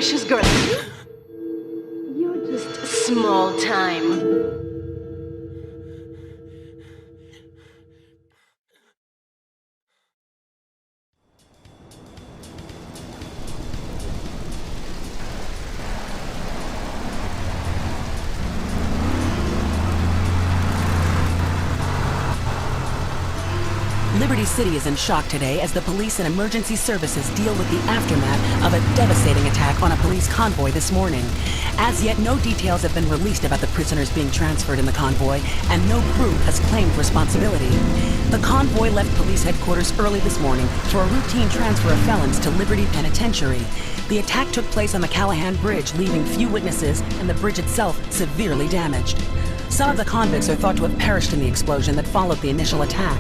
precious girl. You're just small time. Liberty City is in shock today as the police and emergency services deal with the aftermath of a devastating attack on a police convoy this morning. As yet, no details have been released about the prisoners being transferred in the convoy, and no group has claimed responsibility. The convoy left police headquarters early this morning for a routine transfer of felons to Liberty Penitentiary. The attack took place on the Callahan Bridge, leaving few witnesses and the bridge itself severely damaged. Some of the convicts are thought to have perished in the explosion that followed the initial attack.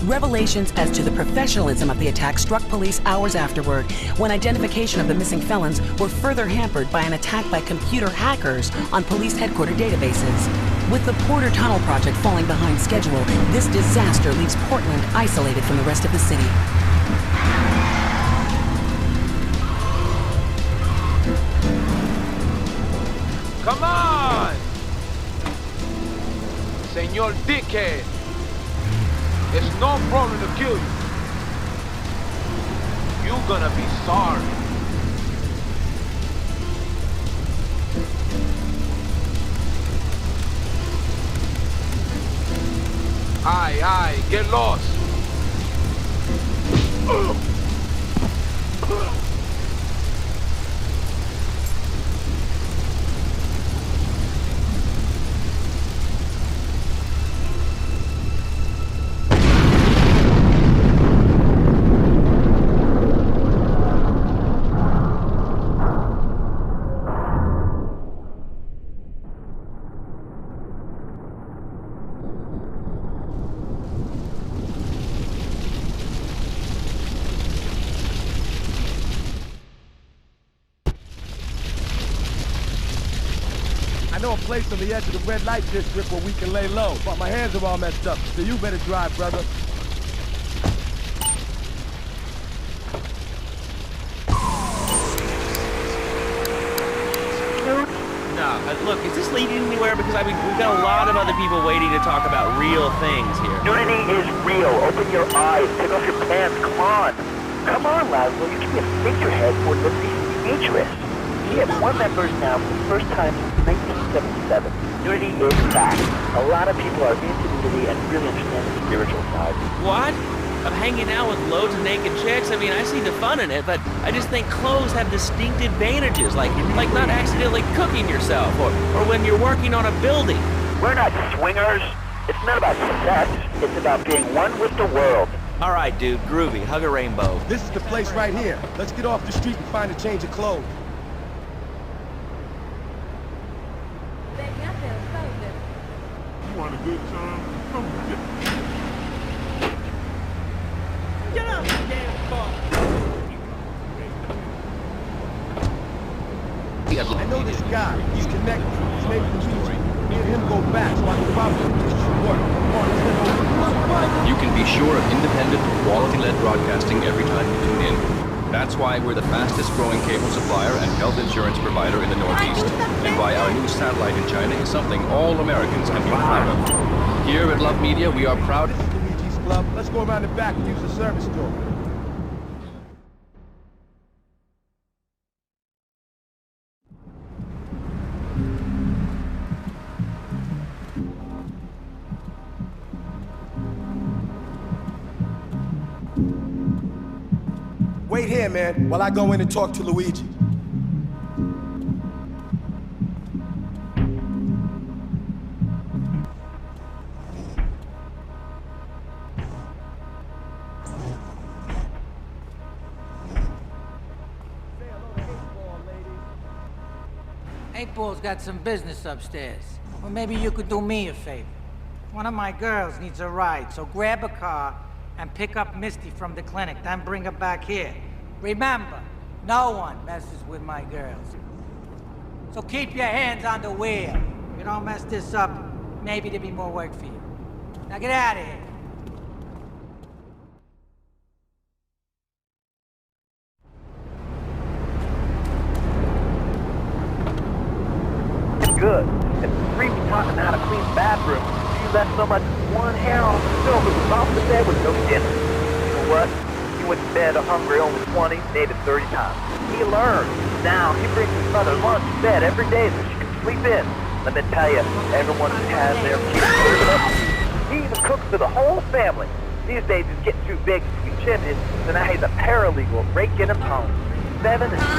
Revelations as to the professionalism of the attack struck police hours afterward, when identification of the missing felons were further hampered by an attack by computer hackers on police headquarters databases. With the Porter Tunnel project falling behind schedule, this disaster leaves Portland isolated from the rest of the city. Come on! Señor Dickhead! It's no problem to kill you. You're gonna be sorry. Aye, get lost. I know a place on the edge of the red light district where we can lay low, but my hands are all messed up, so you better drive, brother. Look, is this leading anywhere? Because, I mean, we've got a lot of other people waiting to talk about real things here. Nudity is real. Open your eyes. Take off your pants. Come on. Come on, Laszlo. You can be a figurehead for Liberty's futurist. We have more members now for the first time since 1977. Nudity is back. A lot of people are into nudity and really understand the spiritual side. What? Of hanging out with loads of naked chicks? I mean, I see the fun in it, but I just think clothes have distinct advantages, like not accidentally cooking yourself, or when you're working on a building. We're not swingers. It's not about sex. It's about being one with the world. All right, dude, groovy. Hug a rainbow. This is the place right here. Let's get off the street and find a change of clothes. You want a good time? Come on, get out of the damn car! I know this guy. He's connected. His name's Luigi. Me and him go back, so I can probably do this work. You can be sure of independent, quality-led broadcasting every time you tune in. That's why we're the fastest growing cable supplier and health insurance provider in the Northeast. And why our new satellite in China is something all Americans can be proud of. Here at Love Media, we are proud. This is Luigi's Club. Let's go around the back and use the service door. Wait here, man, while I go in and talk to Luigi. Eightball's got some business upstairs. Well, maybe you could do me a favor. One of my girls needs a ride, so grab a car and pick up Misty from the clinic, then bring her back here. Remember, no one messes with my girls. So keep your hands on the wheel. If you don't mess this up, maybe there'll be more work for you. Now get out of here. good. If the three be taught them how to clean the bathroom, if you left so much as one hair on the film that was off the bed with no dinner. You know what? He went to bed hungry only 20, maybe 30 times. He learned. Now he brings his mother lunch to bed every day so she can sleep in. Let me tell you, everyone who has their kids. He even cooks for the whole family. These days he's getting too big to be chimney, so now he's a paralegal raking him home. 7 and 1,000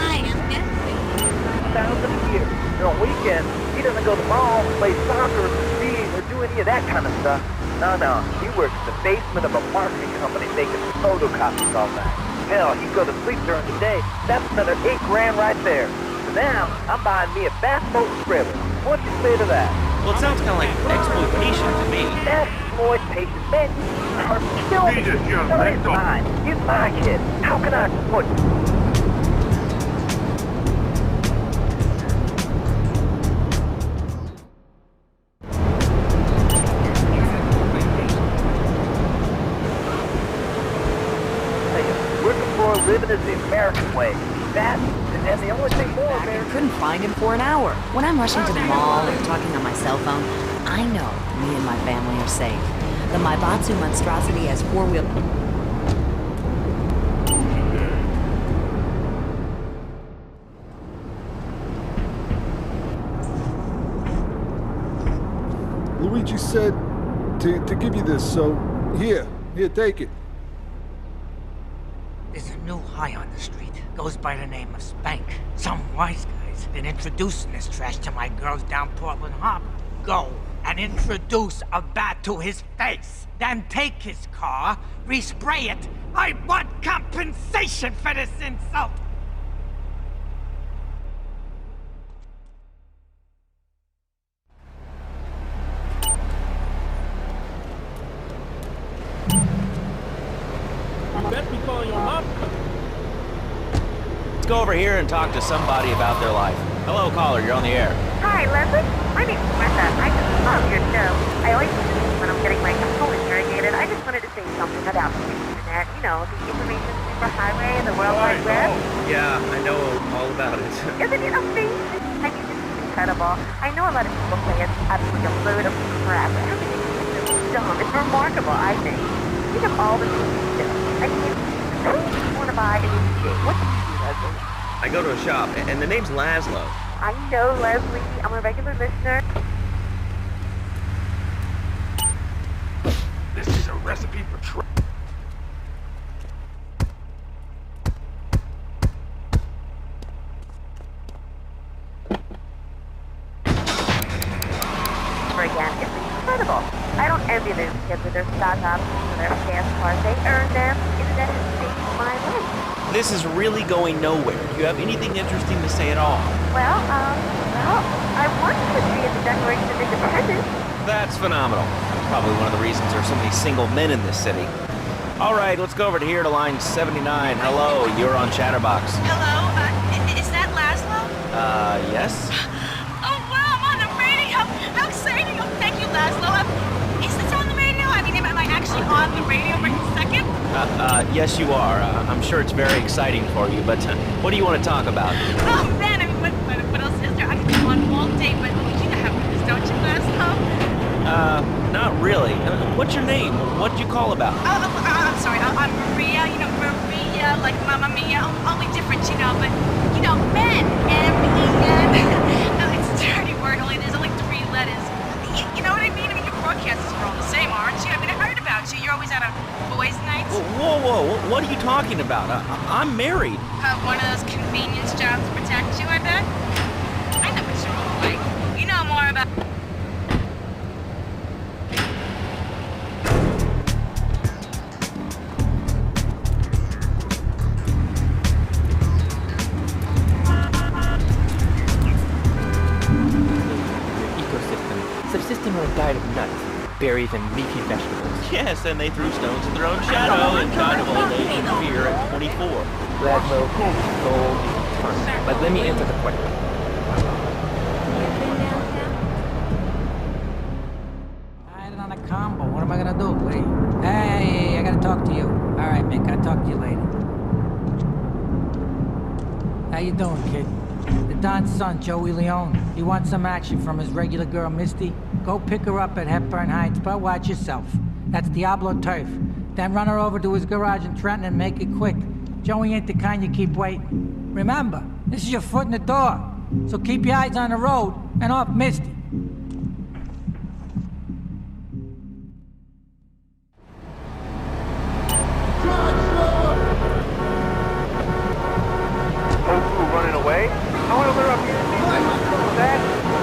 a year. And on weekends, he doesn't go to the mall, play soccer, read, or do any of that kind of stuff. No, he works in the basement of a marketing company making photocopies all night. Hell, he'd go to sleep during the day. That's another $8 grand right there. So now, I'm buying me a bass boat trailer. What you say to that? Well, it sounds kind of like exploitation to me. Exploitation, man, you are killing me. Jesus, you're No, he's mine. He's my kid. How can I exploit you? Living is the American way. That, and the only thing more American... Couldn't find him for an hour. When I'm rushing to the mall or talking on my cell phone, I know me and my family are safe. The Maibatsu monstrosity has four-wheel... Luigi said to give you this, so here, take it. There's a new high on the street. Goes by the name of Spank. Some wise guys been introducing this trash to my girls down Portland Harbor. Go and introduce a bat to his face. Then take his car, respray it. I want compensation for this insult. Let's go over here and talk to somebody about their life. Hello, caller, you're on the air. Hi, Leslie. My name's Martha. I just love your show. I always listen when I'm getting my components irrigated. I just wanted to say something about the internet. You know, the information superhighway and the World Wide Web. Yeah, I know all about it. Isn't it amazing? I mean, it's incredible. I know a lot of people say it's absolutely a load of crap, but everything is so dumb. It's remarkable, I think. Think of all the things you do. I mean, who do you want to buy a new TV? What do you do, Leslie? I go to a shop, and the name's Laszlo. I know, Leslie. I'm a regular listener. This is a recipe for trouble. Again, it's incredible. I don't envy those kids with their stock options or their fast cars. They earn them. The internet has saved my life. This is really going nowhere. Do you have anything interesting to say at all? Well, I wanted to see the Declaration of Independence. That's phenomenal. Probably one of the reasons there's so many single men in this city. All right, let's go over to here to line 79. Hello, you're on Chatterbox. Hello, is that Laszlo? Yes? Oh, wow, I'm on the radio. How exciting. Oh, thank you, Laszlo. Is this on the radio? I mean, am I actually on the radio right this second? Yes, you are. I'm sure it's very exciting for you, but what do you want to talk about? Oh, man, I mean, what else is there? I could go on all day, but you know how it is, don't you, Laszlo? Not really. What's your name? What'd you call about? I'm sorry. I'm Maria, you know, Maria, like Mamma Mia. Only different, you know, but, you know, men. M-E-N. It's a dirty word, only there's only 3 letters. You know what I mean? I mean, your broadcasters are all the same, aren't you? I mean, I heard about you. You're always out on boys' nights. Whoa. What are you talking about? I'm married. One of those convenience jobs to protect you, I bet? I know what you're all like. You know more about... Subsisting on a diet of nuts, berries, and leafy vegetables. Yes, and they threw stones at their own shadow and died of old age and fear at 24. Laszlo, gold, fun. But let me answer the question. I had it on a combo. What am I gonna do? Wait. Hey, I gotta talk to you. All right, Mick, I'll talk to you later. How you doing, kid? The Don's son, Joey Leone. You want some action from his regular girl, Misty? Go pick her up at Hepburn Heights, but watch yourself. That's Diablo turf. Then run her over to his garage in Trenton and make it quick. Joey ain't the kind you keep waiting. Remember, this is your foot in the door. So keep your eyes on the road and off Misty. Running away? I want to learn up here.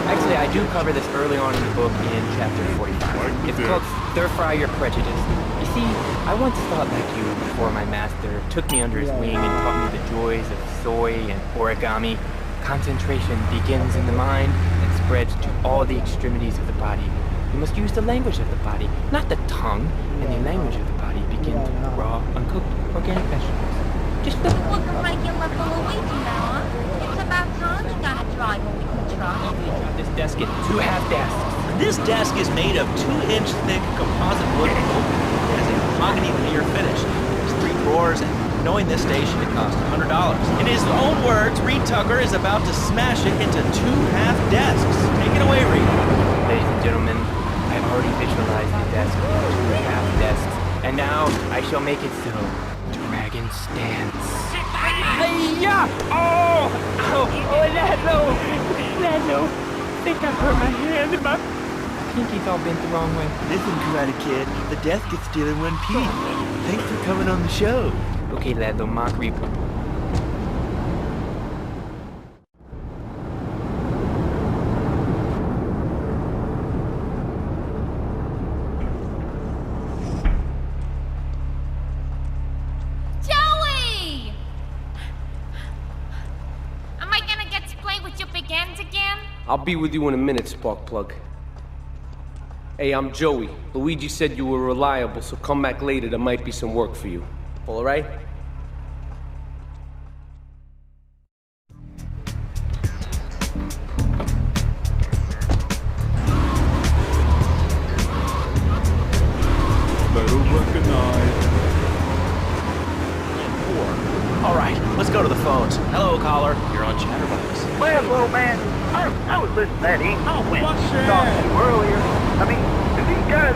Actually, I do cover this early on in the book in chapter 45. It's called Stir Fry Your Prejudice. You see, I once thought like you before my master took me under his wing and taught me the joys of soy and origami. Concentration begins in the mind and spreads to all the extremities of the body. You must use the language of the body, not the tongue, and the language of the body begins with raw, uncooked, organic vegetables. Just the Looking regular for Luigi now, huh? It's about time you got a driver we can trust. this desk in 2 half desks. This desk is made of 2-inch thick composite wood and it has a mahogany veneer finish. There's 3 drawers, and knowing this station, it cost $100. In his own words, Reed Tucker is about to smash it into 2 half desks. Take it away, Reed. Ladies and gentlemen, I've already visualized the desk with 2 half desks, and now I shall make it so. Dragon stance. Hi-ya! Oh! Lando! I think I hurt my hand and my pinky's all bent the wrong way. Listen, Karate Kid, the desk is still in one piece. Thanks for coming on the show. Okay, Lando, mockery. Joey! Am I gonna get to play with your big ends again? I'll be with you in a minute, Sparkplug. Hey, I'm Joey. Luigi said you were reliable, so come back later. There might be some work for you. All right? Better recognize. All right, let's go to the phones. Hello, caller. You're on Chatterbox. Well, little man, I was listening to that English when you talked to you earlier. I mean, do these guys...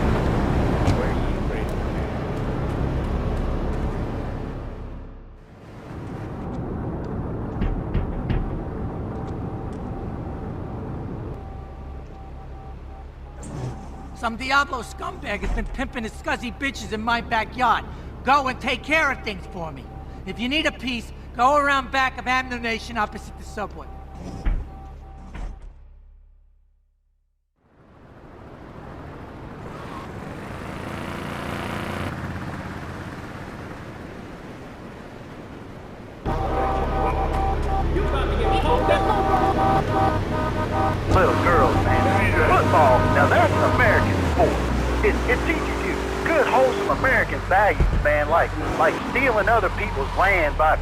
Some Diablo scumbag has been pimping his scuzzy bitches in my backyard. Go and take care of things for me. If you need a piece, go around back of Amno Nation opposite the subway. Little girls, man. Football, now that's an American sport. It teaches you good, wholesome American values, man, like stealing other people's land by...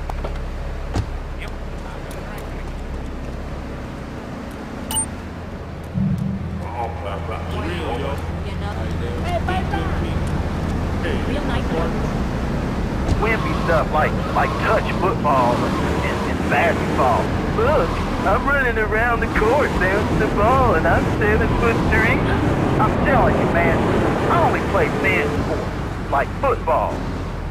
wimpy stuff like touch football and basketball. Look, I'm running around the court bouncing the ball and I'm 7'3". I'm telling you, man, I only play men's sports like football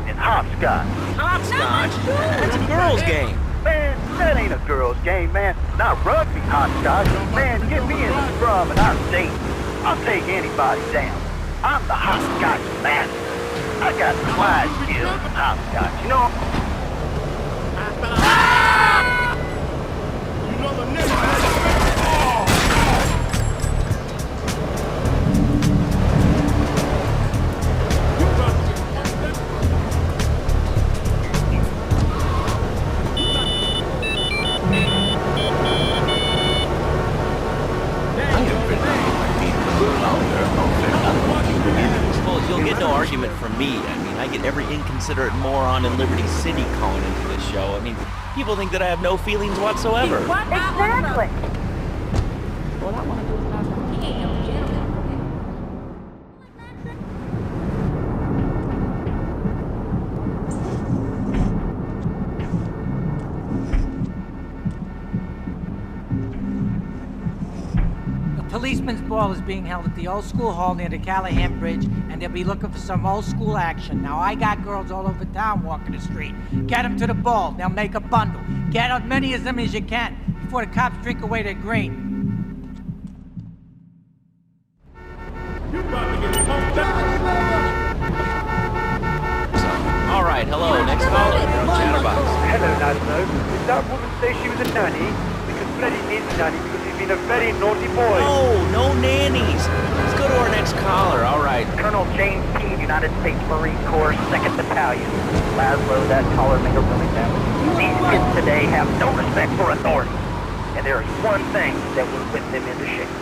and hopscotch. Hopscotch? That's a girl's game. Man, that ain't a girl's game, man. Not rugby hopscotch. Man, get me in the scrum and I'm safe. I'll take anybody down. I'm the hopscotch master. I got Clyde skills in hopscotch, you know? You know the next Well, you'll get no argument from me. I mean, I get every inconsiderate moron in Liberty City calling into this show. I mean, people think that I have no feelings whatsoever. Exactly. All I want to do is have some tea, gentlemen. Policeman's ball is being held at the old school hall near the Callahan Bridge, and they'll be looking for some old school action. Now, I got girls all over town walking the street. Get them to the ball. They'll make a bundle. Get as many of them as you can before the cops drink away their green. You about to get pumped down. All right, hello, next caller. You're on Chatterbox. Hello, Laszlo. Did that woman say she was a nanny? Because Freddy needs a nanny because he's been a very naughty boy. No nannies. Let's go to our next caller. All right. Colonel James P., United States Marine Corps, 2nd Battalion. Laszlo, that caller made a really bad one. These kids today have no respect for authority. And there is one thing that will whip them into shape.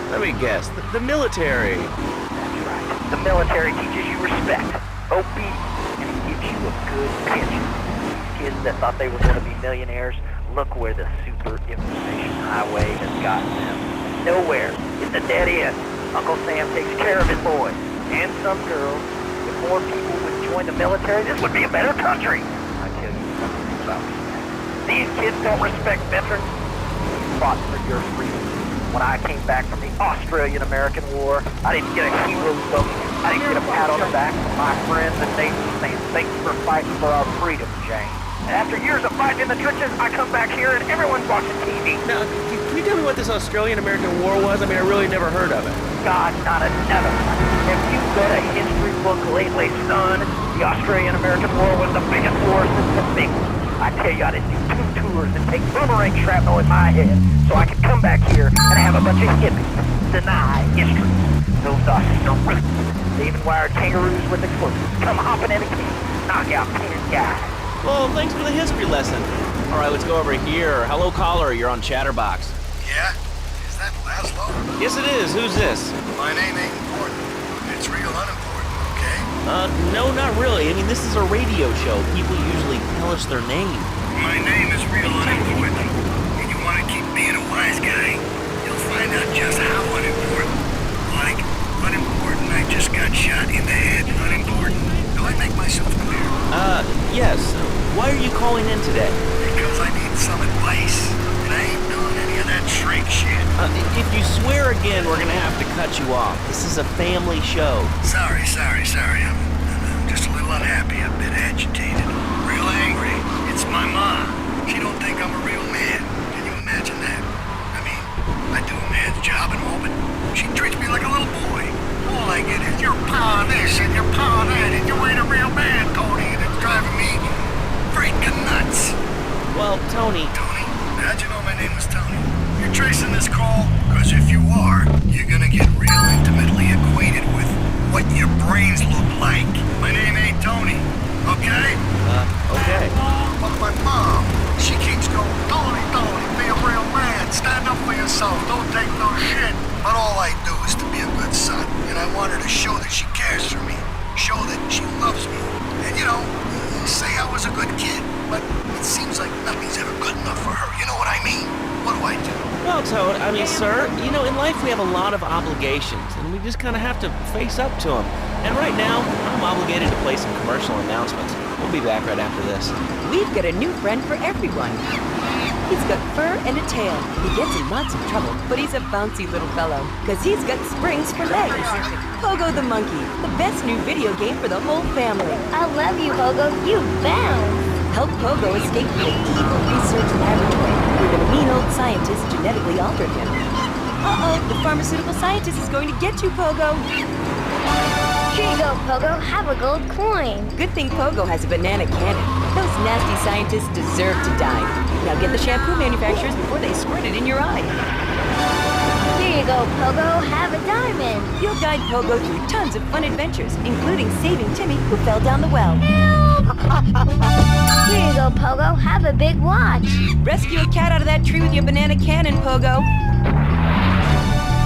Let me guess. The military. That's right. The military teaches you respect, obedience, and it gives you a good pension. These kids that thought they were going to be millionaires, look where the super information highway has gotten them. Nowhere. It's a dead end. Uncle Sam takes care of his boys. And some girls. If more people would join the military, this would be a better country. I tell you something about respect. These kids don't respect veterans. We fought for your freedom. When I came back from the Australian-American War, I didn't get a hero's book. I didn't get a pat on the back from my friends and neighbors saying, thanks for fighting for our freedom, Jane. And after years of fighting in the trenches, I come back here and everyone's watching TV. Now, can you tell me what this Australian-American War was? I mean, I really never heard of it. God, not another one. Have you read a history book lately, son? The Australian-American War was the biggest war since the big one. I tell you, I didn't do 2 tours and take boomerang shrapnel in my head so I could come back here and have a bunch of hippies deny history. Those Australians, they even wired kangaroos with explosives, come hopping in a cage, knock out 10 guys. Well, thanks for the history lesson. All right, let's go over here. Hello, caller. You're on Chatterbox. Yeah? Is that Laszlo? Yes, it is. Who's this? My name ain't important. It's real unimportant, okay? No, not really. I mean, this is a radio show. People usually tell us their name. My name is real unimportant. And you want to keep being a wise guy, you'll find out just how unimportant. Like, unimportant, I just got shot in the head. Unimportant. Do I make myself clear? Yes. Why are you calling in today? Because I need some advice. And I ain't doing any of that shrink shit. If you swear again, we're gonna have to cut you off. This is a family show. Sorry. I'm just a little unhappy, a bit agitated. Real angry. It's my mom. She don't think I'm a real man. Can you imagine that? I mean, I do a man's job and all, but she treats me like a little boy. All I get is your paw this and your paw that, and you ain't a real man, Tony, and it's driving me freaking nuts. Well, Tony... Tony? How'd you know my name was Tony? You're tracing this call? Because if you are, you're gonna get real intimately acquainted with what your brains look like. My name ain't Tony, okay? Okay. But my mom, she keeps going, Tony, be a real man, stand up for yourself, don't take no shit. But all I do is to be a good son, and I want her to show that she cares for me, show that she loves me, and say I was a good kid, but it seems like nothing's ever good enough for her, you know what I mean? What do I do? Well, sir, in life we have a lot of obligations, and we just kind of have to face up to them. And right now, I'm obligated to play some commercial announcements. We'll be back right after this. We've got a new friend for everyone. He's got fur and a tail. He gets in lots of trouble, but he's a bouncy little fellow, because he's got springs for legs. Pogo the Monkey, the best new video game for the whole family. I love you, Pogo. You bounce. Help Pogo escape from an evil research laboratory where the mean old scientist genetically altered him. Uh-oh, the pharmaceutical scientist is going to get you, Pogo. Here you go, Pogo. Have a gold coin. Good thing Pogo has a banana cannon. Those nasty scientists deserve to die. Now get the shampoo manufacturers before they squirt it in your eye. Here you go, Pogo. Have a diamond. You'll guide Pogo through tons of fun adventures, including saving Timmy, who fell down the well. Here you go, Pogo. Have a big watch. Rescue a cat out of that tree with your banana cannon, Pogo.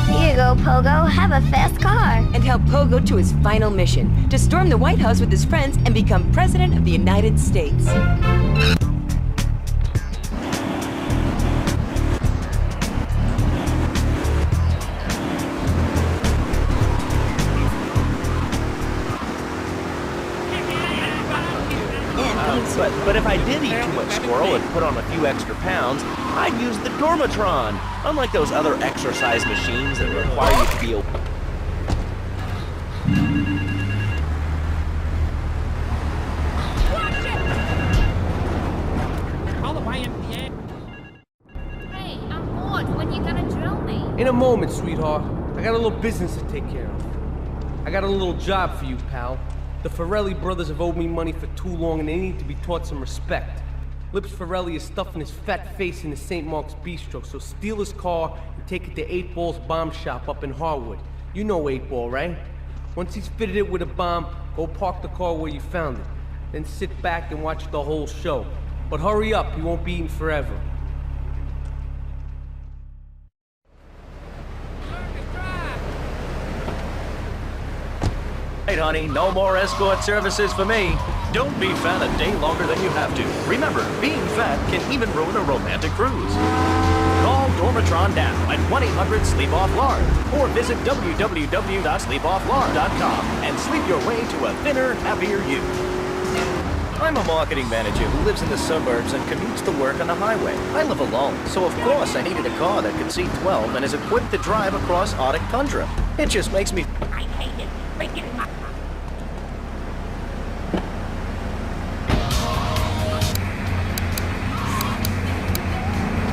Here you go, Pogo. Have a fast car. And help Pogo to his final mission, to storm the White House with his friends and become President of the United States. But if I did eat too much squirrel and put on a few extra pounds, I'd use the Dormatron, unlike those other exercise machines that require you to be a... Hey, I'm bored. When you gonna drill me? In a moment, sweetheart. I got a little business to take care of. I got a little job for you, pal. The Ferrelli brothers have owed me money for too long and they need to be taught some respect. Lips Ferrelli is stuffing his fat face in the St. Mark's Bistro, so steal his car and take it to 8 Ball's bomb shop up in Harwood. You know 8 Ball, right? Once he's fitted it with a bomb, go park the car where you found it. Then sit back and watch the whole show. But hurry up, he won't be eating forever. Hey, honey, no more escort services for me. Don't be fat a day longer than you have to. Remember, being fat can even ruin a romantic cruise. Call Dormatron now at 1-800-SLEEP-OFF-LARD or visit www.sleepofflard.com and sleep your way to a thinner, happier you. I'm a marketing manager who lives in the suburbs and commutes to work on the highway. I live alone, so of course I needed a car that could seat 12 and is equipped to drive across Arctic tundra. It just makes me... I hate it. Freaking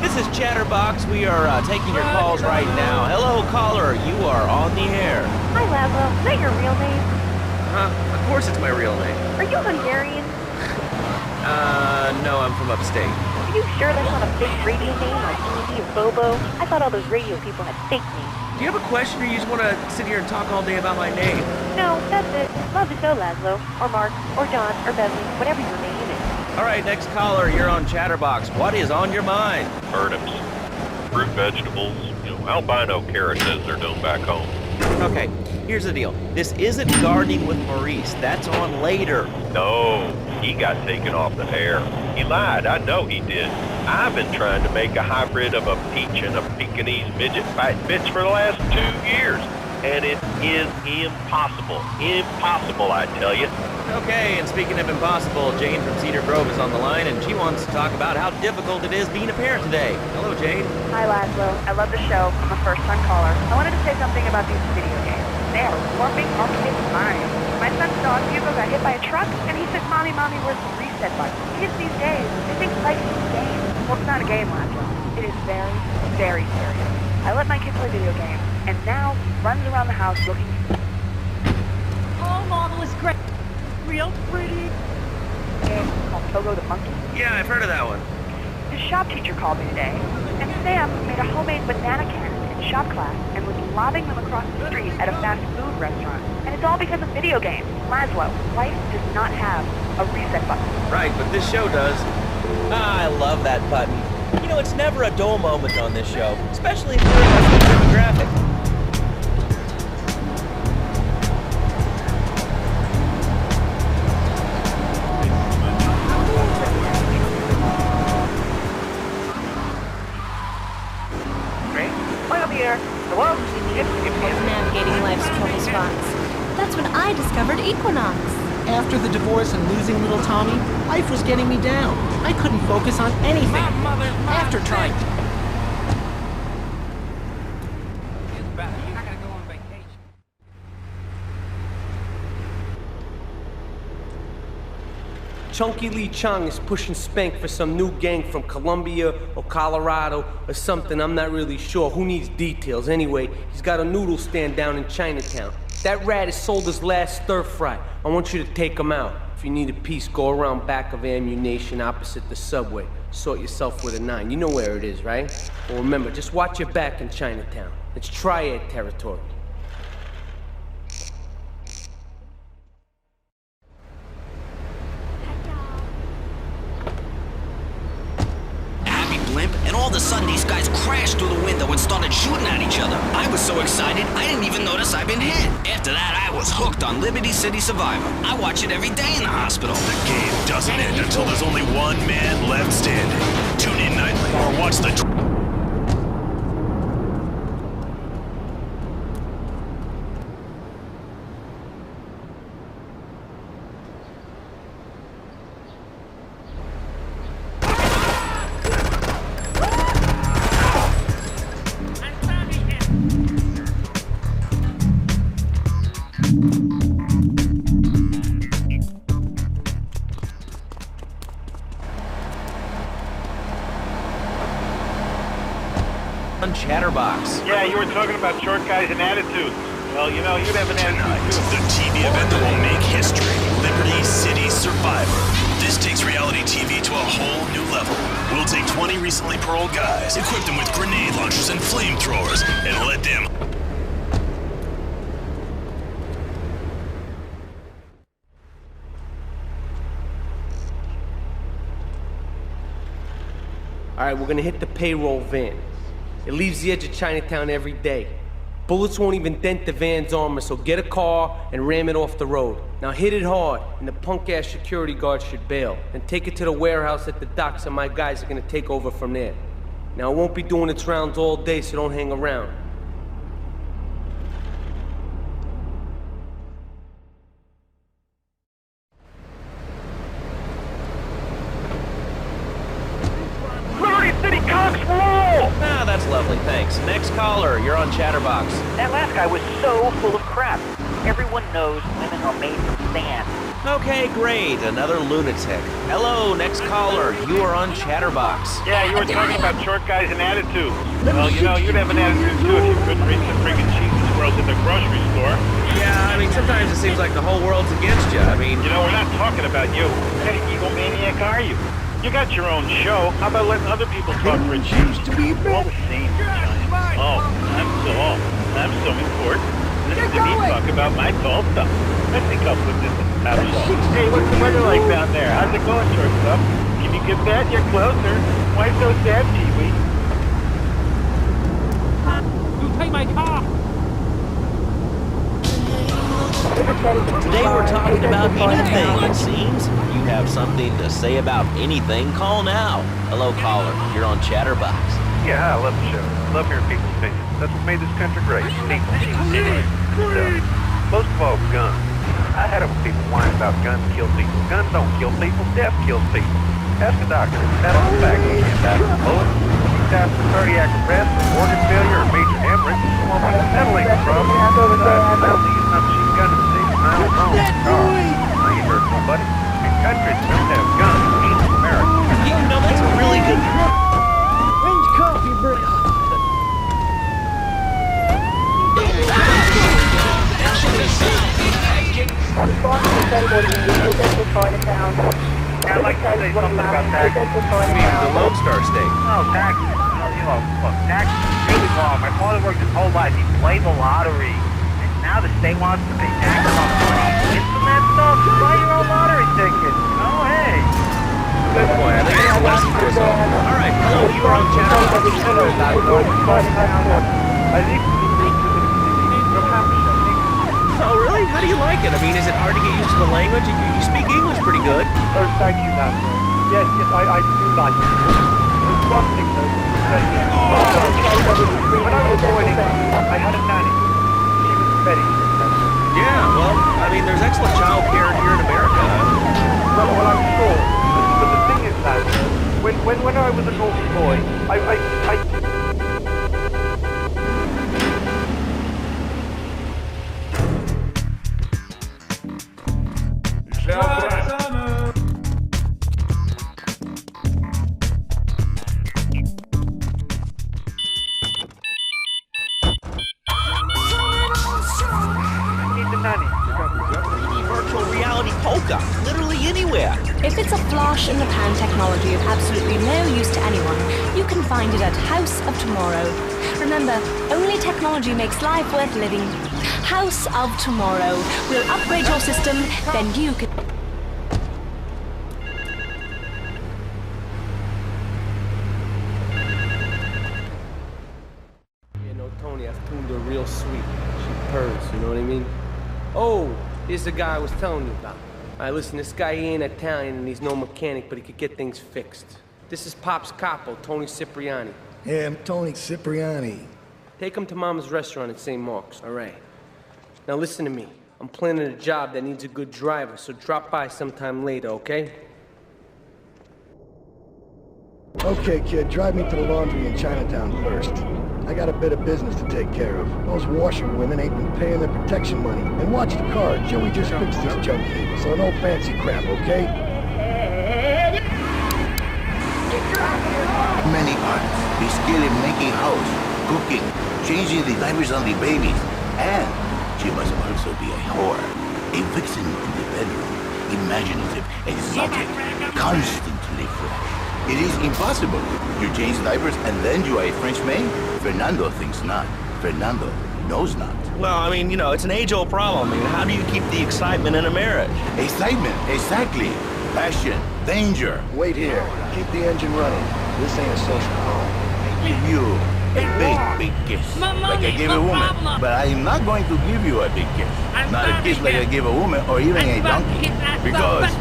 This is Chatterbox. We are taking your calls right now. Hello, caller. You are on the air. Hi, Laszlo. Is that your real name? Of course it's my real name. Are you Hungarian? No, I'm from upstate. Are you sure that's not a fake radio name like Easy or Bobo? I thought all those radio people had fake names. Do you have a question or you just want to sit here and talk all day about my name? No, that's it. Love the show, Laszlo. Or Mark. Or John. Or Beverly. Whatever your name is. All right, next caller. You're on Chatterbox. What is on your mind? Turnips, fruit, vegetables, albino carrots as they're known back home. Okay, here's the deal. This isn't Gardening with Maurice. That's on later. No, he got taken off the air. He lied. I know he did. I've been trying to make a hybrid of a peach and a Pekingese midget fight bitch for the last 2 years. And it is impossible. Impossible, I tell you. Okay, and speaking of impossible, Jane from Cedar Grove is on the line, and she wants to talk about how difficult it is being a parent today. Hello, Jane. Hi, Laszlo. I love the show. I'm a first-time caller. I wanted to say something about these video games. They are warping our kids' minds. My son's dog Hugo got hit by a truck, and he said, Mommy, where's the reset button? Kids these days, they think life is a game. Well, it's not a game, Laszlo. It is very, very serious. I let my kid play video games, and now he runs around the house looking... Oh, model is great. Real pretty. Game called Pogo the Monkey. Yeah, I've heard of that one. His shop teacher called me today, and Sam made a homemade banana cannon in shop class and was lobbing them across the street at a fast food restaurant. And it's all because of video games. Laszlo, life does not have a reset button. Right, but this show does. I love that button. You know, it's never a dull moment on this show, especially if you're a demographic. Navigating life's trouble spots. That's when I discovered Equinox. After the divorce and losing little Tommy, life was getting me down. I couldn't focus on anything. After trying. Chunky Lee Chong is pushing Spank for some new gang from Colombia or Colorado or something, I'm not really sure. Who needs details? Anyway, he's got a noodle stand down in Chinatown. That rat has sold his last stir fry. I want you to take him out. If you need a piece, go around back of Ammunition opposite the subway. Sort yourself with a 9. You know where it is, right? Well, remember, just watch your back in Chinatown. It's triad territory. And all of a sudden, these guys crashed through the window and started shooting at each other. I was so excited, I didn't even notice I'd been hit. After that, I was hooked on Liberty City Survivor. I watch it every day in the hospital. The game doesn't end until there's only one man left standing. Tune in nightly or watch the... Chatterbox. Yeah, you were talking about short guys and attitudes. Well, you know, you'd have an attitude too. The TV event that will make history. Liberty City Survivor. This takes reality TV to a whole new level. We'll take 20 recently paroled guys, equip them with grenade launchers and flamethrowers, and let them... Alright, we're gonna hit the payroll van. It leaves the edge of Chinatown every day. Bullets won't even dent the van's armor, so get a car and ram it off the road. Now hit it hard, and the punk-ass security guard should bail. And take it to the warehouse at the docks, and my guys are gonna take over from there. Now, it won't be doing its rounds all day, so don't hang around. Liberty City Cox rule! Ah, that's lovely, thanks. Next caller, you're on Chatterbox. That last guy was so full of crap. Everyone knows women are made from sand. Okay, great. Another lunatic. Hello, next caller. You are on Chatterbox. Yeah, you were talking about short guys and attitudes. Well, you know, you'd have an attitude too if you couldn't reach the friggin' cheese and swirls at the grocery store. Yeah, I mean, sometimes it seems like the whole world's against you. I mean... You know, we're not talking about you. What kind of egomaniac are you? You got your own show. How about letting other people talk for a change? All the same, giant. Oh, I'm so important. Listen to me talk about my tall stuff. I think I'll put this in the top shelf. Hey, what's the weather like down there? How's it going, shortstop? Can you get that? You're closer. Why so sad, Pee-wee? You take my car! Today we're talking about anything, it seems. If you have something to say about anything, call now. Hello, caller. You're on Chatterbox. Yeah, I love the show. Love hearing people's opinions. That's what made this country great. People. Most of all, guns. I had it when people whine about guns kill people. Guns don't kill people. Death kills people. Ask a doctor. That on the back. You can't die from a bullet. You die from cardiac arrest, organ failure, or major hemorrhage. That'll ain't the problem. I don't use enough machine gun to save a mile of home. I ain't hurt nobody. In countries that don't have guns, ain't America. You know, that's a really good... Range coffee break. I'd like to say something about taxes. You mean the Lone Star State? Oh, taxes. Well, you know, look, taxes is really wrong. My father worked his whole life. He played the lottery. And now the state wants to pay taxes on money. It's from that stuff. Buy your own lottery ticket. Oh, hey. Good point. I think it's a lesson for us all. All right, hello, you are on Chatterbox. Oh, really? How do you like it? I mean, is it hard to get used to the language? You speak English pretty good. Oh, thank you, Master. Yes, I do like it. It's one thing, though. When I was born in England, I had a nanny. She was very good. Yeah, well, I mean, there's excellent child care here in America. Well, I'm sure. But the thing is, Master, when I was a naughty boy, I Virtual reality polka, literally anywhere. If it's a flash-in-the-pan technology of absolutely no use to anyone, you can find it at House of Tomorrow. Remember, only technology makes life worth living. House of Tomorrow. We'll upgrade your system, then you can... Yeah, no, Tony, I've tuned her real sweet. She purrs, you know what I mean? Oh, here's the guy I was telling you about. All right, listen, this guy, he ain't Italian and he's no mechanic, but he could get things fixed. This is Pop's capo, Tony Cipriani. Yeah, I'm Tony Cipriani. Take him to Mama's restaurant at St. Mark's, all right? Now listen to me. I'm planning a job that needs a good driver, so drop by sometime later, okay? Okay, kid, drive me to the laundry in Chinatown first. I got a bit of business to take care of. Those washerwomen ain't been paying their protection money. And watch the car. Joey just fixed this junkie. So no fancy crap, okay? Many arts. Be skilled in making house. cooking, changing the diapers on the babies. And she must also be a whore. A vixen in the bedroom. Imaginative, exotic, constantly fresh. It is impossible. You change diapers and then you are a French maid? Fernando thinks not. Fernando knows not. Well, I mean, you know, it's an age-old problem. I mean, how do you keep the excitement in a marriage? Excitement, exactly. Passion, danger. Wait here. Keep the engine running. This ain't a social call. I give you a big kiss. Like I gave a woman. But I am not going to give you a big kiss. Not a kiss like I gave a woman or even a donkey. Because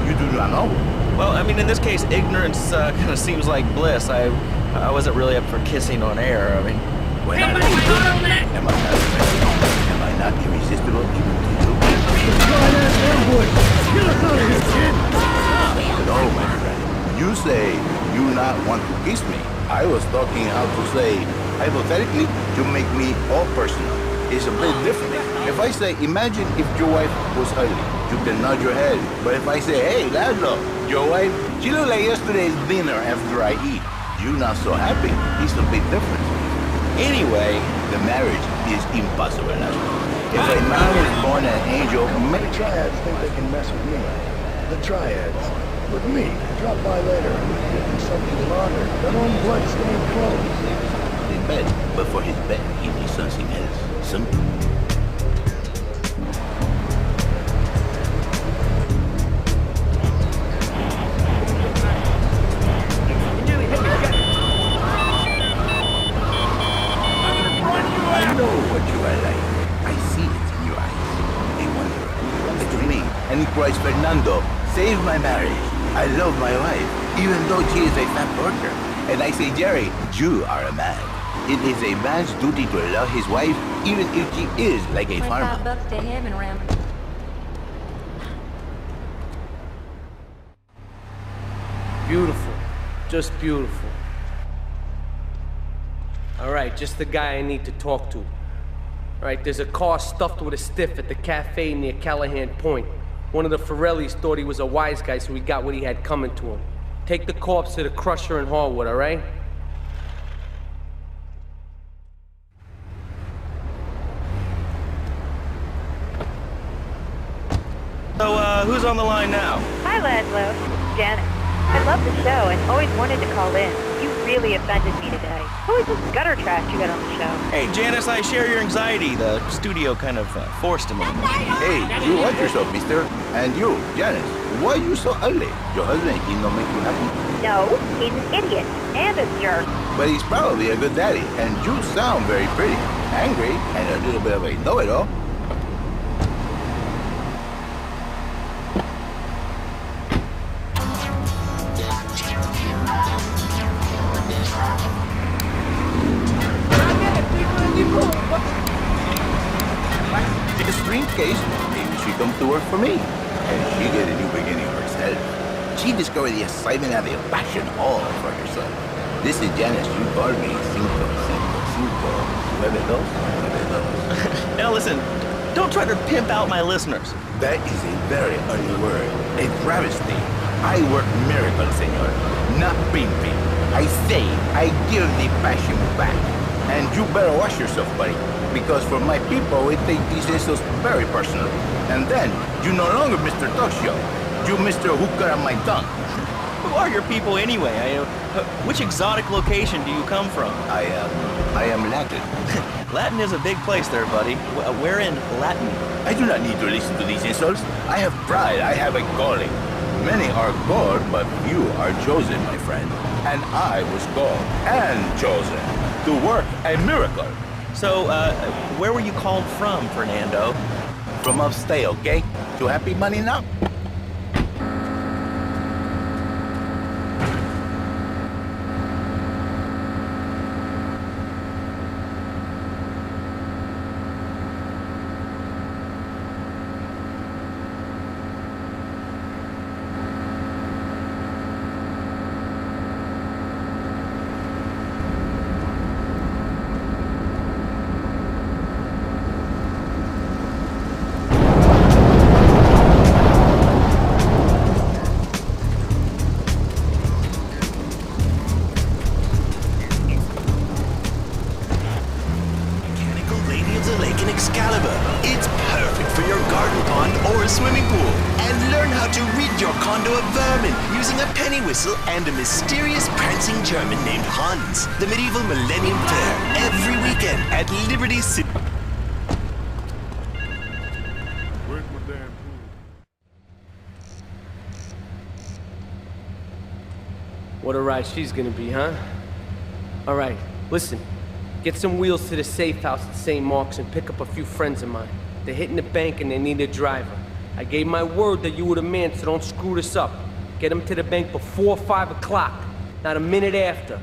you do not know. Well, I mean, in this case, ignorance kind of seems like bliss. I wasn't really up for kissing on air. I mean... Am I not irresistible even to you? No, my friend. You say you not want to kiss me. I was talking how to say, hypothetically, to make me all personal. It's a bit different. If I say, imagine if your wife was ugly, you can nod your head. But if I say, hey, Laszlo, your wife, she looked like yesterday's dinner after I eat. You not so happy. It's a big difference. Anyway, the marriage is impossible, Laszlo. If a man is born an angel, many triads think they can mess with me. The triads. With me. Drop by later. Give them something to launder. Their own blood-stained clothes. In bed, but for his bed, he needs something else. Something. I know what you are like. I see it in your eyes. A wanderer, a dreaming, and he cries, Fernando, save my marriage. I love my wife, even though she is a fat worker. And I say, Jerry, you are a man. It is a man's duty to love his wife, even if she is like a farmer. $5 to him and around. Beautiful. Just beautiful. All right, just the guy I need to talk to. All right, there's a car stuffed with a stiff at the cafe near Callahan Point. One of the Forellis thought he was a wise guy, so he got what he had coming to him. Take the corpse to the crusher in Harwood, all right? So, who's on the line now? Hi, Laszlo. Janet. I love the show and always wanted to call in. You really offended me today. Who is this gutter trash you got on the show? Hey, Janice, I share your anxiety. The studio kind of forced him on me. Hey, you watch yourself, mister. And you, Janice, why are you so ugly? Your husband, he don't make you happy? No, he's an idiot and a jerk. But he's probably a good daddy, and you sound very pretty. Angry, and a little bit of a know-it-all. Extreme case, maybe she come to work for me. And she get a new beginning herself. She discovered the excitement and the passion all for herself. This is Janice, you called me 55592. Now listen, don't try to pimp out my listeners. That is a very ugly word. A travesty. I work miracles, senor. Not pimping. I say, I give the passion back. And you better watch yourself, buddy. Because for my people, we take these insults very personally. And then, you no longer Mr. Talk Show. You Mr. Who Cut On My Tongue. Who are your people anyway? Which exotic location do you come from? I am Latin. Latin is a big place there, buddy. Where in Latin? I do not need to listen to these insults. I have pride. I have a calling. Many are called, but few are chosen, my friend. And I was called and chosen to work a miracle. So, where were you called from, Fernando? From upstate, okay? You happy money now? the lake in Excalibur. It's perfect for your garden pond or a swimming pool. And learn how to rid your condo of vermin using a penny whistle and a mysterious prancing German named Hans. The medieval Millennium Fair, every weekend at Liberty City. Where's my damn pool? What a ride she's gonna be, huh? All right, listen. Get some wheels to the safe house at St. Mark's and pick up a few friends of mine. They're hitting the bank and they need a driver. I gave my word that you were the man, so don't screw this up. Get them to the bank before 5 o'clock, not a minute after.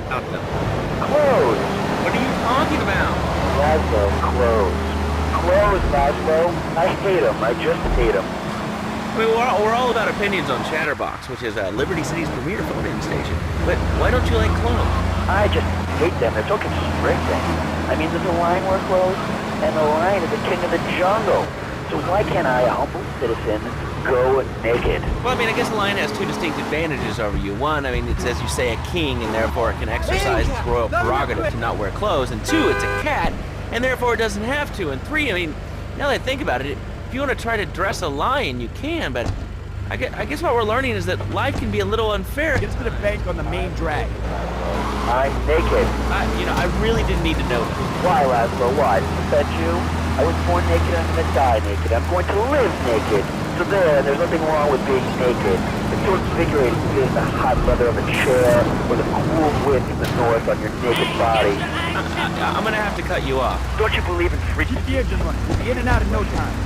Clothes! What are you talking about? Laszlo, clothes. Clothes, Laszlo. I hate them. I just hate them. I mean, we're all about opinions on Chatterbox, which is Liberty City's premier phone-in station. But why don't you like clothes? I just hate them. They're so constricting. I mean, there's a line where clothes, and the lion is the king of the jungle. So why can't I, a humble citizen, go naked? Well, I mean, I guess the lion has two distinct advantages over you. One, I mean, it's, as you say, a king, and therefore it can exercise its royal prerogative to not wear clothes. And two, it's a cat, and therefore it doesn't have to. And three, I mean, now that I think about it, if you want to try to dress a lion, you can, but I guess what we're learning is that life can be a little unfair. Get to the bank on the main drag. I'm naked. I really didn't need to know that. Why, Laszlo? Why? Did I offend you? I was born naked, I'm gonna die naked. I'm going to live naked. So there's nothing wrong with being naked. It's so invigorating to feel the hot leather of a chair or the cool wind from the north on your naked body. I'm gonna have to cut you off. Don't you believe in free... Keep the engine running. We'll be in and out in no time.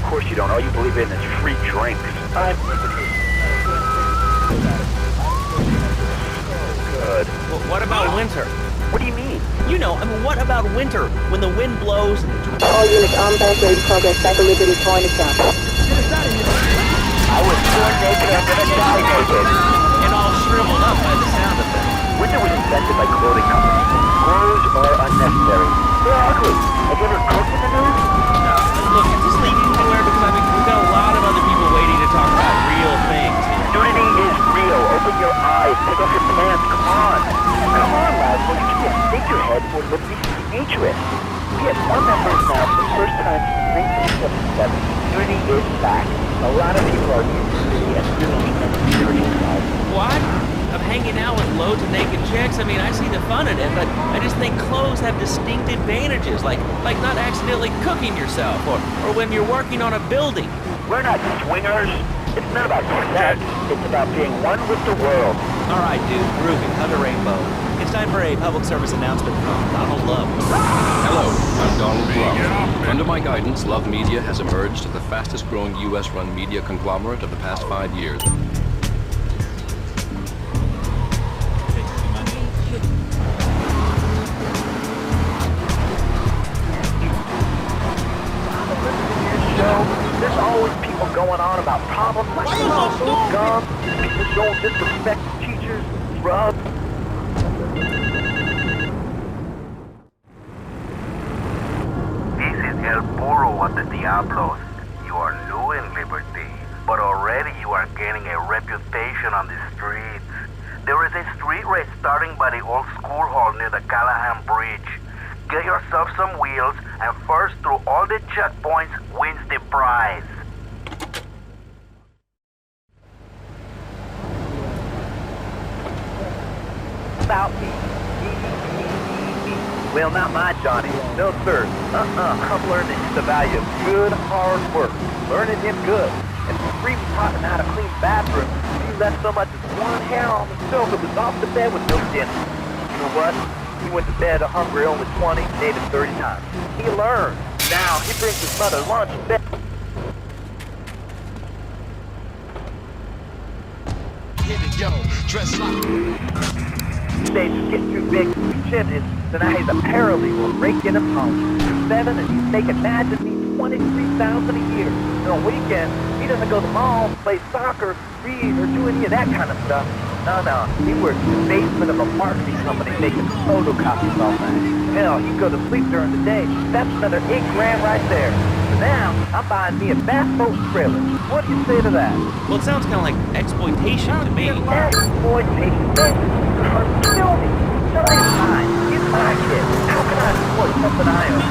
Of course you don't. All you believe in is free drinks. I'm... Good. Well, what about winter? What do you mean? You know, I mean, what about winter? When the wind blows and... All units on bank ready to progress back to Liberty point of sound. I was born naked, I'm gonna die naked. And all shriveled up by the sound of them. Winter was invented by clothing companies. Clothes are unnecessary. They're ugly. Have you ever cooked in the nude? No, look, is this leading anywhere? Because I mean, we've got a lot of other people waiting to talk about real things here. Nudity is real. Open your eyes. Take off your pants. Come on. Come on, Laszlo. You can't stick your head for Liberty City. We have one member now for the first time since 1977. Nudity is back. A lot of people are used to nudity and really dirty side. What? Of hanging out with loads of naked chicks? I mean, I see the fun in it, but I just think clothes have distinct advantages, like not accidentally cooking yourself, or when you're working on a building. We're not swingers. It's not about sex. It's about being one with the world. All right, dude, groovy, hug a rainbow. It's time for a public service announcement from Donald Love. Hello, I'm Donald Love. Under my guidance, Love Media has emerged as the fastest growing U.S.-run media conglomerate of the past 5 years. There's always people going on about problems like gum, people don't disrespect teachers, drugs. This is El Burro of the Diablos. You are new in Liberty, but already you are gaining a reputation on the streets. There is a street race starting by the old school hall near the Callahan Bridge. Get yourself some wheels, and first through all the checkpoints wins the prize. About me. Well, not my Johnny. No, sir. I'm learning the value of good, hard work. Learning him good. And Free taught him how to clean bathrooms. He left so much as one hair on the sofa was off the bed with no dinner. You know what? He went to bed hungry only 20, maybe 30 times. He learned. Now he brings his mother lunch in bed. Stages get too big to be chimneys, so now he's a paralegal raking him home. He's 7 and he's making magically $23,000 a year. And on weekends, he doesn't go to the mall, play soccer, read, or do any of that kind of stuff. No, he works in the basement of a marketing company making photocopies all night. Hell, he go to sleep during the day. That's another $8 grand right there. So now, I'm buying me a bass boat trailer. What do you say to that? Well, it sounds kind of like exploitation to me. Exploitation? Or kill me. Shut up, mine. He's my kid. How can I exploit something I own?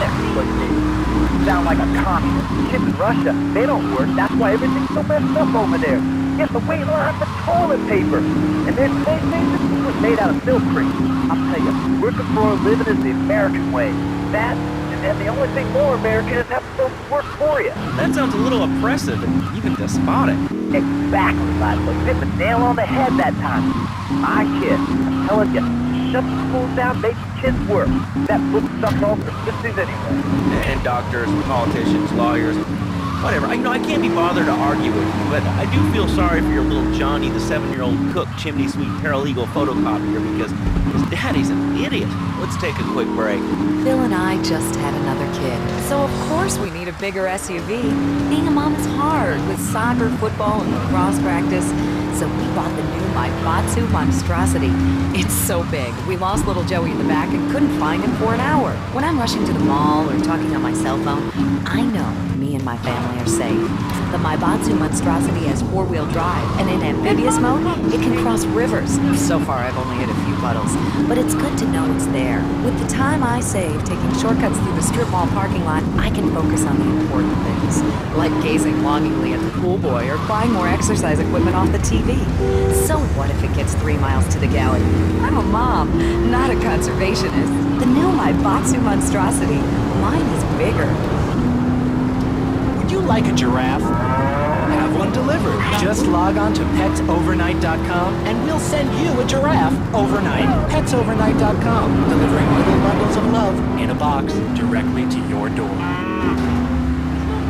Exploitation. Sound like a communist. Kids in Russia, they don't work. That's why everything's so messed up over there. Get the wait line for toilet paper. And their PlayStation was made out of milk cream. I'll tell you, working for a living is the American way. That, and the only thing more American is having folks work for you. That sounds a little oppressive and even despotic. Exactly, Laszlo. You hit the nail on the head that time. My kid, I'm telling you, shut the schools down, make the kids work. That book sucks all for sissies anyway. And doctors, politicians, lawyers, whatever. I can't be bothered to argue with you, but I do feel sorry for your little Johnny, the 7-year-old cook, chimney sweep, paralegal photocopier, because his daddy's an idiot. Let's take a quick break. Phil and I just had another kid, so of course we need a bigger SUV. Being a mom is hard, with soccer, football, and lacrosse practice. So we bought the new Maibatsu monstrosity. It's so big, we lost little Joey in the back and couldn't find him for an hour. When I'm rushing to the mall or talking on my cell phone, I know me and my family are safe. The Maibatsu monstrosity has 4-wheel drive, and in amphibious mode, it can cross rivers. So far, I've only hit a few puddles, but it's good to know it's there. With the time I save taking shortcuts through the strip mall parking lot, I can focus on the important things, like gazing longingly at the pool boy or buying more exercise equipment off the TV. So what if it gets 3 miles to the gallon? I'm a mom, not a conservationist. The new Maibatsu monstrosity, mine is bigger. Would you like a giraffe? Have one delivered. Just log on to petsovernight.com and we'll send you a giraffe overnight. Petsovernight.com, delivering little bundles of love in a box directly to your door.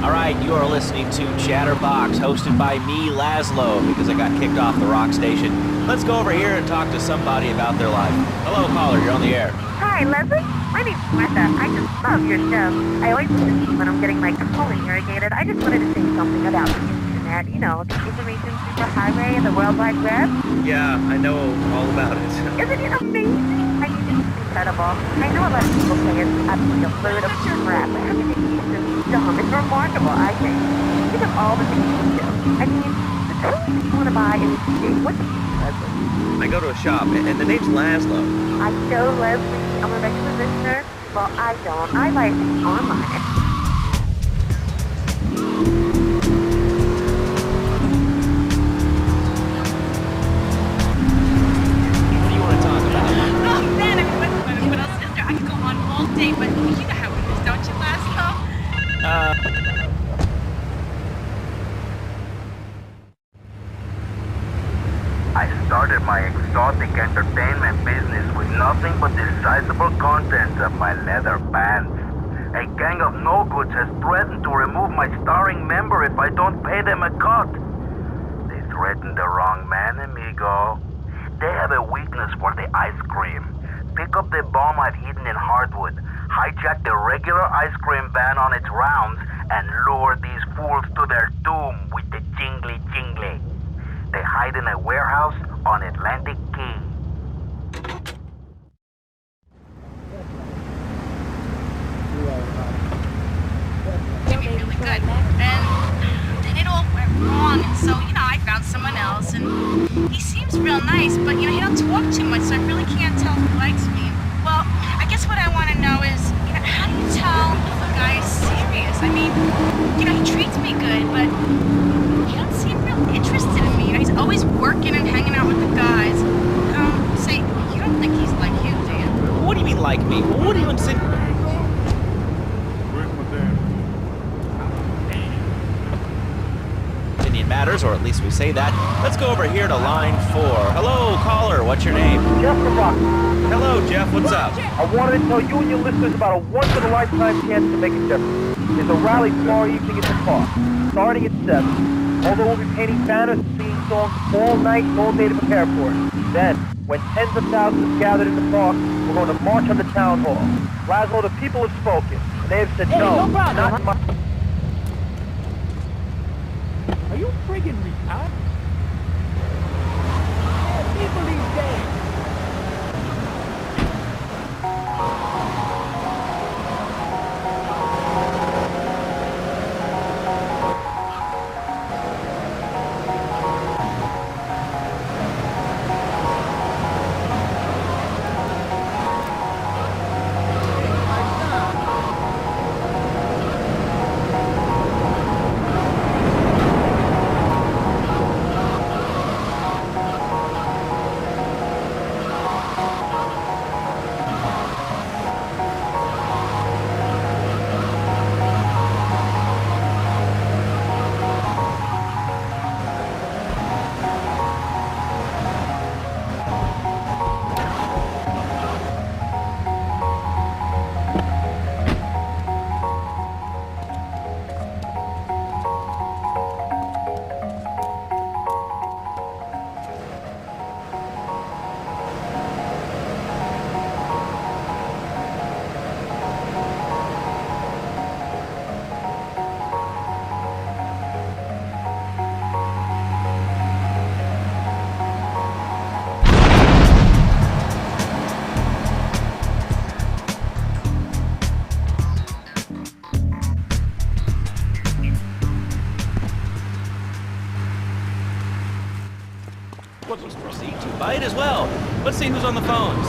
All right, you are listening to Chatterbox, hosted by me, Laszlo, because I got kicked off the rock station. Let's go over here and talk to somebody about their life. Hello, caller, you're on the air. Hi, Leslie. My name's Martha. I just love your show. I always listen to you when I'm getting my colon irrigated. I just wanted to say something about the internet. You know, the information superhighway and the World Wide Web. Yeah, I know all about it. Isn't it amazing? I mean, it's incredible. I know a lot of people say it's absolutely a load of crap, but everything is just dumb. It's remarkable, I think. Think of all the things you do. I mean, the tools you want to buy in the city. What's the Leslie? I go to a shop, and the name's Laszlo. I know, Leslie. I'm a regular listener. Well, I don't. I buy things online. What do you want to talk about? Oh, man, I mean, what else is there? I could go on all day, but you know how it is, don't you, Laszlo? I started my exotic entertainment business with nothing but the sizable contents of my leather pants. A gang of no-goods has threatened to remove my starring member if I don't pay them a cut. They threatened the wrong man, amigo. They have a weakness for the ice cream. Pick up the bomb I've hidden in hardwood, hijack the regular ice cream van on its rounds, and lure these fools to their doom with the jingly-jingly. They hide in a warehouse on Atlantic Key. Really good. And it all went wrong, and so, I found someone else, and he seems real nice, but, he don't talk too much, so I really can't tell if he likes me. Well, I guess what I want to know is, how do you tell if a guy is serious? I mean, he treats me good, but he don't seem real interested in me. He's always working and hanging out with the guys. Say, you don't think he's like you, do you? What do you mean, like me? What do you insinuate? Where's my dad? Opinion matters, or at least we say that. Let's go over here to line 4. Hello, caller. What's your name? Jeff from Rock. Hello, Jeff. What's up? I wanted to tell you and your listeners about a once-in-a-lifetime chance to make a difference. There's a rally tomorrow evening at the park, starting at 7. Although we'll be painting banners and singing songs all night and all day to prepare for it. Then, when tens of thousands gathered in the park, we're going to march on the town hall. Laszlo, the people have spoken, and they have said no not much. Are you friggin' retarded? Let's proceed to bite as well. Let's see who's on the phones.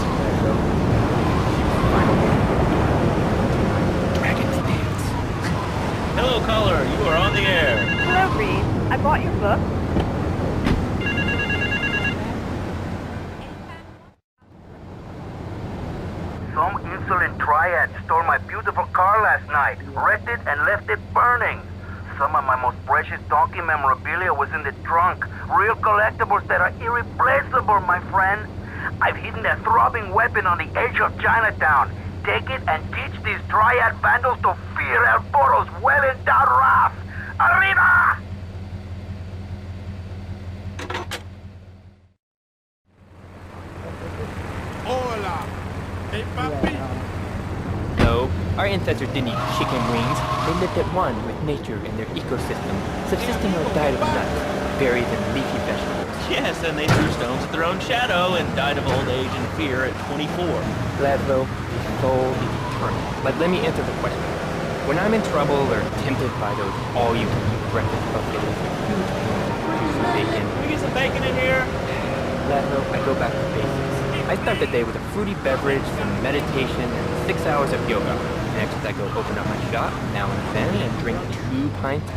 Dragon's Dance. Hello, caller. You are on the air. Hello, Reed. I bought your book. Some insolent triad stole my beautiful car last night, wrecked it and left it burning. Some of my most precious donkey memorabilia was in the trunk. Real collectibles that are irreplaceable, my friend. I've hidden a throbbing weapon on the edge of Chinatown. Take it and teach these triad vandals to fear El Poro's well-endowed wrath. Arriba! Hola. Hey, papi. No, our ancestors didn't eat chicken wings. They lived at one with nature and their ecosystem, subsisting on a diet of nuts, berries, and leafy vegetables. Yes, and they threw stones at their own shadow and died of old age and fear at 24. Laszlo, his soul is eternal. But let me answer the question. When I'm in trouble or tempted by those all-you-can-eat breakfast buffets with huge pieces of bacon... Can we get some bacon in here? Laszlo, I go back to basics. I start the day with a fruity beverage, some meditation, and 6 hours of yoga. Next, I go open up my shop now and then and drink 2 pints.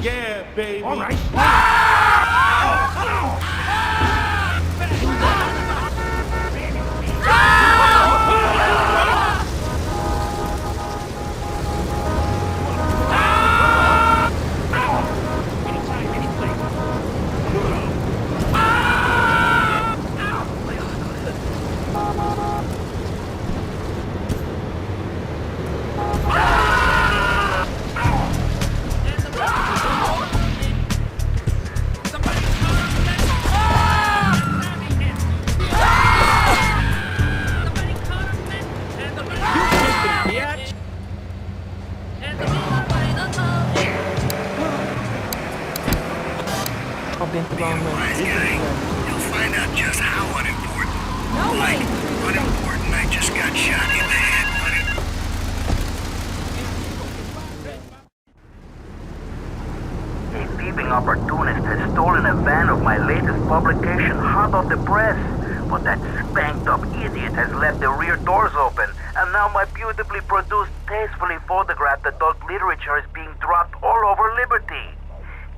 Yeah, baby. All right. I've been the wrong way. You'll find out just how unimportant. Like, unimportant, I just got shot in the head, buddy. A thieving opportunist has stolen a van of my latest publication, hot off the press. But that spanked-up idiot has left the rear doors open, and now my beautifully produced, tastefully photographed adult literature is being dropped all over Liberty.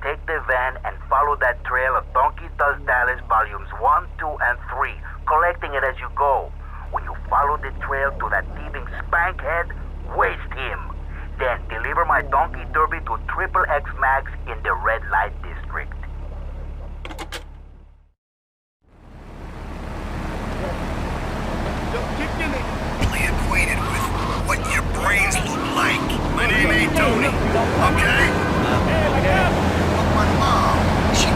Take the van and follow that trail of Donkey Does Dallas volumes 1, 2, and 3, collecting it as you go. When you follow the trail to that thieving spankhead, waste him. Then deliver my Donkey Derby to Triple X Max in the Red Light District. Be acquainted with what your brains look like. My name ain't Tony, okay? My mom, she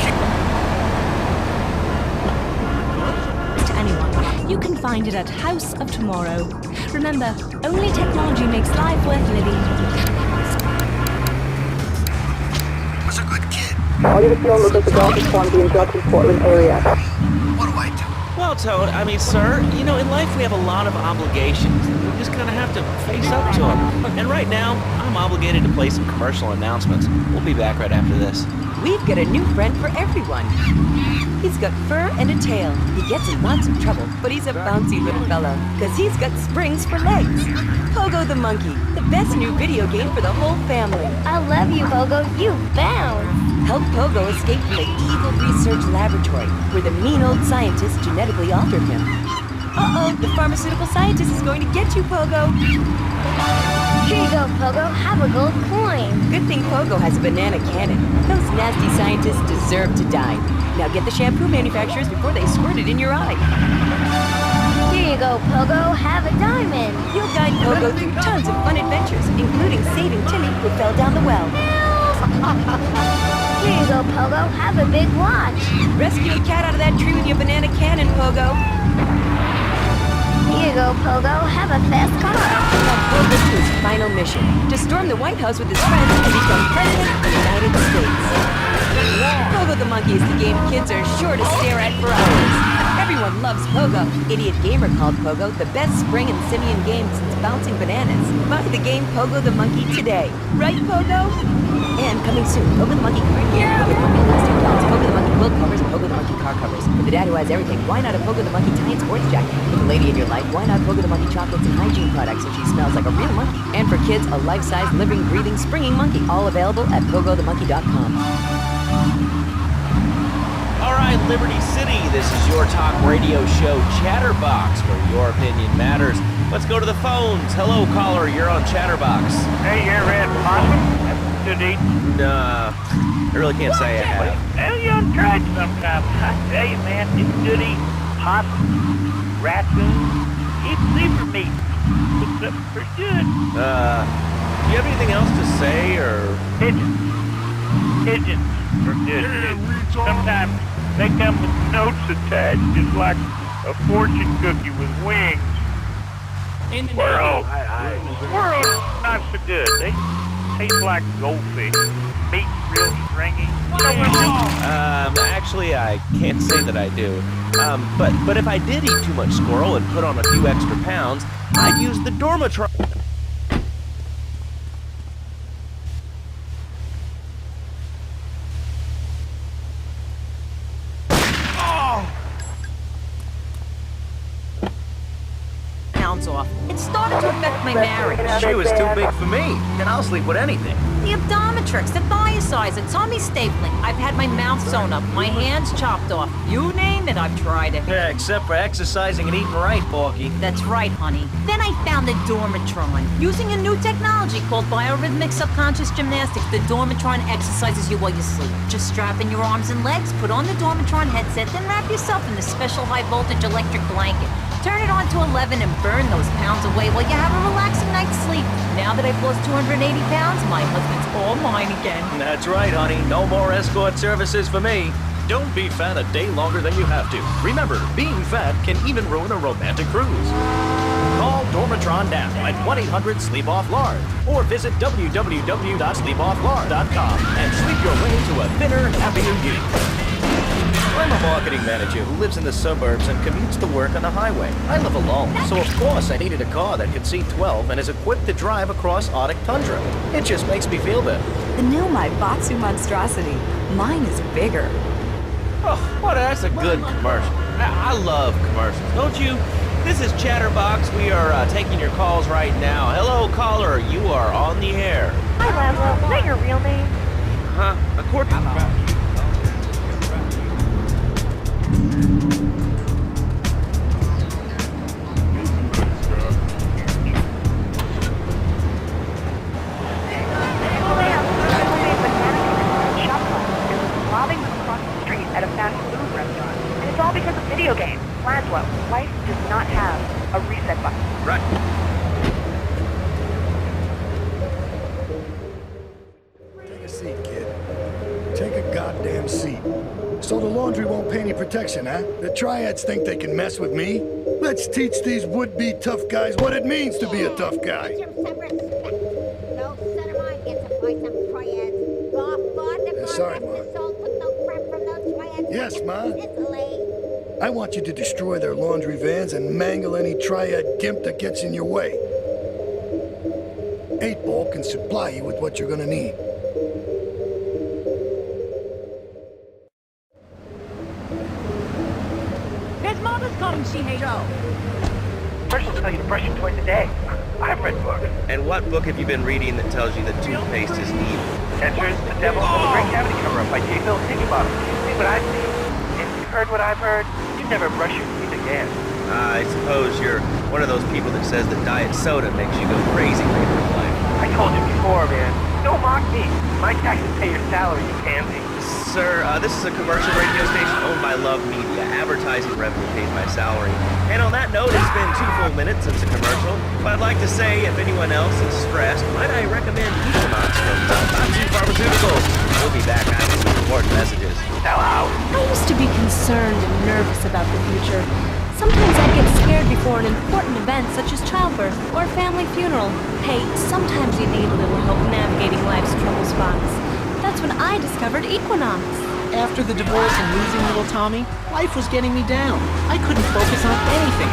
To anyone, you can find it at House of Tomorrow. Remember, only technology makes life worth living. was a good kid. All you have look at the Dolphin Farm being dropped in Portland area. What do I do? Well, Toad, I mean, sir, you know, in life we have a lot of obligations. We just kind of have to face up to them. And right now, I'm obligated to play some commercial announcements. We'll be back right after this. We've got a new friend for everyone. He's got fur and a tail. He gets in lots of trouble, but he's a bouncy little fellow, because he's got springs for legs. Pogo the Monkey, the best new video game for the whole family. I love you, Pogo. You bounce. Help Pogo escape from the evil research laboratory, where the mean old scientist genetically altered him. Uh-oh, the pharmaceutical scientist is going to get you, Pogo. Here you go, Pogo. Have a gold coin. Good thing Pogo has a banana cannon. Those nasty scientists deserve to die. Now get the shampoo manufacturers before they squirt it in your eye. Here you go, Pogo. Have a diamond. You'll guide Pogo through tons of fun adventures, including saving Timmy, who fell down the well. Here you go, Pogo. Have a big watch. Rescue a cat out of that tree with your banana cannon, Pogo. Here you go, Pogo. Have a fast car. Now Pogo to his final mission, to storm the White House with his friends and become President of the United States. Pogo the Monkey is the game kids are sure to stare at for hours. Everyone loves Pogo. Idiot Gamer called Pogo the best spring and simian game since bouncing bananas. Buy the game Pogo the Monkey today. Right, Pogo? And coming soon, Pogo the Monkey card game, Pogo the Monkey elastic belts, Pogo the Monkey quilt covers, and Pogo the Monkey car covers. For the dad who has everything, why not a Pogo the Monkey tie and sports jacket? For the lady in your life, why not Pogo the Monkey chocolates and hygiene products so she smells like a real monkey? And for kids, a life-size, living, breathing, springing monkey. All available at pogothemonkey.com. All right, Liberty City, this is your talk radio show Chatterbox, where your opinion matters. Let's go to the phones. Hello, caller, you're on Chatterbox. Hey, you ever had possum? That's good eating. Nah, I really can't say I have. Well, you ought to try it sometime. I tell you, man, it's good eating. Possum, raccoon, even zebra meat. Looks up pretty good. Do you have anything else to say, or? Pigeons. Pigeons are good, too. Sometimes they come with notes attached, just like a fortune cookie with wings. Squirrels. Squirrels, not so good. They taste like goldfish. Meat real stringy. Actually, I can't say that I do. But if I did eat too much squirrel and put on a few extra pounds, I'd use the Dormatron. Off. It started to affect my marriage. She was too big for me. Then I'll sleep with anything. The abdometrix, the thigh size, the tummy stapling. I've had my mouth sewn up, my hands chopped off. You name it, I've tried it. Yeah, except for exercising and eating right, Porky. That's right, honey. Then I found the Dormatron. Using a new technology called biorhythmic subconscious gymnastics, the Dormatron exercises you while you sleep. Just strap in your arms and legs, put on the Dormatron headset, then wrap yourself in the special high-voltage electric blanket. Turn it on to 11 and burn those pounds away while you have a relaxing night's sleep. Now that I've lost 280 pounds, my husband's all mine again. That's right, honey. No more escort services for me. Don't be fat a day longer than you have to. Remember, being fat can even ruin a romantic cruise. Call Dormatron now at 1-800-SLEEP-OFF-LARD or visit www.sleepofflard.com and sleep your way to a thinner, happier you. I'm a marketing manager who lives in the suburbs and commutes to work on the highway. I live alone, so of course I needed a car that could seat 12 and is equipped to drive across Arctic tundra. It just makes me feel better. The new Maibatsu monstrosity. Mine is bigger. Oh, what? That's a good commercial. I love commercials, don't you? This is Chatterbox. We are taking your calls right now. Hello, caller. You are on the air. Hi, Laszlo. Is that your real name? Huh? Video game. Laszlo, life does not have a reset button. Right. Take a seat, kid. Take a goddamn seat. So the laundry won't pay any protection, huh? The triads think they can mess with me? Let's teach these would-be tough guys what it means to be a tough guy. Sorry, Ma. Yes, Ma. I want you to destroy their laundry vans and mangle any triad gimp that gets in your way. 8-Ball can supply you with what you're gonna need. Come see Joe. First will tell you to brush your teeth a day. I've read books. And what book have you been reading that tells you that toothpaste is evil? Enters the Devil of the Great Cavity Cover-Up by J. Phil Higginbottom. You see what I've seen? If you've heard what I've heard, you never brush your teeth again. I suppose you're one of those people that says that diet soda makes you go crazy later in life. I told you before, man. Don't mock me. My taxes pay your salary, you pansy. Sir, this is a commercial radio station owned by Love Media. Advertising revenue pays my salary. And on that note, it's been 2 full minutes since the commercial. But I'd like to say, if anyone else is stressed, might I recommend Equinox from Batsu Pharmaceuticals. We'll be back after some important messages. Hello. I used to be concerned and nervous about the future. Sometimes I'd get scared before an important event such as childbirth or a family funeral. Hey, sometimes you need a little help navigating life's trouble spots. That's when I discovered Equinox. After the divorce and losing little Tommy, life was getting me down. I couldn't focus on anything.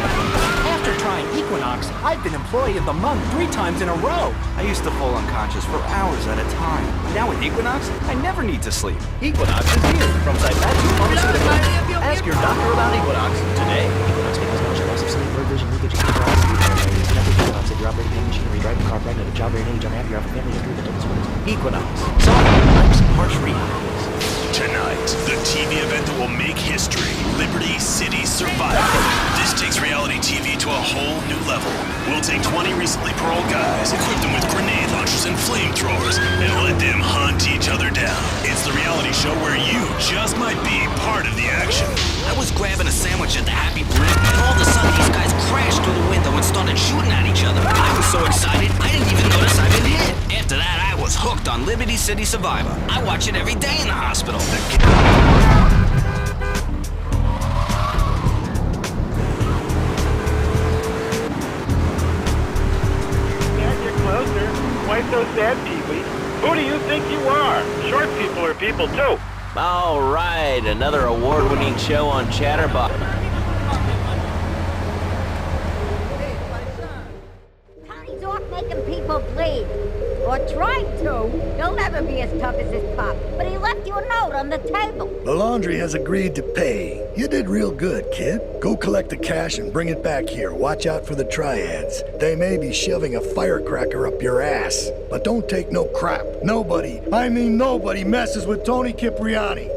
After trying Equinox, I've been Employee of the Month 3 times in a row. I used to fall unconscious for hours at a time. Now with Equinox, I never need to sleep. Equinox is here from Batsu Pharmaceuticals. Ask your doctor about Equinox today. Equinox may cause nausea, loss of sleep, blurred vision, leakage, and Equinox, if you're operating any machinery, driving a car, pregnant, of childbearing age, unhappy, you have a family history that doesn't swim. Equinox. Sorry, life's harsh realities. Tonight, the TV event that will make history, Liberty City Survival. This takes reality TV to a whole new level. We'll take 20 recently paroled guys, equip them with grenade launchers and flamethrowers, and let them hunt each other down. It's the reality show where you just might be part of the action. I was grabbing a sandwich at the Happy Brick, and all of a sudden these guys crashed through the window and started shooting at each other. I was so excited, I didn't even notice I'd been hit. After that, I was hooked on Liberty City Survivor. I watch it every day in the hospital. You're closer. Why so sad, Pee-wee? Who do you think you are? Short people are people, too. All right, another award-winning show on Chatterbox. Tony's off making people bleed. Or tried to. He'll never be as tough as his pop. But he left you a note on the table. The laundry has agreed to pay. You did real good, kid. Go collect the cash and bring it back here. Watch out for the triads. They may be shoving a firecracker up your ass. But don't take no crap. Nobody, I mean nobody, messes with Tony Cipriani.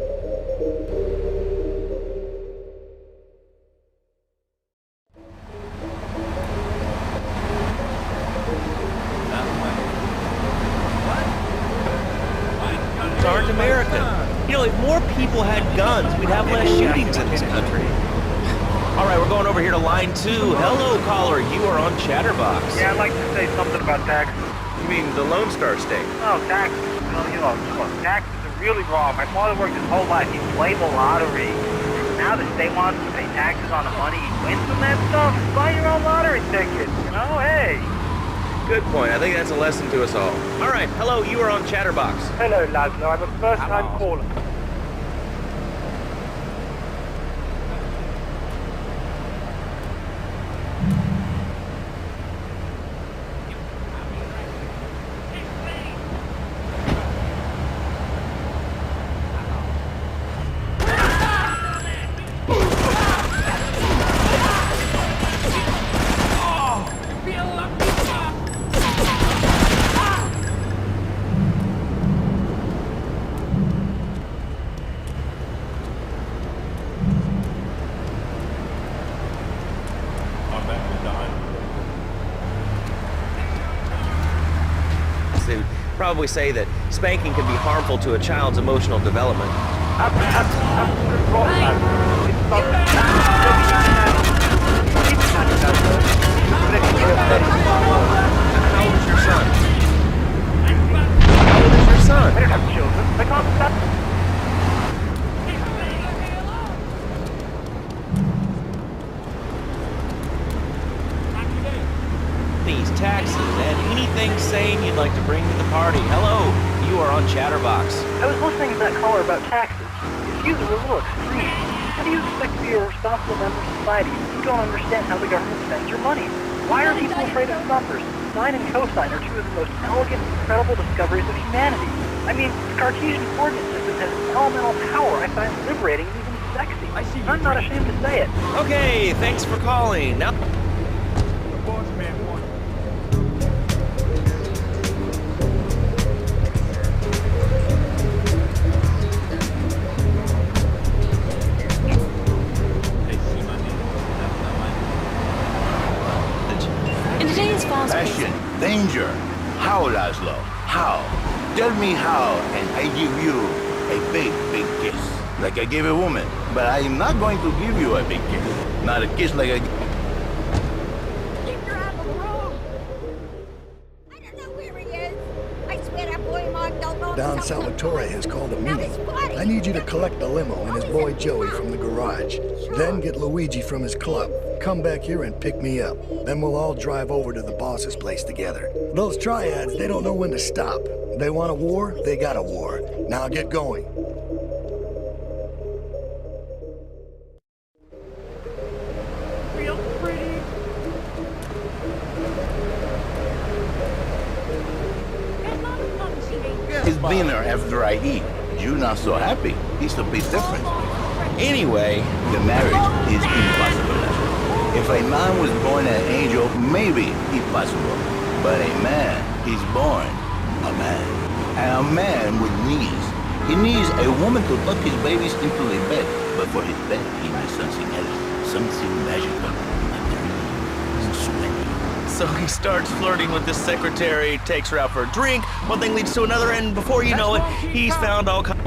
Aren't American. You know, if more people had guns, we'd have less shootings in this country. All right, we're going over here to line 2. Hello, caller. You are on Chatterbox. Yeah, I'd like to say something about taxes. You mean the Lone Star State? Oh, taxes. Well, you know, taxes are really wrong. My father worked his whole life. He played the lottery. Now the state wants to pay taxes on the money he wins from that stuff. Buy your own lottery ticket. You know, hey. Good point. I think that's a lesson to us all. All right, hello, you are on Chatterbox. Hello, Laszlo. I'm a first-time caller. They would probably say that spanking can be harmful to a child's emotional development. How old is your son? How old is your son? I don't have children. I can't stop. These taxes and anything sane you'd like to bring to the party. Hello, you are on Chatterbox. I was listening to that caller about taxes. His views are a little extreme. How do you expect to be a responsible member of society if you don't understand how the government spends your money? Why are people afraid of numbers? Sine and cosine are 2 of the most elegant, incredible discoveries of humanity. I mean, the Cartesian coordinate system has elemental power I find liberating and even sexy. I see you. I'm not ashamed to say it. Okay, thanks for calling. Now. The boss man won. In today's fast-paced... Passion, danger. How, Laszlo? How? Tell me how, and I give you a big, big kiss. Like I gave a woman. But I am not going to give you a big kiss. Not a kiss like I... Keep your eye on the road. I don't know where he is. I swear that boy Mark don't know. Don something. Salvatore has called a Now meeting. this party. I need you to collect the limo and his boy Joey from the garage. Then get Luigi from his club. Come back here and pick me up. Then we'll all drive over to the boss's place together. Those triads, they don't know when to stop. They want a war, they got a war. Now get going. Real pretty. It's dinner after I eat. You not so happy. It's a big difference. Anyway, the marriage is impossible. If a man was born an angel, maybe it's possible. But a man is born a man. And a man with knees. He needs a woman to tuck his babies into the bed. But for his bed, he needs something else. Something magical. so he starts flirting with this secretary, takes her out for a drink, one thing leads to another, and before you know it, he's found all kinds.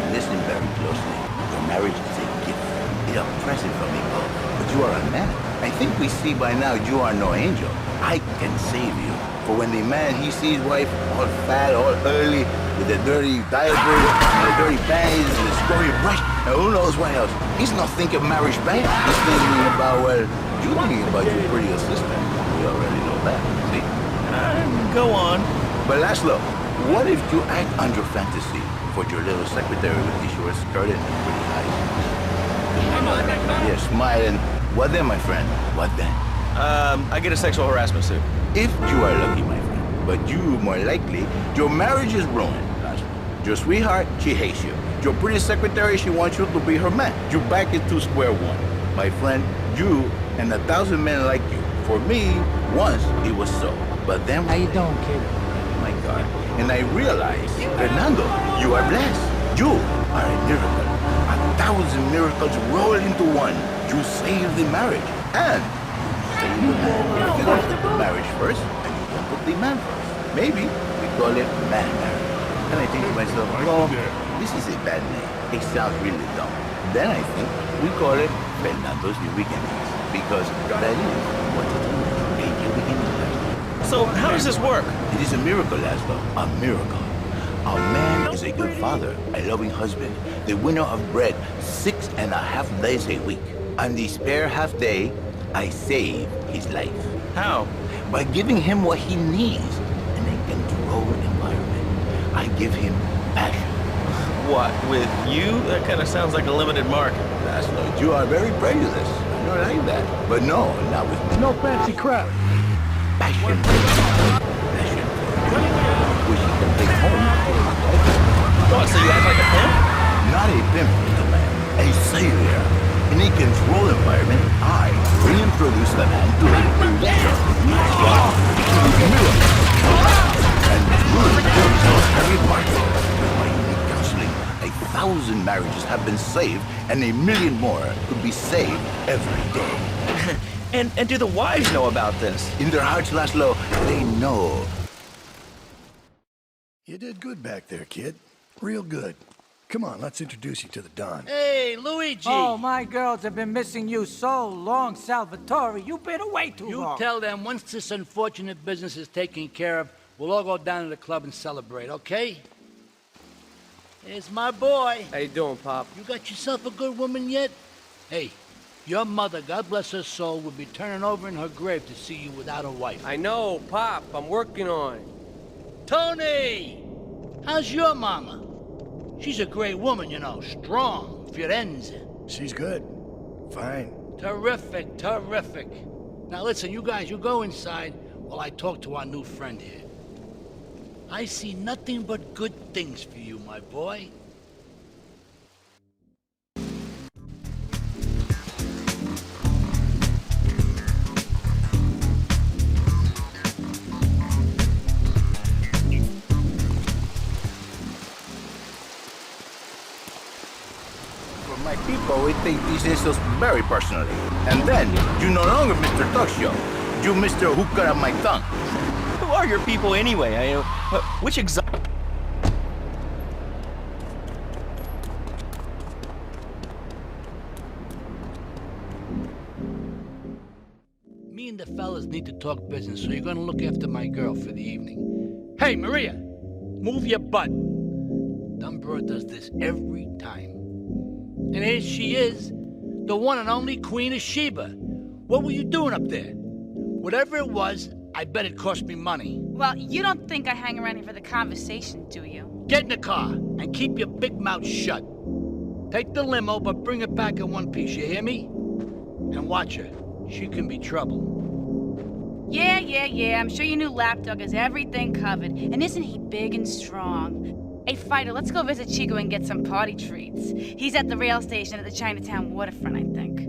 Listen very closely. Your marriage is a gift. It's a present from me both. But you are a man. I think we see by now you are no angel. I can save you. For when the man, he sees wife all fat, all early, with the dirty diaper, and the dirty panties, and the scurry brush, and who knows what else. He's not thinking marriage bad. He's thinking about, well, you're thinking about your pretty assistant. We already know that, see? Go on. But Laszlo, what if you act under fantasy for your little secretary with the short skirt and the pretty eyes? You're smiling. What then, my friend? What then? I get a sexual harassment suit. If you are lucky, my friend. But you, more likely, your marriage is ruined, Laszlo. Your sweetheart, she hates you. Your pretty secretary, she wants you to be her man. You back into square one. My friend, you and 1,000 men like you. For me, once it was so. But then... How you doing, kid? My God. And I realized, Fernando, you are blessed. You are a miracle. 1,000 miracles roll into one. You saved the marriage. And save the man. You don't put the marriage first, and you don't put the man first. Maybe we call it man marriage. And I think to myself, well, this is a bad name. It sounds really dumb. Then I think we call it Fernando's New Beginnings. Because that is what it is. A new beginning. So how does this work? It is a miracle, Laszlo. A miracle. A man is a good father, a loving husband, the winner of bread 6.5 days a week. On the spare half day, I save his life. How? By giving him what he needs in a controlled environment. I give him passion. What, with you? That kind of sounds like a limited market. Laszlo, you are very prejudiced. I don't like that. But no, not with me. No fancy crap. Passion. Passion. Which he can take home. What, so you act like a pimp? Not a pimp, little man. A savior. In a controlled environment, I reintroduce the man to a protector. And through every part with my unique counseling, 1,000 marriages have been saved, and 1 million more could be saved every day. And do the wives know about this? In their hearts, Laszlo, they know. You did good back there, kid. Real good. Come on, let's introduce you to the Don. Hey, Luigi! Oh, my girls have been missing you so long, Salvatore. You've been away too long. You tell them once this unfortunate business is taken care of, we'll all go down to the club and celebrate, okay? Here's my boy. How you doing, Pop? You got yourself a good woman yet? Hey, Your mother, God bless her soul, would be turning over in her grave to see you without a wife. I know, Pop. I'm working on it. Tony! How's your mama? She's a great woman, you know, strong, Firenze. She's good. Fine. Terrific, terrific. Now listen, you guys, you go inside while I talk to our new friend here. I see nothing but good things for you, my boy. My people will take these insults very personally. And then, you're no longer Mr. Talk Show. You Mr. Who Cut Out My Tongue. Who are your people anyway? Which Me and the fellas need to talk business, so you're gonna look after my girl for the evening. Hey, Maria, move your butt. Dumb broad does this every time. And here she is, the one and only Queen of Sheba. What were you doing up there? Whatever it was, I bet it cost me money. Well, you don't think I hang around here for the conversation, do you? Get in the car and keep your big mouth shut. Take the limo, but bring it back in one piece, you hear me? And watch her. She can be trouble. Yeah. I'm sure your new lapdog has everything covered. And isn't he big and strong? Hey, Fighter, let's go visit Chico and get some party treats. He's at the rail station at the Chinatown waterfront, I think.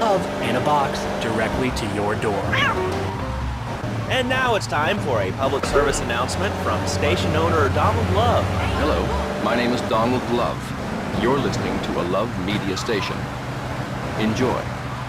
Love in a box directly to your door. And now it's time for a public service announcement from station owner Donald Love. Hello, my name is Donald Love. You're listening to a Love Media station. Enjoy.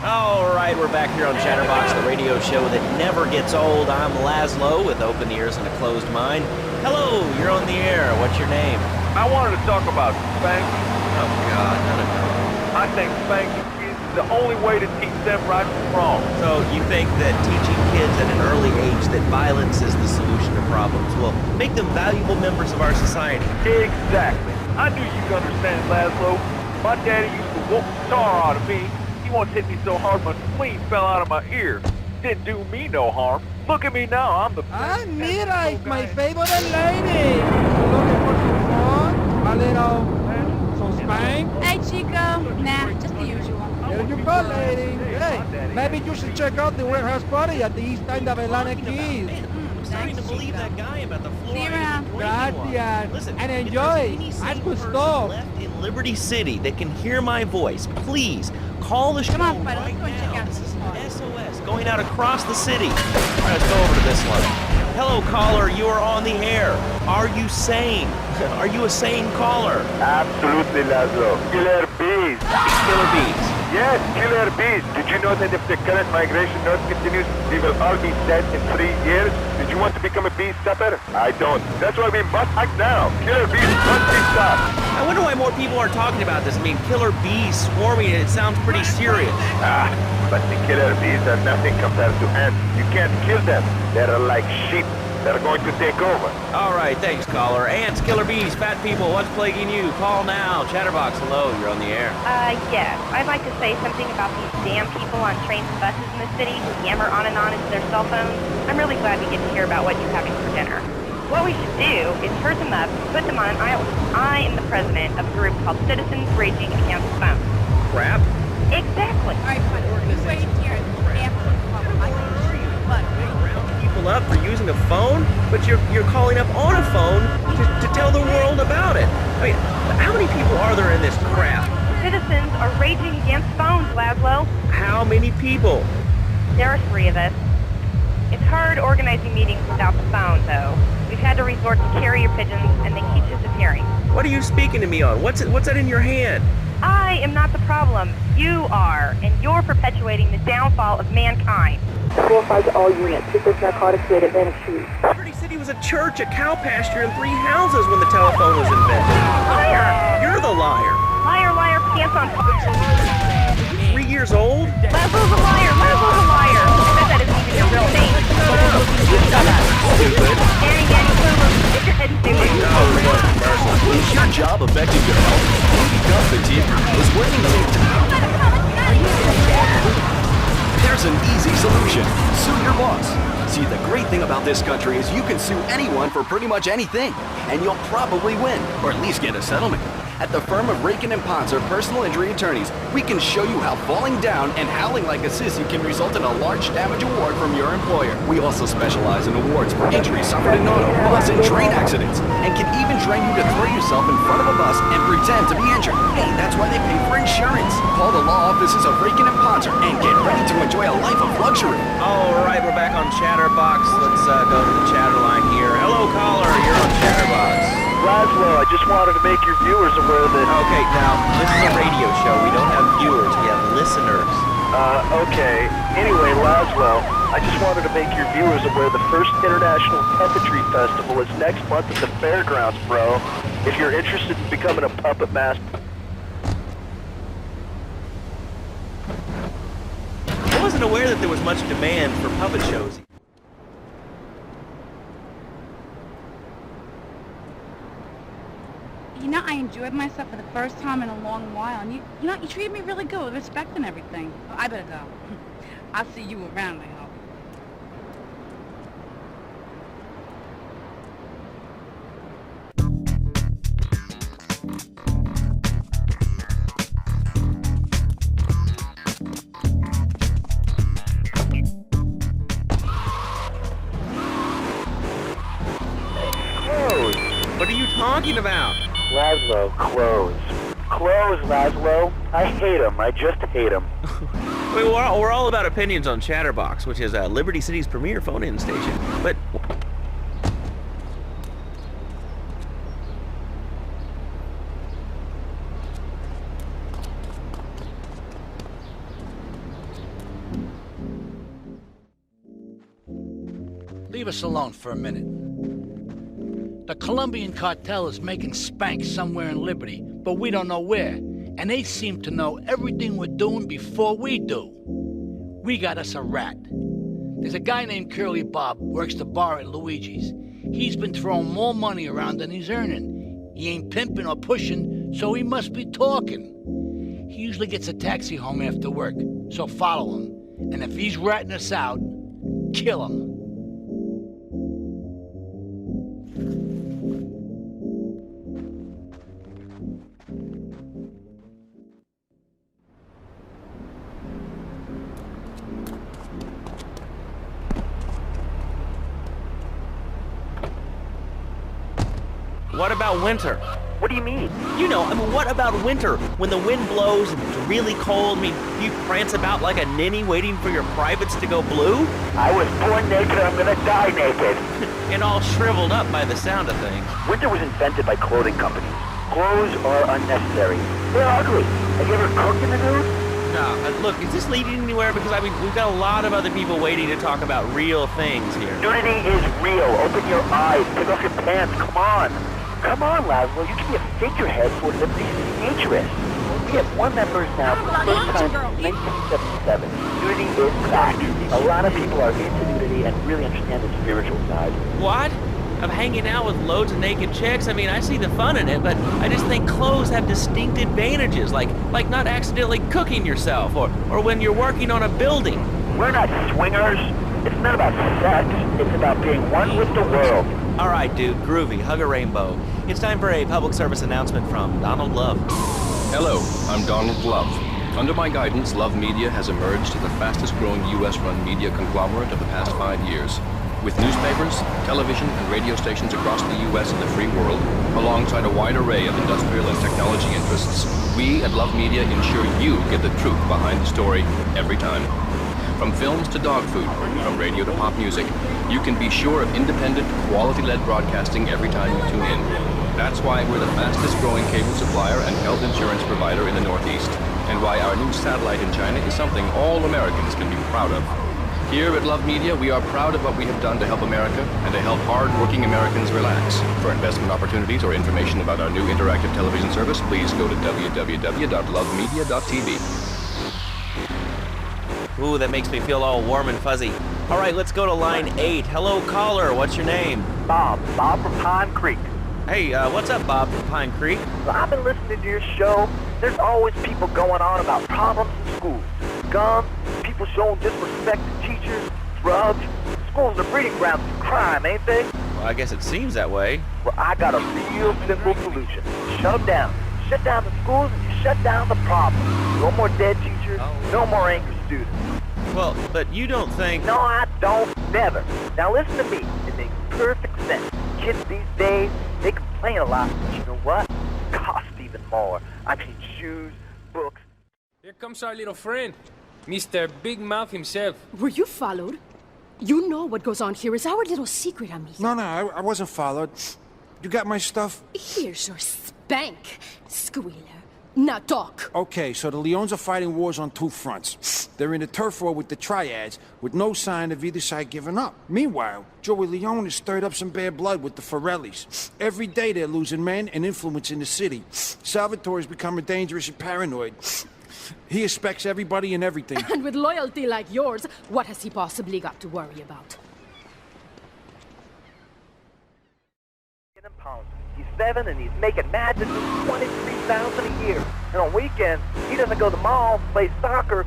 All right, we're back here on Chatterbox, the radio show that never gets old. I'm Laszlo with open ears and a closed mind. Hello, you're on the air. What's your name? I wanted to talk about spanking. Oh, God, not enough. I think spanking is the only way to teach them right from wrong. So you think that teaching kids at an early age that violence is the solution to problems will make them valuable members of our society? Exactly. I knew you'd understand, Laszlo. My daddy used to whoop the tar out of me. He once hit me so hard my spleen fell out of my ear. Didn't do me no harm. Look at me now, I'm the best. Mira, it's my favorite lady. Looking for some fun? A little, some spank? Hey, Chico. Nah, just the usual. There you go, lady. Hey, maybe you should check out the warehouse party at the East End of Atlantic Keys. I'm starting to believe that guy about the floor. See you around. Gracias. Listen, And if enjoy. there's That's any good person stuff. left in Liberty City that can hear my voice, please call the show. Come on, Fido, right let's go and now. check out This this is car. SOS going out across the city. All right, let's go over to this one. Hello, caller. You are on the air. Are you sane? Are you a sane caller? Absolutely, Laszlo. Killer bees. Killer bees. Yes, killer bees. Did you know that if the current migration north continues, we will all be dead in 3 years? Did you want to become a bee stepper? I don't. That's why we must act now. Killer bees must be stopped. I wonder why more people are talking about this. I mean, killer bees swarming, it sounds pretty serious. But the killer bees are nothing compared to ants. You can't kill them. They're like sheep. They're going to take over. All right, thanks, caller. Ants, killer bees, fat people, what's plaguing you? Call now. Chatterbox, hello, you're on the air. Yes. I'd like to say something about these damn people on trains and buses in the city who yammer on and on into their cell phones. I'm really glad we get to hear about what you're having for dinner. What we should do is hurt them up, put them on an island. I am the president of a group called Citizens Raging Against Phones. Crap. Exactly. All right, fine. Organization. Here. After the problem, I can assure you, but People up for using a phone, but you're calling up on a phone to tell the world about it. I mean, how many people are there in this crap? citizens are raging against phones, Laszlo. How many people? There are 3 of us. It's hard organizing meetings without the phone, though. We've had to resort to carrier pigeons, and they keep disappearing. What are you speaking to me on? What's that in your hand? I am not the problem. You are, and you're perpetuating the downfall of mankind. 4-5 to all units. Troopers narcotics at Atlantic Street. Liberty City was a church, a cow pasture, and 3 houses when the telephone was invented. Liar! You're the liar. Liar, liar, pants on fire. 3 years old? Laszlo's a liar! Laszlo's a liar! I bet that isn't even your real name. You shut up. Stupid. Danny, Lulu, get your head stupid. Is your job affecting your health? Enough fatigue. Is working TikTok. There's an easy solution. Sue your boss. See, the great thing about this country is you can sue anyone for pretty much anything, and you'll probably win, or at least get a settlement. At the firm of Rakin & Ponser Personal Injury Attorneys, we can show you how falling down and howling like a sissy can result in a large damage award from your employer. We also specialize in awards for injuries suffered in auto, bus, and train accidents, and can even train you to throw yourself in front of a bus and pretend to be injured. Hey, that's why they pay for insurance. Call the law offices of Rakin & Ponser and get ready to enjoy a life of luxury. All right, we're back on Chatterbox. Let's go to the chatter line here. Hello, caller. You're on Chatterbox. Laszlo, I just wanted to make your viewers aware that... Okay, now, this is a radio show. We don't have viewers, we have listeners. Okay. Anyway, Laszlo, I just wanted to make your viewers aware the first International Puppetry Festival is next month at the fairgrounds, bro. If you're interested in becoming a puppet master... I wasn't aware that there was much demand for puppet shows. You know, I enjoyed myself for the first time in a long while, and you treated me really good with respect and everything. Well, I better go. I'll see you around, I hope. What are you talking about? Laszlo, clothes. Clothes, Laszlo. I hate them. I just hate them. Wait, we're all about opinions on Chatterbox, which is Liberty City's premier phone-in station. But... Leave us alone for a minute. The Colombian cartel is making spank somewhere in Liberty, but we don't know where. And they seem to know everything we're doing before we do. We got us a rat. There's a guy named Curly Bob, works the bar at Luigi's. He's been throwing more money around than he's earning. He ain't pimping or pushing, so he must be talking. He usually gets a taxi home after work, so follow him. And if he's ratting us out, kill him. What about winter? What do you mean? You know, I mean, what about winter? When the wind blows and it's really cold, I mean, you prance about like a ninny waiting for your privates to go blue? I was born naked, I'm gonna die naked. And all shriveled up by the sound of things. Winter was invented by clothing companies. Clothes are unnecessary. They're ugly. Have you ever cooked in the nude? No, look, is this leading anywhere? Because, I mean, we've got a lot of other people waiting to talk about real things here. Nudity is real. Open your eyes. Take off your pants. Come on. Come on, Laszlo. You can be a figurehead for Liberty City. We have one member now for the first time since 1977. Nudity is back. A lot of people are into nudity and really understand the spiritual side. What? Of hanging out with loads of naked chicks? I mean, I see the fun in it, but I just think clothes have distinct advantages, like not accidentally cooking yourself, or when you're working on a building. We're not swingers. It's not about sex. It's about being one with the world. All right, dude, groovy, hug a rainbow. It's time for a public service announcement from Donald Love. Hello, I'm Donald Love. Under my guidance, Love Media has emerged as the fastest-growing U.S.-run media conglomerate of the past 5 years. With newspapers, television, and radio stations across the U.S. and the free world, alongside a wide array of industrial and technology interests, we at Love Media ensure you get the truth behind the story every time. From films to dog food, from radio to pop music, you can be sure of independent, quality-led broadcasting every time you tune in. That's why we're the fastest-growing cable supplier and health insurance provider in the Northeast, and why our new satellite in China is something all Americans can be proud of. Here at Love Media, we are proud of what we have done to help America and to help hard-working Americans relax. For investment opportunities or information about our new interactive television service, please go to www.lovemedia.tv. Ooh, that makes me feel all warm and fuzzy. All right, let's go to line 8. Hello, caller. What's your name? Bob from Pine Creek. Hey, what's up, Bob from Pine Creek? So I've been listening to your show. There's always people going on about problems in schools. Guns, people showing disrespect to teachers, drugs. Schools are breeding grounds for crime, ain't they? Well, I guess it seems that way. Well, I got a real simple solution. Shut them down. Shut down the schools and you shut down the problem. No more dead teachers, no more angry students. Well, but you don't think... No, I don't. Never. Now listen to me. It makes perfect sense. Kids these days, they complain a lot, but you know what? It costs even more. I mean, shoes, books. Here comes our little friend, Mr. Big Mouth himself. Were you followed? You know what goes on here is our little secret, amigo. No, I wasn't followed. You got my stuff? Here's your spank, squealer. Now talk. Okay, so the Leons are fighting wars on two fronts. They're in a turf war with the Triads, with no sign of either side giving up. Meanwhile, Joey Leon has stirred up some bad blood with the Forellis. Every day they're losing men and influence in the city. Salvatore's becoming dangerous and paranoid. He expects everybody and everything. And with loyalty like yours, what has he possibly got to worry about? He's 7 and he's making mad to $23,000 a year. And on weekends, he doesn't go to the mall, play soccer.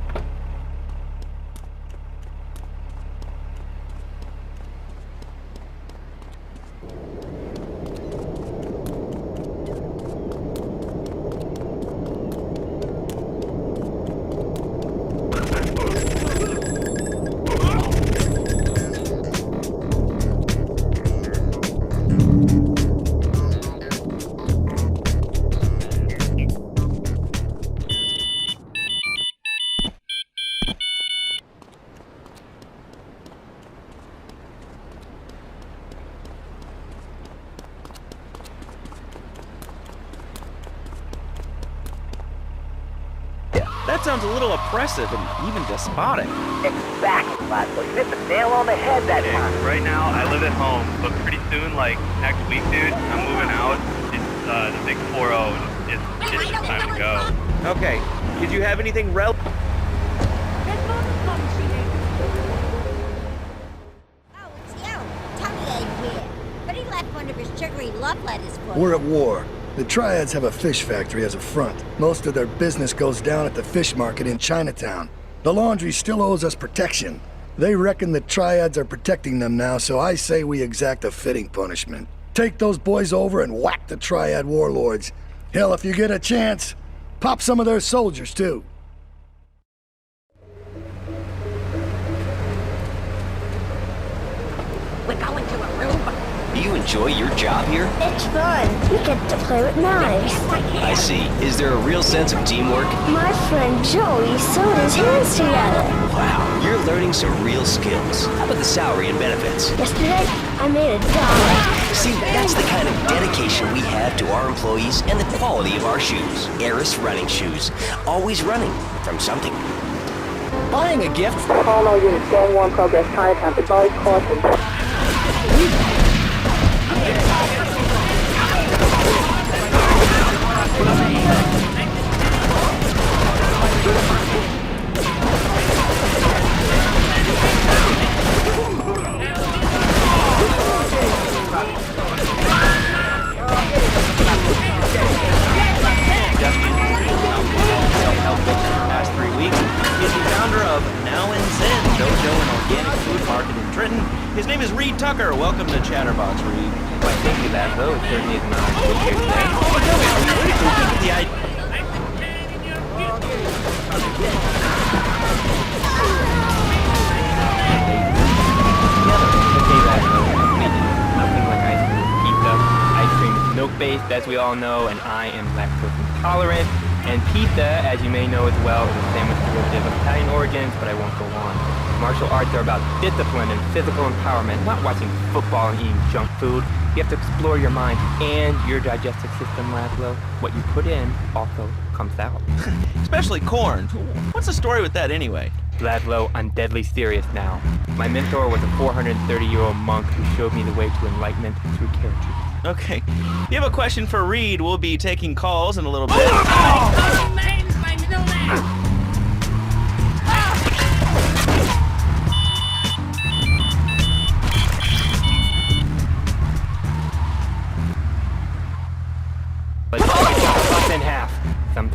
That sounds a little oppressive and even despotic. Exactly, Laszlo. You hit the nail on the head that time. Right now, I live at home, but pretty soon, like next week, dude, I'm moving out. It's the big 4-0, and it's just time to go. Okay, did you have anything relevant? Oh, it's you. Tony ain't here. But he left one of his sugary love letters for you. We're at war. The Triads have a fish factory as a front. Most of their business goes down at the fish market in Chinatown. The laundry still owes us protection. They reckon the Triads are protecting them now, so I say we exact a fitting punishment. Take those boys over and whack the Triad warlords. Hell, if you get a chance, pop some of their soldiers, too. We're going to Aruba. Do you enjoy your job here? It's fun. We get to play with knives. I see. Is there a real sense of teamwork? My friend Joey sewed his hands together. Wow, you're learning some real skills. How about the salary and benefits? Yesterday, I made $1. See, that's the kind of dedication we have to our employees and the quality of our shoes. Eris running shoes. Always running from something. Buying a gift. All our units, Gang 1 progress, Chinatown, advise caution. Past 3 weeks, he's the founder of Now and Zen Dojo and Organic Food Market in Trenton. His name is Reed Tucker. Welcome to Chatterbox, Reed. Why, thank you, Laszlo. It certainly is an honor to be here today. The idea. Nothing like ice cream pizza. Ice cream is milk-based, as we all know, and I am lactose intolerant. And pizza, as you may know as well, is a sandwich derivative of Italian origins, but I won't go on. Martial arts are about discipline and physical empowerment, not watching football and eating junk food. You have to explore your mind and your digestive system, Laszlo. What you put in also comes out. Especially corn. What's the story with that anyway? Laszlo, I'm deadly serious now. My mentor was a 430-year-old monk who showed me the way to enlightenment through carrot juice. Okay. If you have a question for Reed, we'll be taking calls in a little bit.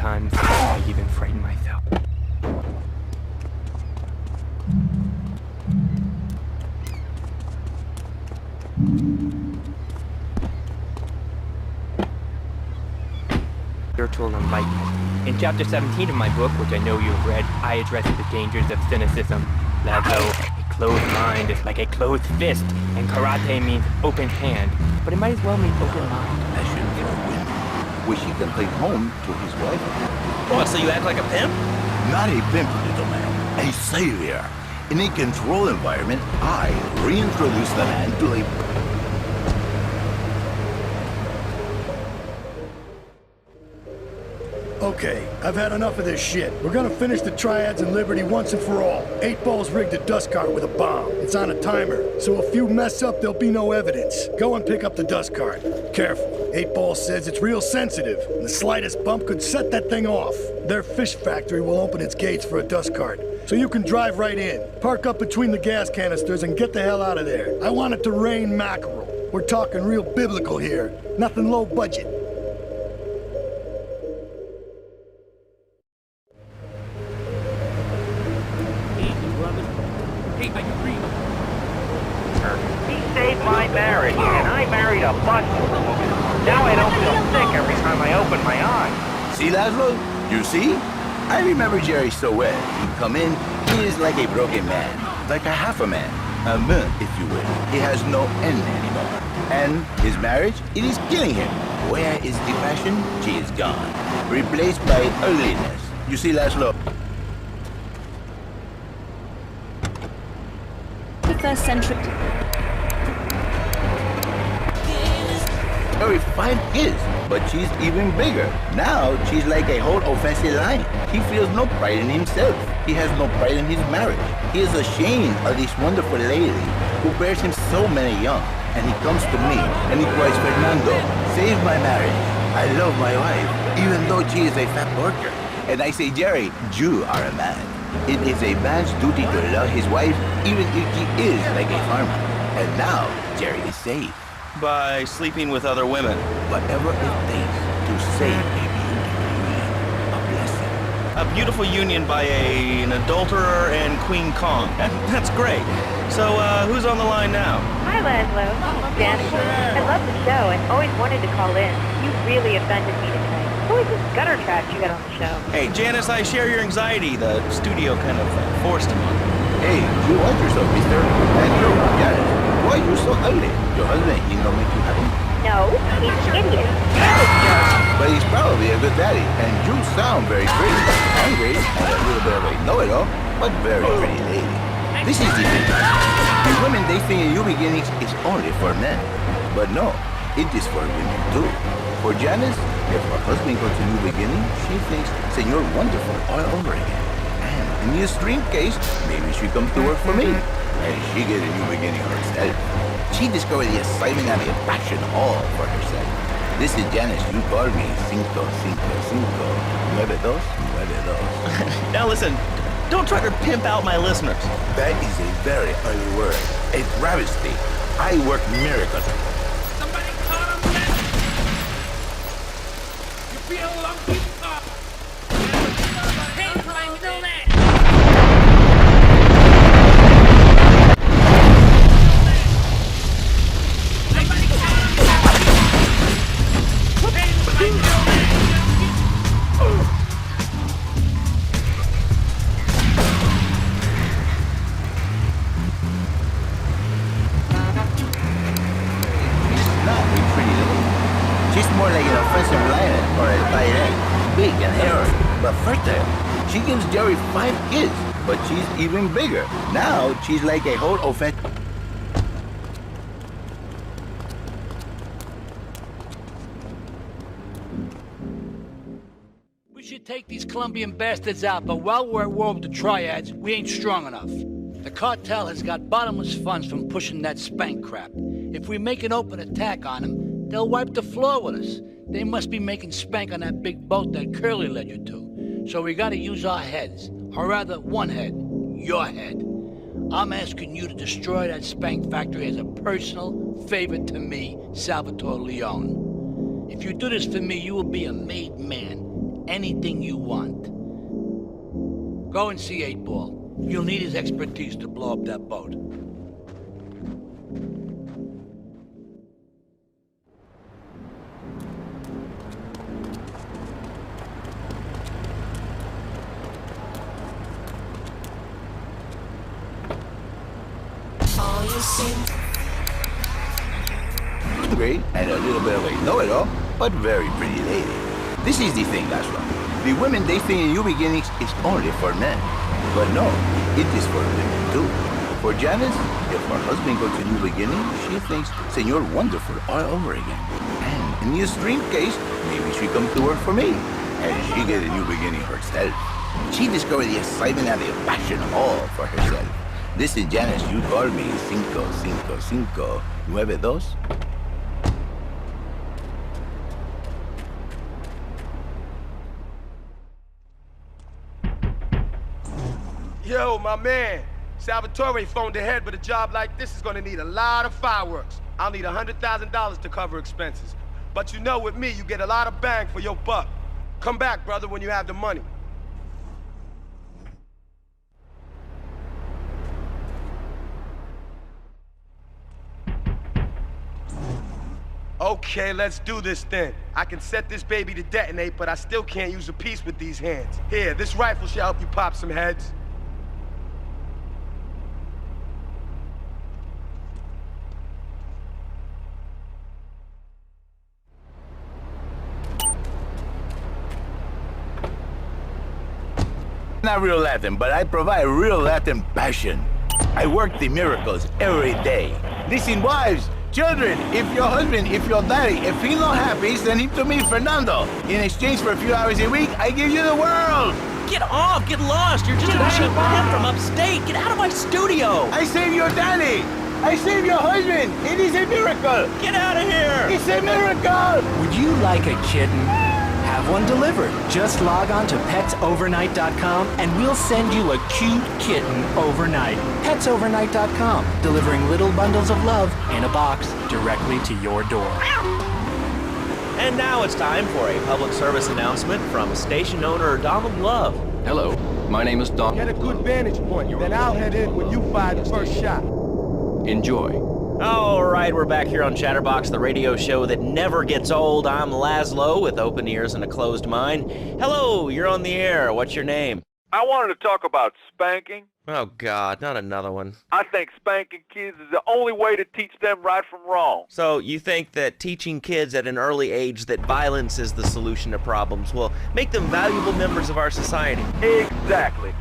Sometimes I even frighten myself. Spiritual enlightenment. In chapter 17 of my book, which I know you've read, I address the dangers of cynicism. Laszlo, a closed mind is like a closed fist, and karate means open hand, but it might as well mean open mind. I should give a win. Wish he can take home to his wife. What, so you act like a pimp? Not a pimp, little man. A savior. In a controlled environment, I reintroduce the man to a... Okay, I've had enough of this shit. We're gonna finish the triads in Liberty once and for all. 8 Ball's rigged a dust cart with a bomb. It's on a timer, so if you mess up, there'll be no evidence. Go and pick up the dust cart. Careful. 8 Ball says it's real sensitive, and the slightest bump could set that thing off. Their fish factory will open its gates for a dust cart, so you can drive right in. Park up between the gas canisters and get the hell out of there. I want it to rain mackerel. We're talking real biblical here. Nothing low budget. He saved my marriage, and I married a busted woman. Now I don't feel sick every time I open my eyes. See, Laszlo? You see? I remember Jerry so well. He'd come in, he is like a broken man. Like a half a man. A man, if you will. He has no end anymore. And his marriage, it is killing him. Where is the passion? She is gone. Replaced by ugliness. You see, Laszlo? First century. Very fine kids, but she's even bigger. Now she's like a whole offensive line. He feels no pride in himself. He has no pride in his marriage. He is ashamed of this wonderful lady who bears him so many young. And he comes to me and he cries, Fernando, save my marriage. I love my wife, even though she is a fat worker. And I say, Jerry, you are a man. It is a man's duty to love his wife, even if she is like a farmer. And now, Jerry is safe. By sleeping with other women. Whatever it takes to save a beautiful union. A blessing. A beautiful union by an adulterer and Queen Kong. That's great. So, who's on the line now? Hi, Laszlo. Danny. I love the show and always wanted to call in. You really offended me tonight. Who is this gutter trash you got on the show? Hey, Janice, I share your anxiety. The studio kind of forced him on. Hey, you watch yourself, mister. And you, Janice, why are you so ugly? Your husband, he don't make you happy? No, he's an idiot. But he's probably a good daddy, and you sound very pretty, angry, and a little bit of a know-it-all, but very pretty lady. This is the thing. The women, they think new beginnings is only for men. But no, it is for women too. For Janice, if her husband goes to new beginning, she thinks Senor Wonderful all over again. And in the extreme case, maybe she comes to work for me. And she gets a new beginning herself. She discovered the excitement and the passion all for herself. This is Janice. You call me 555 9292. Now listen, don't try to pimp out my listeners. That is a very ugly word. A travesty. I work miracles. Somebody call him back. You feel lumpy? Hey, climb the ladder. More like an offensive lineman or a tight end. Big and hairy. But fertile. She gives Jerry 5 kids, but she's even bigger. Now she's like a whole offensive... We should take these Colombian bastards out, but while we're at war with the triads, we ain't strong enough. The cartel has got bottomless funds from pushing that spank crap. If we make an open attack on them, they'll wipe the floor with us. They must be making spank on that big boat that Curly led you to. So we gotta use our heads. Or rather, one head. Your head. I'm asking you to destroy that spank factory as a personal favor to me, Salvatore Leone. If you do this for me, you will be a made man. anything you want. Go and see 8-Ball. You'll need his expertise to blow up that boat. Great and a little bit of a know-it-all, but very pretty lady. This is the thing, Laszlo. The women they think in New Beginnings is only for men. But no, it is for women too. For Janice, if her husband goes to New Beginnings, she thinks Senor Wonderful all over again. And in the extreme case, maybe she come to work for me. And she get a new beginning herself. She discovered the excitement and the passion all for herself. Listen, Janice, you call me 55592. Yo, my man. Salvatore phoned ahead, but a job like this is gonna need a lot of fireworks. I'll need $100,000 to cover expenses. But you know, with me, you get a lot of bang for your buck. Come back, brother, when you have the money. Okay, let's do this then. I can set this baby to detonate, but I still can't use a piece with these hands. Here, this rifle should help you pop some heads. Not real Latin, but I provide real Latin passion. I work the miracles every day. Listen, wives, children, if your husband, if your daddy, if he's not happy, send him to me, Fernando. In exchange for a few hours a week, I give you the world. Get off! Get lost! You're just a cheap pimp from upstate! Get out of my studio! I saved your daddy! I saved your husband! It is a miracle! Get out of here! It's a miracle! Would you like a kitten? Have one delivered. Just log on to petsovernight.com and we'll send you a cute kitten overnight. Petsovernight.com, delivering little bundles of love in a box directly to your door. And now it's time for a public service announcement from station owner Donald Love. Hello, my name is Don. Get a good vantage point, then I'll head in when you fire the first shot. Enjoy. All right, we're back here on Chatterbox, the radio show that never gets old. I'm Laszlo with open ears and a closed mind. Hello, you're on the air. What's your name? I wanted to talk about spanking. Oh, God, not another one. I think spanking kids is the only way to teach them right from wrong. So you think that teaching kids at an early age that violence is the solution to problems will make them valuable members of our society? Exactly.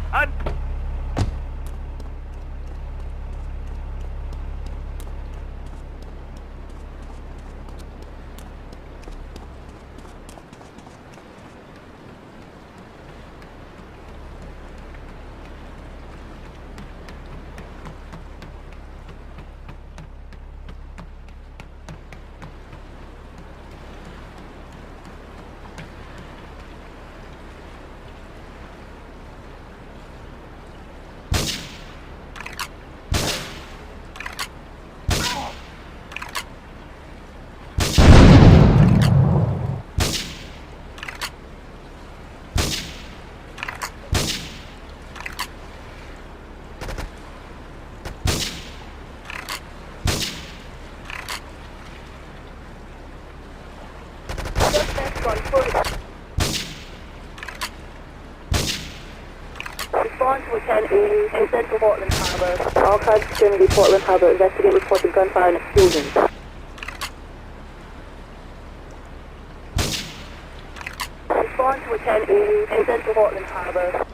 Respond to a 1080 in Central Portland Harbour. All cars extremity Portland Harbour. Investigate reported gunfire and explosions. Respond to a 1080 in Central Portland Harbour.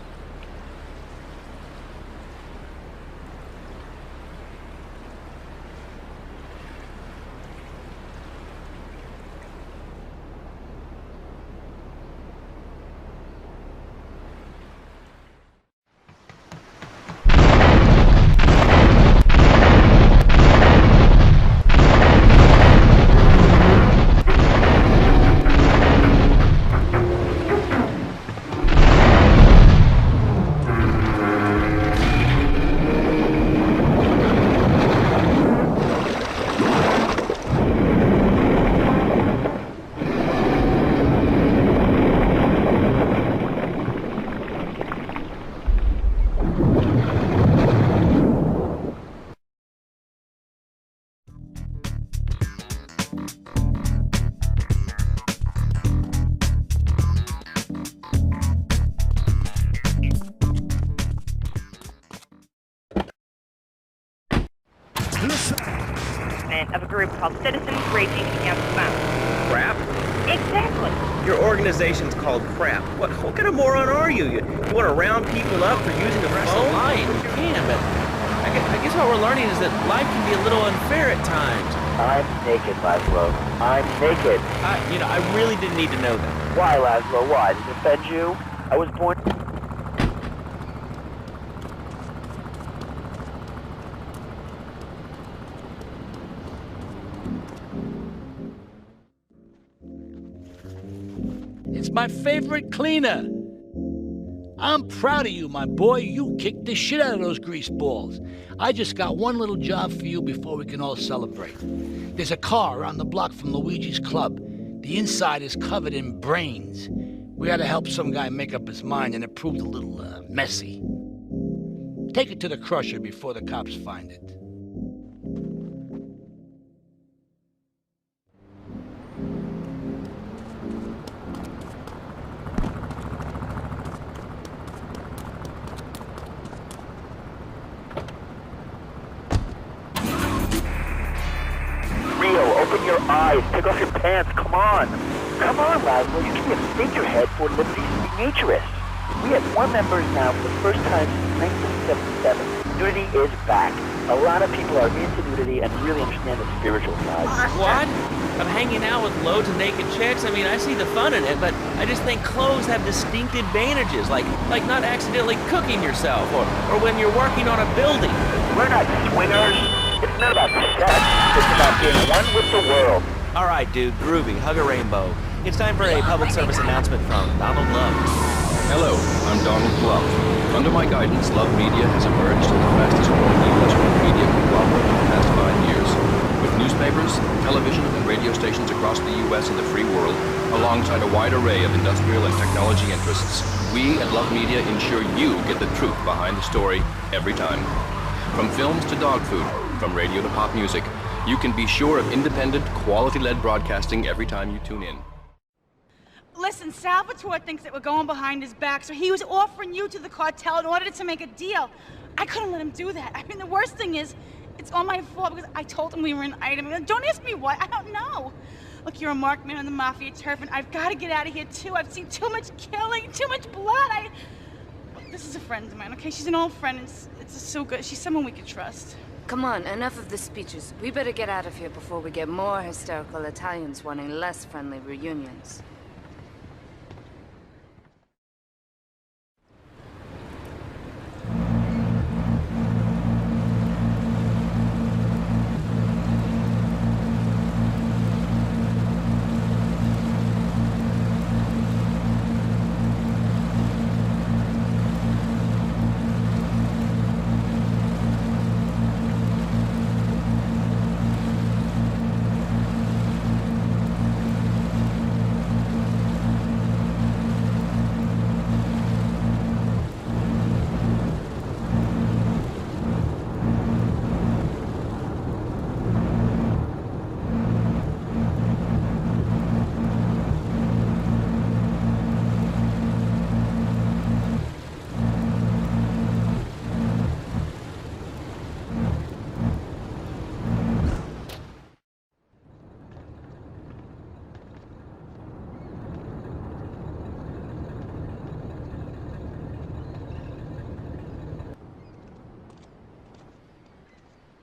citizens raging against them. Crap? Exactly. Your organization's called Crap. What kind of moron are you? You want to round people up for using a phone? Line. You can, but I guess what we're learning is that life can be a little unfair at times. I'm naked, Laszlo. I'm naked. I really didn't need to know that. Why, Laszlo? Why? Did it offend you? I was born... It's my favorite cleaner. I'm proud of you, my boy. You kicked the shit out of those grease balls. I just got one little job for you before we can all celebrate. There's a car around the block from Luigi's club. The inside is covered in brains. We had to help some guy make up his mind, and it proved a little messy. Take it to the crusher before the cops find it. Open your eyes. Take off your pants. Come on. Come on, Laszlo. You can be a figurehead for Liberty City Naturists. We have one member now for the first time since 1977. Nudity is back. A lot of people are into nudity and really understand the spiritual side. What? Of hanging out with loads of naked chicks? I mean, I see the fun in it, but I just think clothes have distinct advantages, like not accidentally cooking yourself, or when you're working on a building. We're not swingers. It's not about sex. It's about being one with the world. All right, dude. Groovy. Hug a rainbow. It's time for a public service announcement from Donald Love. Hello, I'm Donald Love. Under my guidance, Love Media has emerged as the fastest growing U.S. media conglomerate in the past 5 years. With newspapers, television, and radio stations across the U.S. and the free world, alongside a wide array of industrial and technology interests, we at Love Media ensure you get the truth behind the story every time. From films to dog food, from radio to pop music, you can be sure of independent, quality-led broadcasting every time you tune in. Listen, Salvatore thinks that we're going behind his back, so he was offering you to the cartel in order to make a deal. I couldn't let him do that. I mean, the worst thing is, it's all my fault because I told him we were an item. Don't ask me why, I don't know. Look, you're a marked man on the Mafia turf, and I've got to get out of here, too. I've seen too much killing, too much blood. This is a friend of mine, okay? She's an old friend. It's so good. She's someone we could trust. Come on, enough of the speeches. We better get out of here before we get more hysterical Italians wanting less friendly reunions.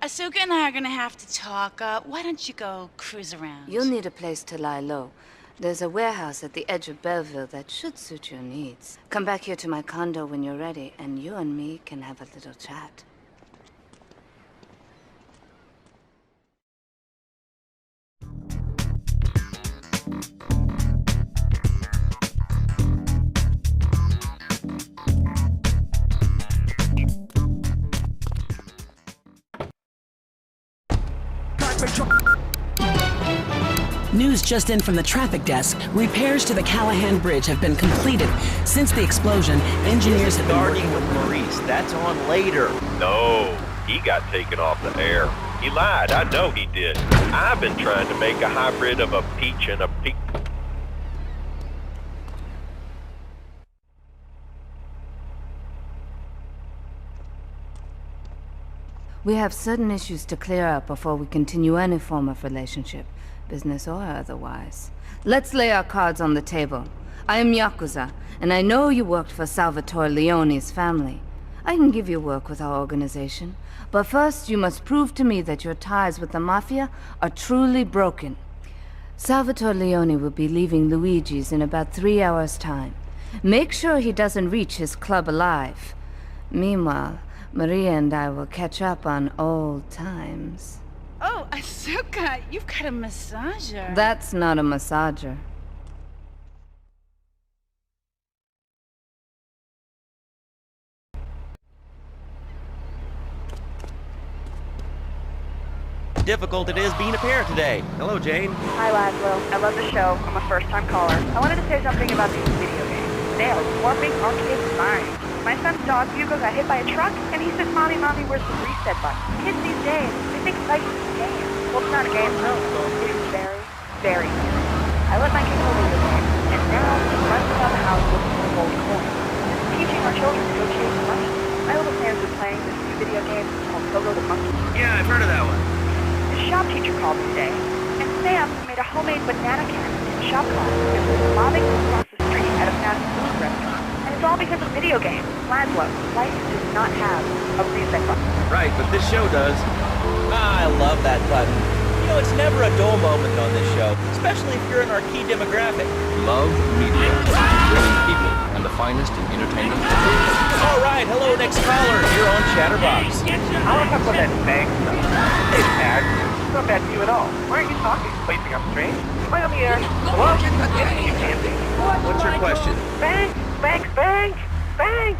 Asuka and I are gonna have to talk. Why don't you go cruise around? You'll need a place to lie low. There's a warehouse at the edge of Belleville that should suit your needs. Come back here to my condo when you're ready, and you and me can have a little chat. News just in from the traffic desk. Repairs to the Callahan Bridge have been completed. Since the explosion, engineers have been working with Maurice. That's on later. No, he got taken off the air. He lied. I know he did. I've been trying to make a hybrid of a peach and a peach. We have certain issues to clear up before we continue any form of relationship, business or otherwise. Let's lay our cards on the table. I am Yakuza, and I know you worked for Salvatore Leone's family. I can give you work with our organization, but first you must prove to me that your ties with the Mafia are truly broken. Salvatore Leone will be leaving Luigi's in about 3 hours' time. Make sure he doesn't reach his club alive. Meanwhile, Maria and I will catch up on old times. Oh, Asuka, you've got a massager. That's not a massager. Difficult it is being a parent today. Hello, Jane. Hi, Laszlo. I love the show. I'm a first-time caller. I wanted to say something about these video games. They are warping our kids' minds. My son's dog, Hugo, got hit by a truck, and he says, Mommy, where's the reset button? Kids these days, they think life is a game. Well, it's not a game, no. It is very, very serious. I let my kid hold video games, and now he runs around the house looking for gold coins. Teaching our children to go chase money. My little Sam's been playing this new video game called Go the Monkey. Yeah, I've heard of that one. The shop teacher called today, and Sam made a homemade banana cannon in shop class and was lobbing across the street at a fast food restaurant. And it's all because of video games. Laszlo, life does not have a reset button. Right, but this show does. I love that button. You know, it's never a dull moment on this show, especially if you're in our key demographic. Love media, bringing people and the finest in entertainment. All right, hello, next caller. You're on Chatterbox. I want to talk about that bang stuff. Hey, Dad. It's not bad to you at all. Why aren't you talking? Oh, you think I'm strange? Am I on the air? Hello? You can't be. What's your question? Bank! Bank! Bank! Bank!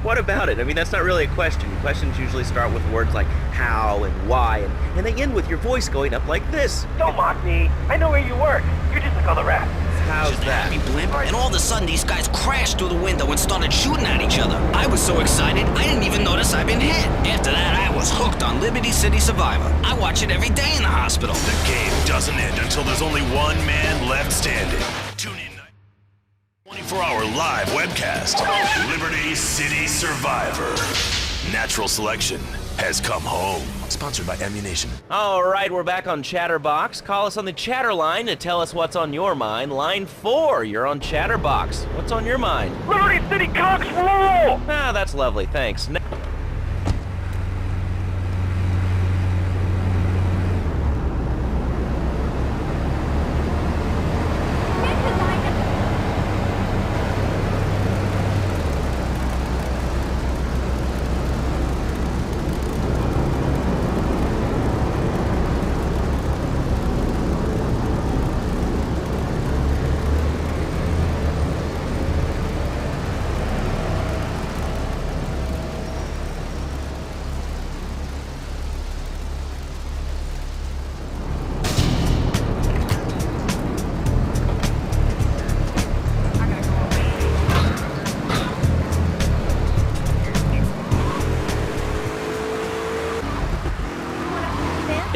What about it? I mean, that's not really a question. Questions usually start with words like how and why, and they end with your voice going up like this. Don't mock me. I know where you work. You're just like all the rest. How's that? Happy blimp, and all of a sudden these guys crashed through the window and started shooting at each other. I was so excited, I didn't even notice I'd been hit. After that, I was hooked on Liberty City Survivor. I watch it every day in the hospital. The game doesn't end until there's only one man left standing. Tune in 24-hour live webcast. Liberty City Survivor. Natural Selection has come home. Sponsored by Ammunition. All right, we're back on Chatterbox. Call us on the chatter line to tell us what's on your mind. Line 4, you're on Chatterbox. What's on your mind? Liberty City Cox rule! Ah, that's lovely, thanks.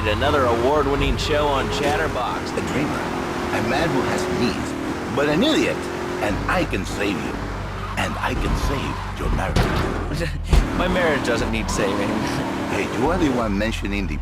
Another award-winning show on Chatterbox. A dreamer, a man who has needs, but an idiot, and I can save you. And I can save your marriage. My marriage doesn't need saving. Hey, you are the one mentioning the...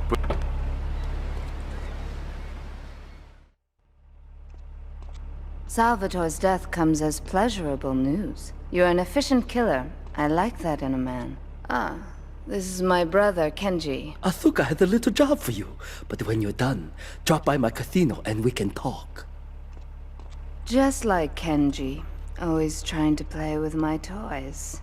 Salvatore's death comes as pleasurable news. You're an efficient killer. I like that in a man. Ah. This is my brother, Kenji. Asuka has a little job for you, but when you're done, drop by my casino and we can talk. Just like Kenji, always trying to play with my toys.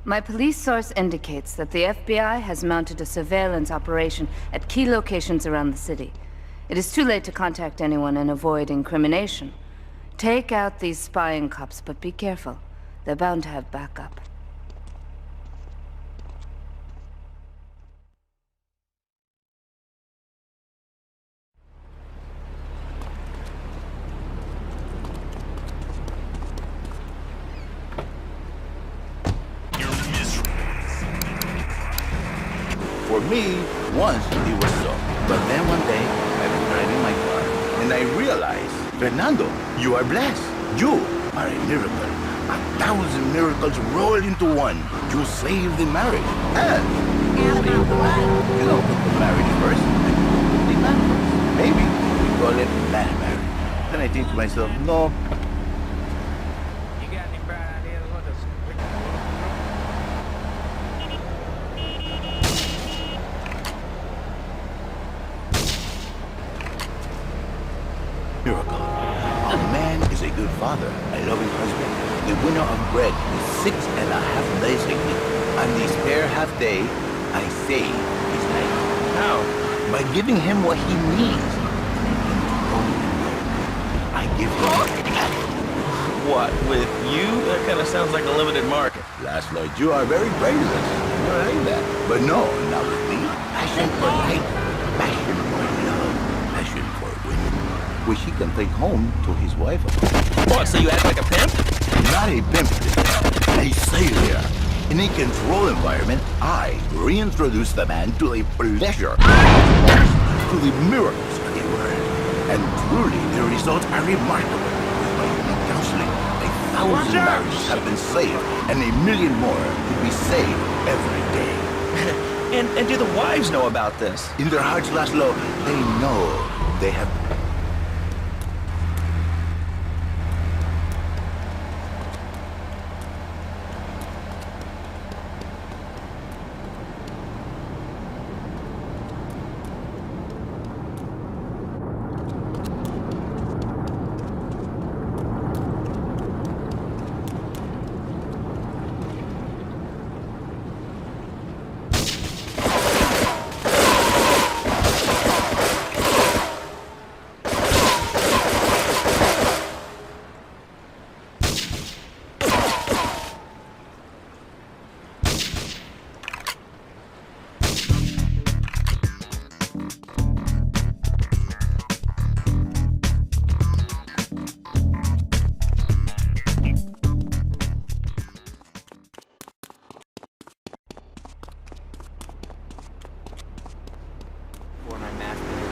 My police source indicates that the FBI has mounted a surveillance operation at key locations around the city. It is too late to contact anyone and avoid incrimination. Take out these spying cops, but be careful. They're bound to have backup. For me, once it was so. But then one day, I was driving my car, and I realized, Fernando, you are blessed. You are a miracle. 1,000 miracles rolled into one. You saved the marriage. And save the man. You don't put the marriage first, and you put the man first. Maybe we call it man marriage. Then I think to myself, no. Miracle. A man is a good father, a loving husband, the winner of bread with 6.5 days a week. And the spare half day, I say, is night. How? By giving him what he needs. I give him What, with you? That kind of sounds like a limited market. Last night, you are very brazen. You are like that. But no, not with me. Passion for life, passion for love, passion for women, which he can take home to his wife. What, so you act like a pimp? Not a pimp, a savior. In a controlled environment, I reintroduce the man to the pleasure, to the miracles of the world. And truly, the results are remarkable. With my unique counseling, 1,000 marriages have been saved, and 1 million more will be saved every day. And do the wives know about this? In their hearts, Laszlo, they know they have...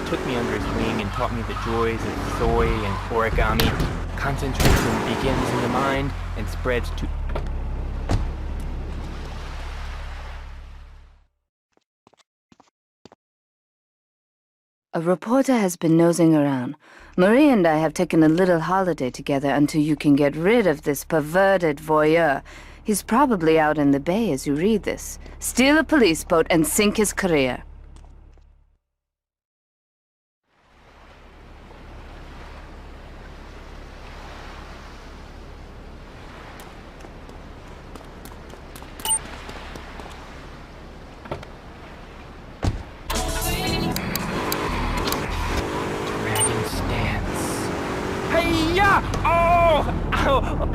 Took me under his wing and taught me the joys of soy and origami. Concentration begins in the mind and spreads to... A reporter has been nosing around. Marie and I have taken a little holiday together until you can get rid of this perverted voyeur. He's probably out in the bay as you read this. Steal a police boat and sink his career. Hey-ya! Oh! Ow!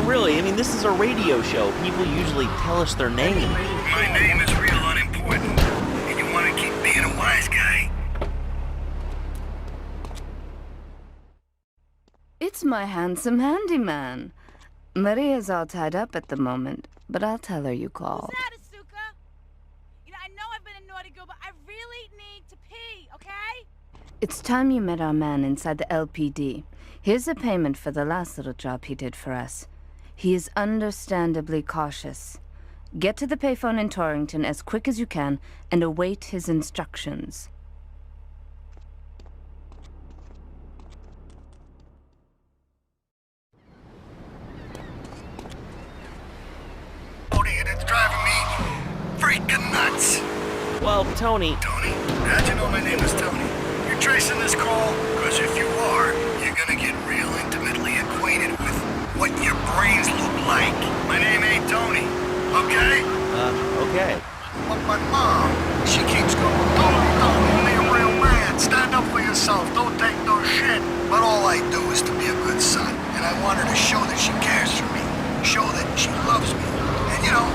Really, I mean, this is a radio show. People usually tell us their name. My name is real unimportant, and you want to keep being a wise guy? It's my handsome handyman. Maria's all tied up at the moment, but I'll tell her you called. You know, I know I've been a naughty girl, but I really need to pee, okay? It's time you met our man inside the LPD. Here's a payment for the last little job he did for us. He is understandably cautious. Get to the payphone in Torrington as quick as you can and await his instructions. And it's driving me freaking nuts. Well, Tony... Tony? How'd you know my name is Tony? You're tracing this call? Because if you are, you're gonna get real intimately acquainted with what your brains look like. My name ain't Tony, okay? Okay. But my mom, she keeps going, Tony, only a real man. Stand up for yourself. Don't take no shit. But all I do is to be a good son. And I want her to show that she cares for me. Show that she loves me. And, you know,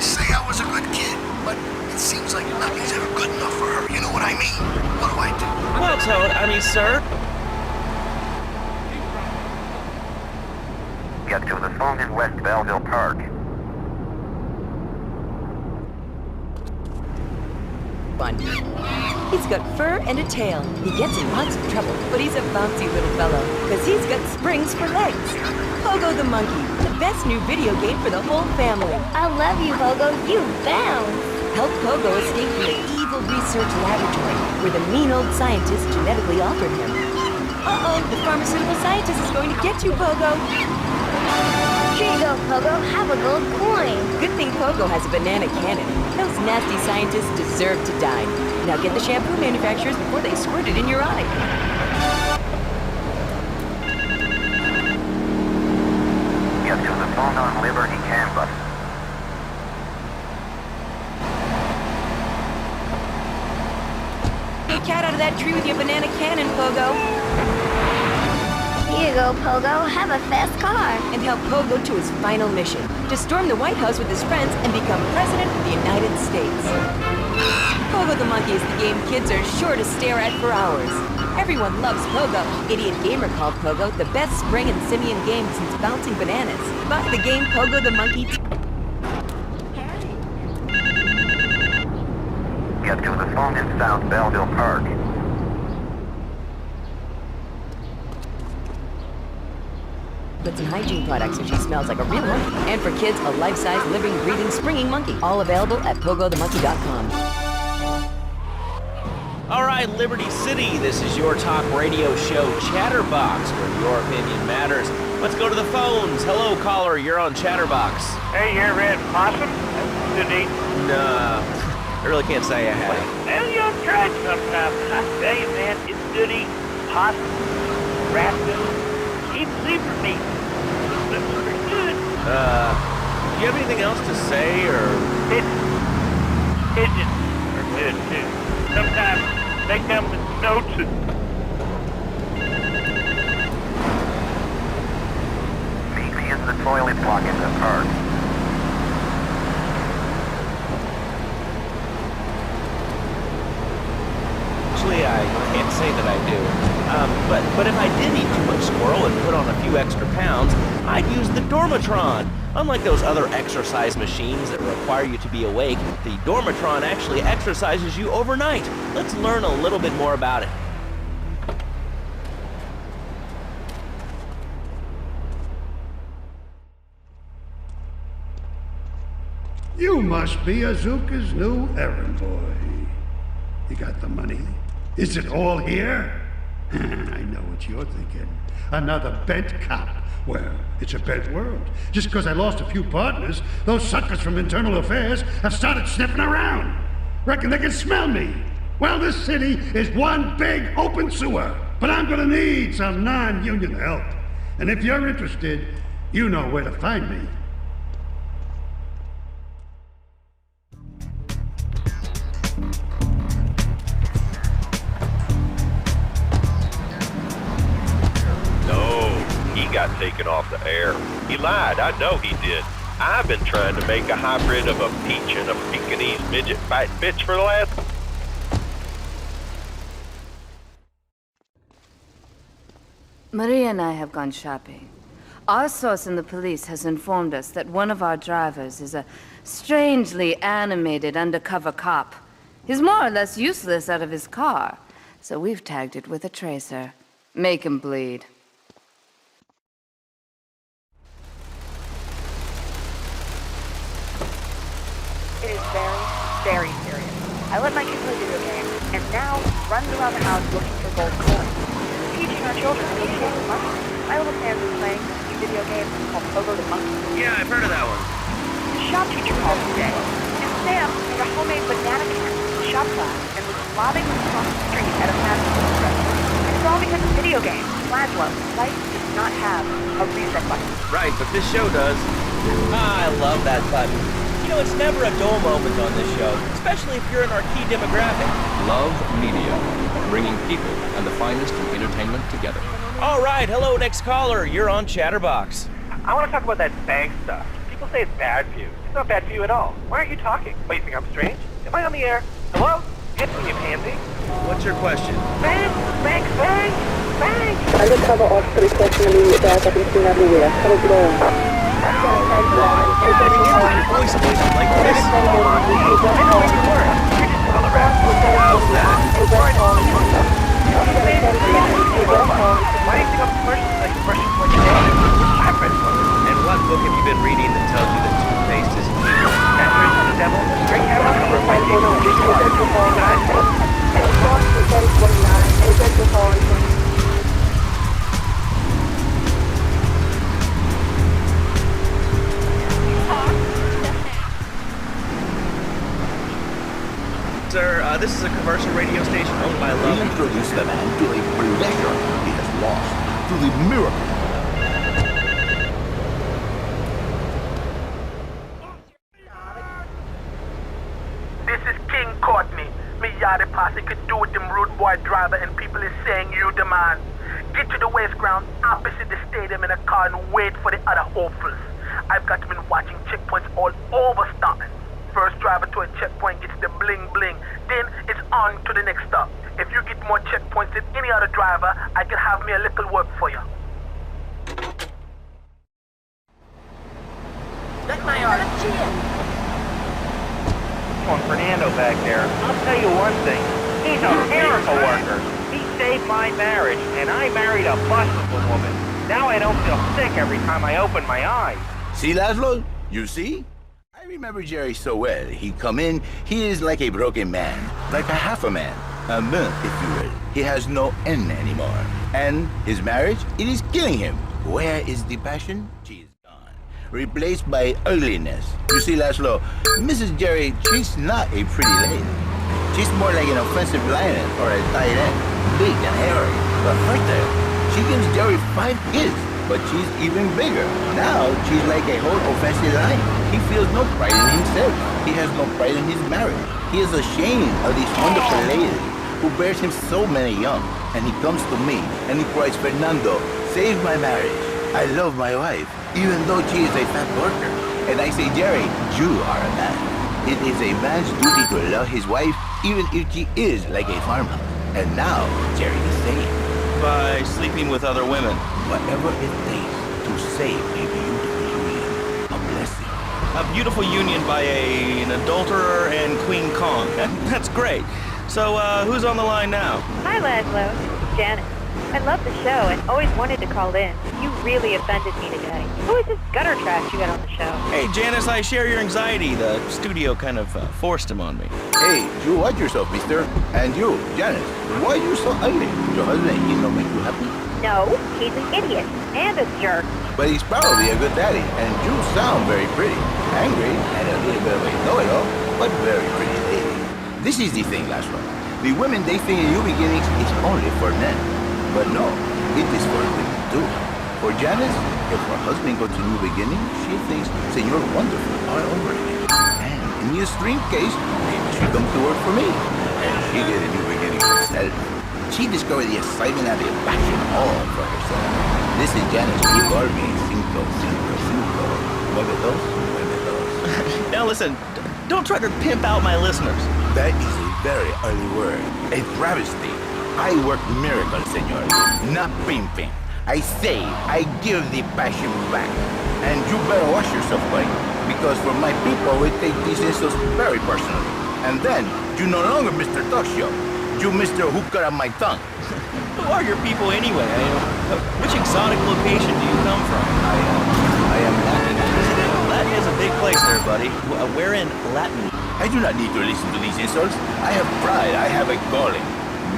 say I was a good kid, but it seems like nothing's ever good enough for her. You know what I mean? What do I do? Well, sir... Get to the phone in West Belleville Park. Fun. He's got fur and a tail. He gets in lots of trouble, but he's a bouncy little fellow, because he's got springs for legs. Pogo the Monkey, the best new video game for the whole family. I love you, Pogo. You bounce. Help Pogo escape from the evil research laboratory, where the mean old scientist genetically altered him. Uh-oh, the pharmaceutical scientist is going to get you, Pogo. Here you go, Pogo. Have a gold coin. Good thing Pogo has a banana cannon. Those nasty scientists deserve to die. Now get the shampoo manufacturers before they squirt it in your eye. Get to the phone on Liberty campus. Get cat out of that tree with your banana cannon, Pogo. Here you go, Pogo. Have a fast car. And help Pogo to his final mission, to storm the White House with his friends and become President of the United States. Pogo the Monkey is the game kids are sure to stare at for hours. Everyone loves Pogo. Idiot Gamer called Pogo the best spring and simian game since bouncing bananas. Buy the game Pogo the Monkey. Get to the phone in South Belleville Park. Put some hygiene products so she smells like a real monkey. And for kids, a life-size, living, breathing, springing monkey. All available at pogothemonkey.com. All right, Liberty City, this is your talk radio show, Chatterbox, where your opinion matters. Let's go to the phones. Hello, caller, you're on Chatterbox. Hey, you ever had possum? That's good to eat. Nah, I really can't say I have. Well, you ought to try it sometime. I tell you, man, it's good to eat. Possum, rabbit, even zebra meat. That's pretty good. Do you have anything else to say, or? Pigeons are good, too. Sometimes they come with notes and... Meet me in the toilet block in the park. Actually, I can't say that I do. But if I did eat too much squirrel and put on a few extra pounds, I'd use the Dormatron. Unlike those other exercise machines that require you to be awake, the Dormatron actually exercises you overnight. Let's learn a little bit more about it. You must be Azuka's new errand boy. You got the money? Is it all here? I know what you're thinking. Another bent cop. Well, it's a bent world. Just because I lost a few partners, those suckers from Internal Affairs have started sniffing around. Reckon they can smell me. Well, this city is one big open sewer. But I'm gonna need some non-union help. And if you're interested, you know where to find me. Got taken off the air. He lied. I know he did. I've been trying to make a hybrid of a peach and a Pekingese midget fight bitch for the last... Maria and I have gone shopping. Our source in the police has informed us that one of our drivers is a strangely animated undercover cop. He's more or less useless out of his car, so we've tagged it with a tracer. Make him bleed. It is very, very serious. I let my kid play video games, and now runs around the house looking for gold coins. Teaching our children to negotiate with money. My little Sam's been playing this new video game called Pogo the Monkey. Yeah, I've heard of that one. The shop teacher called today, and Sam made a homemade banana can for the shop class and was lobbing it across the street at a fast food restaurant. And it's all because of video games. Laszlo, life does not have a reset button. Right, but this show does. I love that button. You know, it's never a dull moment on this show, especially if you're in our key demographic. Love Media, bringing people and the finest in entertainment together. All right, hello, next caller. You're on Chatterbox. I want to talk about that bank stuff. People say it's bad for you. It's not bad for you at all. Why aren't you talking? Wait, you think I'm strange? Am I on the air? Hello? Hit me, you pansy. What's your question? Bank! Bank! Bank! Bank! Undercover officer requesting immediate backup and clean everywhere. Cover blown. Voice like this. And what book have you been reading that tells you that toothpaste is evil? Catherine the Devil, Straight Out of Cover by Sir, this is a commercial radio station owned by Love. We introduce the man to a pleasure he has lost, to the miracle. This is King Courtney. Me yachty posse could do with them rude boy driver and people is saying you the man. Get to the waste ground opposite the stadium in a car and wait for the other hopefuls. I've got been watching checkpoints all over Staunton. First driver to a checkpoint gets the bling bling, then it's on to the next stop. If you get more checkpoints than any other driver, I can have me a little work for you. That's my RFG. Come on, Fernando back there. I'll tell you one thing. He's a miracle worker. He saved my marriage, and I married a bustable woman. Now I don't feel sick every time I open my eyes. See, Laszlo? You see? I remember Jerry so well. He'd come in, he is like a broken man, like a half a man, a man, if you will. He has no end anymore. And his marriage, it is killing him. Where is the passion? She is gone, replaced by ugliness. You see, Laszlo, Mrs. Jerry, she's not a pretty lady. She's more like an offensive lion or a tight end, big and hairy. But first, she gives Jerry 5 kids. But she's even bigger. Now, she's like a whole offensive lion. He feels no pride in himself. He has no pride in his marriage. He is ashamed of this wonderful lady who bears him so many young. And he comes to me and he cries, Fernando, save my marriage. I love my wife, even though she is a fat worker. And I say, Jerry, you are a man. It is a man's duty to love his wife, even if she is like a farmhouse. And now, Jerry is saying, by sleeping with other women. Whatever it takes to save a beautiful union, a blessing. A beautiful union by an adulterer and Queen Kong. That's great. So, who's on the line now? Hi, Laszlo. It's Janet. I love the show and always wanted to call in. You really offended me today. Who is this gutter trash you got on the show? Hey, Janice, I share your anxiety. The studio kind of forced him on me. Hey, you watch yourself, mister. And you, Janice, why are you so ugly? Your husband, he don't make you happy? No, he's an idiot and a jerk. But he's probably a good daddy, and you sound very pretty. Angry, and a little bit of a know-it-all, but very pretty lady. This is the thing, Laszlo. The women they think in new beginnings is only for men. But no, it is for women too. For Janice, if her husband goes to new beginning, she thinks Senor Wonderful all over again. And in the extreme case, maybe she come to work for me. And she get a new beginning herself. She discovered the excitement and the passion all for herself. This is Janice. You call me 555. Now listen, don't try to pimp out my listeners. That is a very early word. A travesty. I work miracles, senor. Not pimping. I say, I give the passion back. And you better wash yourself, buddy. Because for my people, we take these insults very personally. And then, you no longer Mr. Talk Show. You Mr. Who Cut Out My Tongue. Who are your people anyway? Which exotic location do you come from? I am Latin. That is a big place there, buddy. Where in Latin? I do not need to listen to these insults. I have pride, I have a calling.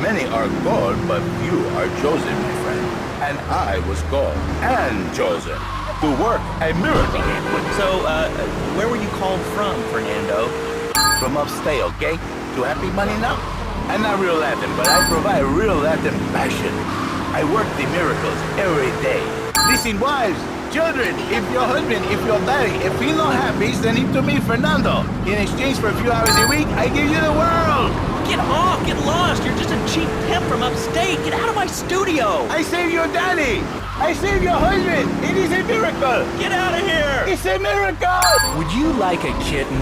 Many are called, but few are chosen, my friend. And I was called and chosen to work a miracle. So, where were you called from, Fernando? From upstate, okay? To happy money now? I'm not real Latin, but I provide real Latin passion. I work the miracles every day. Listen, wives, children, if your husband, if your daddy, if he's not happy, send him to me, Fernando. In exchange for a few hours a week, I give you the world. Get off! Get lost! You're just a cheap pimp from upstate! Get out of my studio! I saved your daddy! I saved your husband! It is a miracle! Get out of here! It's a miracle! Would you like a kitten?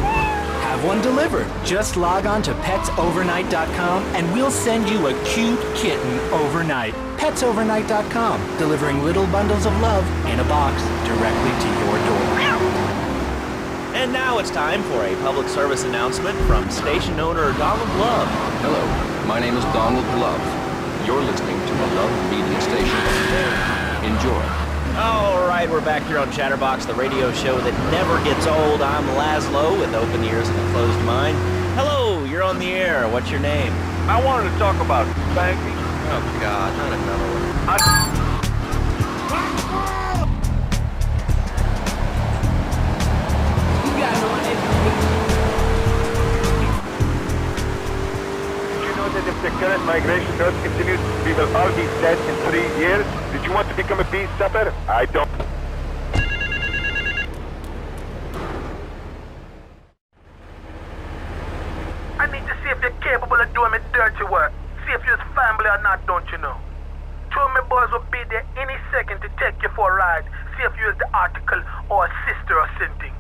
Have one delivered. Just log on to petsovernight.com and we'll send you a cute kitten overnight. Petsovernight.com, delivering little bundles of love in a box directly to your door. And now it's time for a public service announcement from station owner Donald Love. Hello, my name is Donald Love. You're listening to a Love Media station. Enjoy. All right, we're back here on Chatterbox, the radio show that never gets old. I'm Laszlo with open ears and a closed mind. Hello, you're on the air. What's your name? I wanted to talk about banking. Oh, God, not another one. That if the current migration does continue, we will all be dead in 3 years. Did you want to become a peace supper? I don't. I need to see if you're capable of doing me dirty work. See if you're family or not, don't you know? Two of my boys will be there any second to take you for a ride. See if you're the article or a sister or something.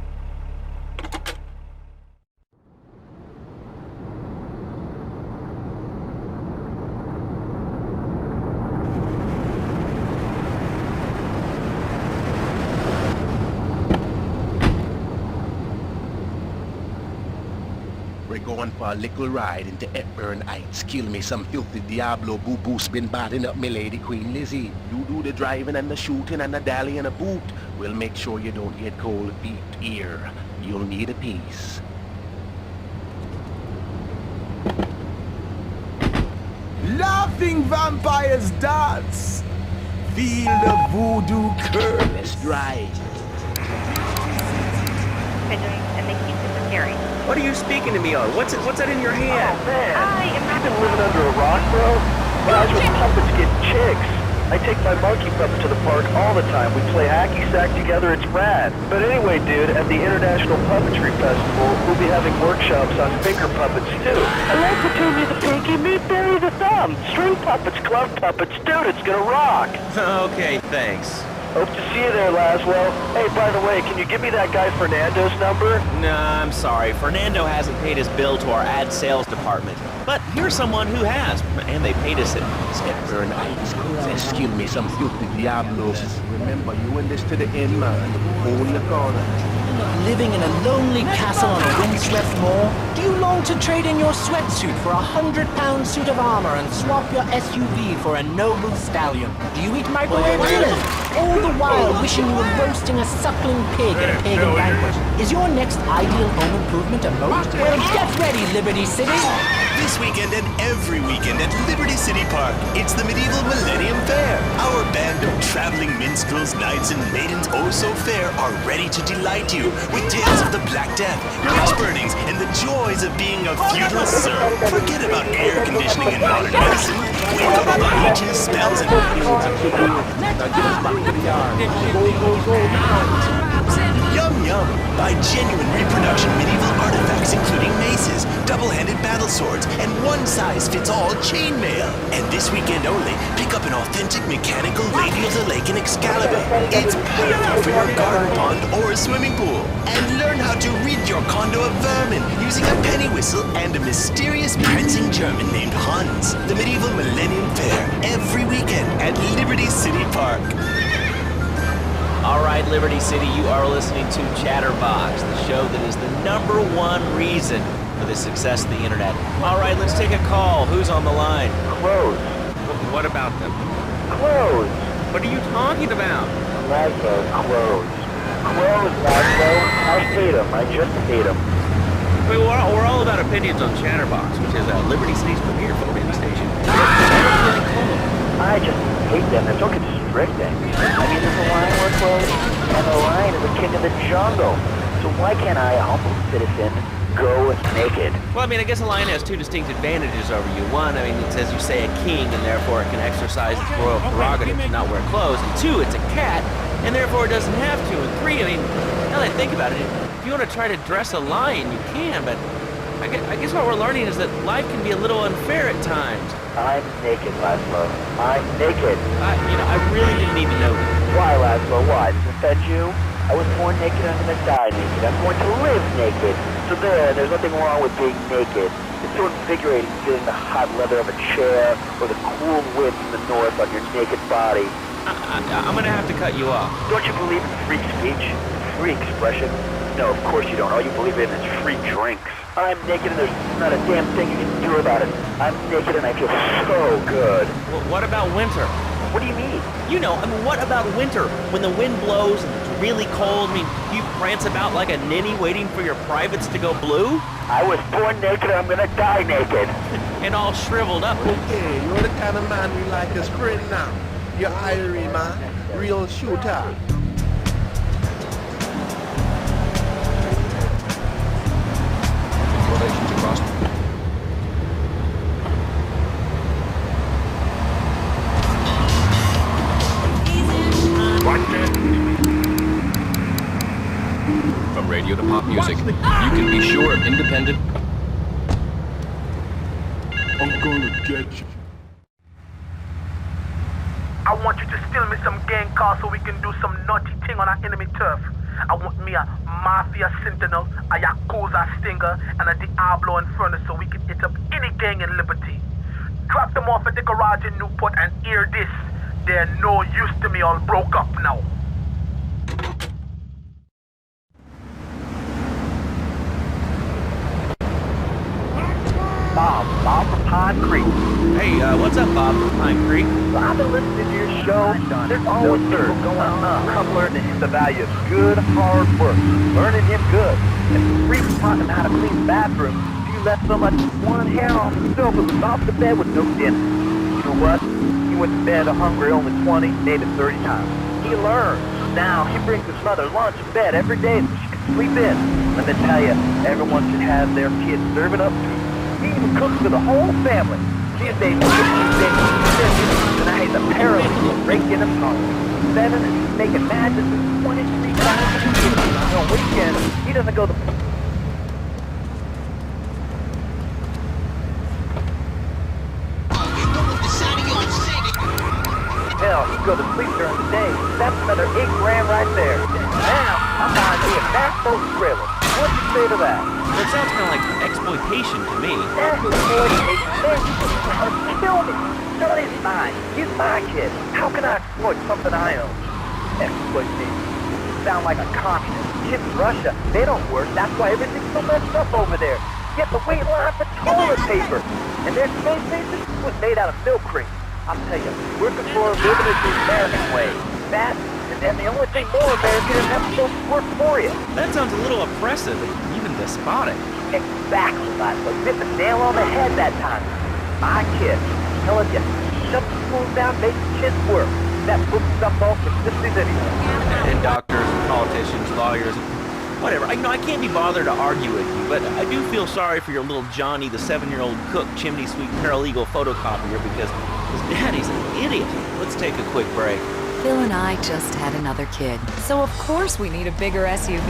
We're going for a little ride into Hepburn Heights. Kill me some filthy Diablo boo-boos been batting up me lady Queen Lizzie. You do the driving and the shooting and the dally and a boot. We'll make sure you don't get cold feet here. You'll need a piece. Laughing vampires dance. Feel the voodoo curve. Let's drive. And they keep disappearing. What are you speaking to me on? What's that in your hand? Oh, man. I've been living under a rock, bro. Guys with puppets get chicks. I take my monkey puppet to the park all the time. We play hacky sack together. It's rad. But anyway, dude, at the International Puppetry Festival, we'll be having workshops on finger puppets, too. I like to turn you the pinky, me Barry the thumb. String puppets, glove puppets. Dude, it's gonna rock. Okay, thanks. Hope to see you there, Laszlo. Hey, by the way, can you give me that guy Fernando's number? Nah, I'm sorry. Fernando hasn't paid his bill to our ad sales department. But here's someone who has, and they paid us at Hepburn Heights. Let's kill me some filthy Diablos. Remember, you in this to the end, man. Hold your corner. Living in a lonely castle on a windswept moor? Do you long to trade in your sweatsuit for a 100-pound suit of armor and swap your SUV for a noble stallion? Do you eat microwave dinners? All the while wishing you were roasting a suckling pig at a pagan banquet. Is your next ideal home improvement a moat? Well, get ready, Liberty City! This weekend and every weekend at Liberty City Park, it's the Medieval Millennium Fair. Our band of traveling minstrels, knights, and maidens oh so fair are ready to delight you with tales of the Black Death, witch burnings, and the joys of being a feudal serf. Forget about air conditioning and modern medicine. Wake up with leeches, spells, and Yum Yum! Buy genuine reproduction medieval artifacts including maces, double-handed battle swords, and one-size-fits-all chainmail. And this weekend only, pick up an authentic mechanical Lady of the Lake in Excalibur. It's perfect for your garden pond or a swimming pool. And learn how to rid your condo of vermin using a penny whistle and a mysterious prancing German named Hans. The Medieval Millennium Fair, every weekend at Liberty City Park. All right, Liberty City, you are listening to Chatterbox, the show that is the #1 reason for the success of the internet. All right, let's take a call. Who's on the line? Close. What about them? Close. What are you talking about? Laszlo, close. clothes, Laszlo. I hate them. I just hate them. I mean, we're all about opinions on Chatterbox, which is Liberty City's premier phone-in station. I just hate them. They're so constricting. I mean, there's a lion wear clothes, and the lion is the king of the jungle. So why can't I, a humble citizen, go naked? Well, I mean, I guess a lion has two distinct advantages over you. One, I mean, it's, as you say, a king, and therefore it can exercise its royal prerogative to not wear clothes. And two, it's a cat, and therefore it doesn't have to. And three, I mean, now that I think about it, if you want to try to dress a lion, you can, but I guess what we're learning is that life can be a little unfair at times. I'm naked, Laszlo. I'm naked. I really didn't need to know that. Why, Laszlo? Why? Does it offend you? I was born naked, I'm gonna die naked. I'm going to live naked. So there's nothing wrong with being naked. It's so invigorating feeling the hot leather of a chair or the cool wind from the north on your naked body. I'm gonna have to cut you off. Don't you believe in free speech? Free expression? No, of course you don't. All you believe in is free drinks. I'm naked and there's not a damn thing you can do about it. I'm naked and I feel so good. Well, what about winter? What do you mean? You know, I mean, what about winter? When the wind blows and it's really cold, I mean, you prance about like a ninny waiting for your privates to go blue? I was born naked and I'm gonna die naked. And all shriveled up. Okay, you're the kind of man we like as friend now. You're Irie, man. Real shooter. Relations across. From radio to pop music, you can be sure of independent. I'm gonna get you. I want you to steal me some gang cars so we can do some naughty thing on our enemy turf. I want me a Mafia Sentinel, a Yakuza Stinger, and a Diablo Inferno so we can hit up any gang in Liberty. Drop them off at the garage in Newport and hear this. They're no use to me, all broke up now. Bob from Pine Creek. Hey, what's up, Bob from Pine Creek? I've been listening to your show. There's always people going on. I'm learning him the value of good, hard work. Learning him good. And free taught him how to clean the bathroom. If you left so much one hair off the sofa was off the bed with no dinner. You know what? He went to bed hungry only 20, maybe 30 times. He learned. Now he brings his mother lunch in bed every day so she can sleep in. Let me tell you, everyone should have their kids serving up food. He even cooks for the whole family. These days, tonight, the paralegal breaking and hungry. 7 and he's making matches with 23 times. On weekends, he doesn't go to... Hell, he go to sleep during the day. That's another $8 grand right there. Now, I'm buying me a backboat trailer. What do you say to that? That sounds kind of like exploitation to me. Exploitation? Kill me. Johnny's mine. He's my kid. How can I exploit something I own? Exploitation. You sound like a communist. Kids in Russia, they don't work. That's why everything's so messed up over there. You have to wait in line for toilet paper. And their space station was made out of milk cream. I'll tell you, working for a living is the American way. Fast, and then the only thing more American is having to work for you. That sounds a little oppressive and even despotic. Exactly, Laszlo. Hit the nail on the head that time. My kid, telling you, shut the schools down, make the kids work. That puts stuff off for 50s anyway. And doctors, and politicians, lawyers, whatever. I can't be bothered to argue with you, but I do feel sorry for your little Johnny, the 7-year-old cook, chimney sweep paralegal photocopier, because his daddy's an idiot. Let's take a quick break. Phil and I just had another kid, so of course we need a bigger SUV.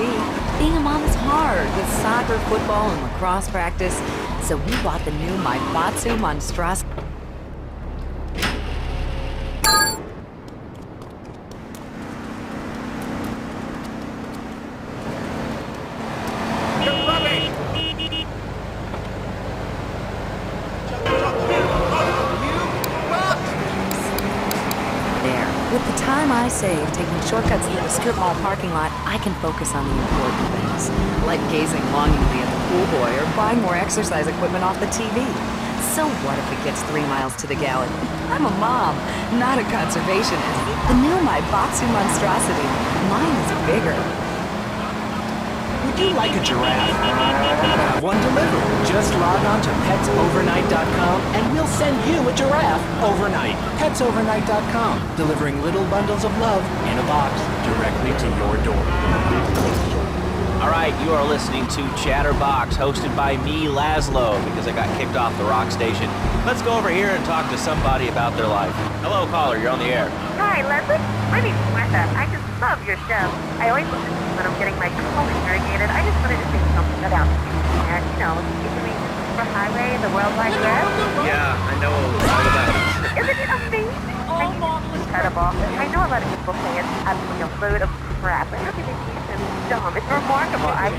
Being a mom is hard with soccer, football, and lacrosse practice, so we bought the new Maibatsu monstrosity. With the time I save taking shortcuts through the strip mall parking lot, I can focus on the important things, like gazing longingly at the pool boy or buying more exercise equipment off the TV. So what if it gets 3 miles to the gallon? I'm a mom, not a conservationist. The new Maibatsu monstrosity. Mine is bigger. Would you like a giraffe? Have one delivered. Just log on to petsovernight.com and we'll send you a giraffe overnight. Petsovernight.com, delivering little bundles of love in a box directly to your door. All right, you are listening to Chatterbox, hosted by me, Laszlo, because I got kicked off the rock station. Let's go over here and talk to somebody about their life. Hello, caller, you're on the air. Hi, Leslie. My name's Martha. I just love your show. I always listen to you when I'm getting my colon irrigated. I just wanted to say something about you. And, you know, information superhighway, the World Wide Web. Yeah, I know all about it. Isn't it amazing? Incredible. I know a lot of people say it's absolutely a load of crap, but how can they be so dumb? It's remarkable. I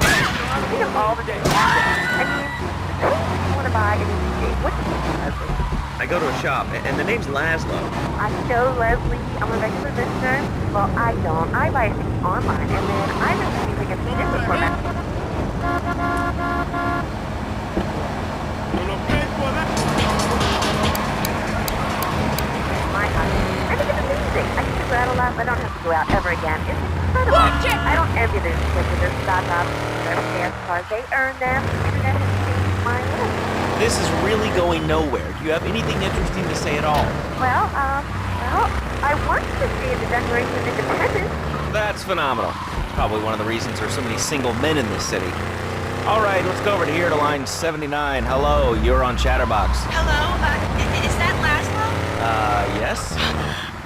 think of all the things. I mean, who do you want to buy an ECG? What's your name, Leslie? I go to a shop, and the name's Laszlo. I know, Leslie. I'm a regular listener. Well, I don't. I buy things online, and then I receive like a different format. My God. I think it's amazing. I used to go out a lot, but I don't have to go out ever again. It's incredible. I don't envy those kids with their stock up, their fast cars. They earn them. The internet has changed my life. This is really going nowhere. Do you have anything interesting to say at all? Well, I wanted to see the Declaration of Independence. That's phenomenal. Probably one of the reasons there's so many single men in this city. All right, let's go over to here to line 79. Hello, you're on Chatterbox. Hello, is that Laszlo? Yes?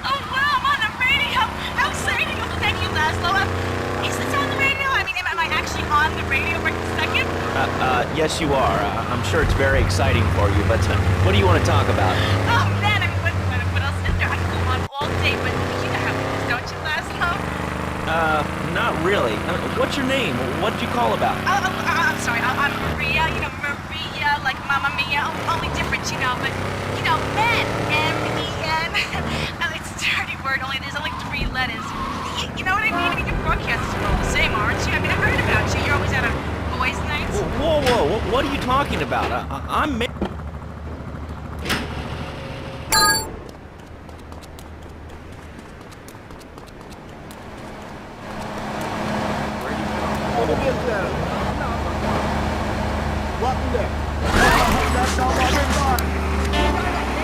Oh, wow, I'm on the radio. How exciting. Well, thank you, Laszlo. Is this on the radio? I mean, am I actually on the radio right this second? Yes, you are. I'm sure it's very exciting for you, but what do you want to talk about? Oh, man, I mean, what else is there? I can go on all day, but you know how it is, don't you, Laszlo? Not really. What's your name? What did you call about? I'm sorry. I'm Maria, you know, Maria, like Mamma Mia. Only different, you know, but, you know, men. M-E-N. It's a dirty word, only there's only 3 letters. You know what I mean? I mean, your broadcasts are all the same, aren't you? I mean, I heard about you. You're always out of boys' nights. Whoa, what are you talking about? I'm married.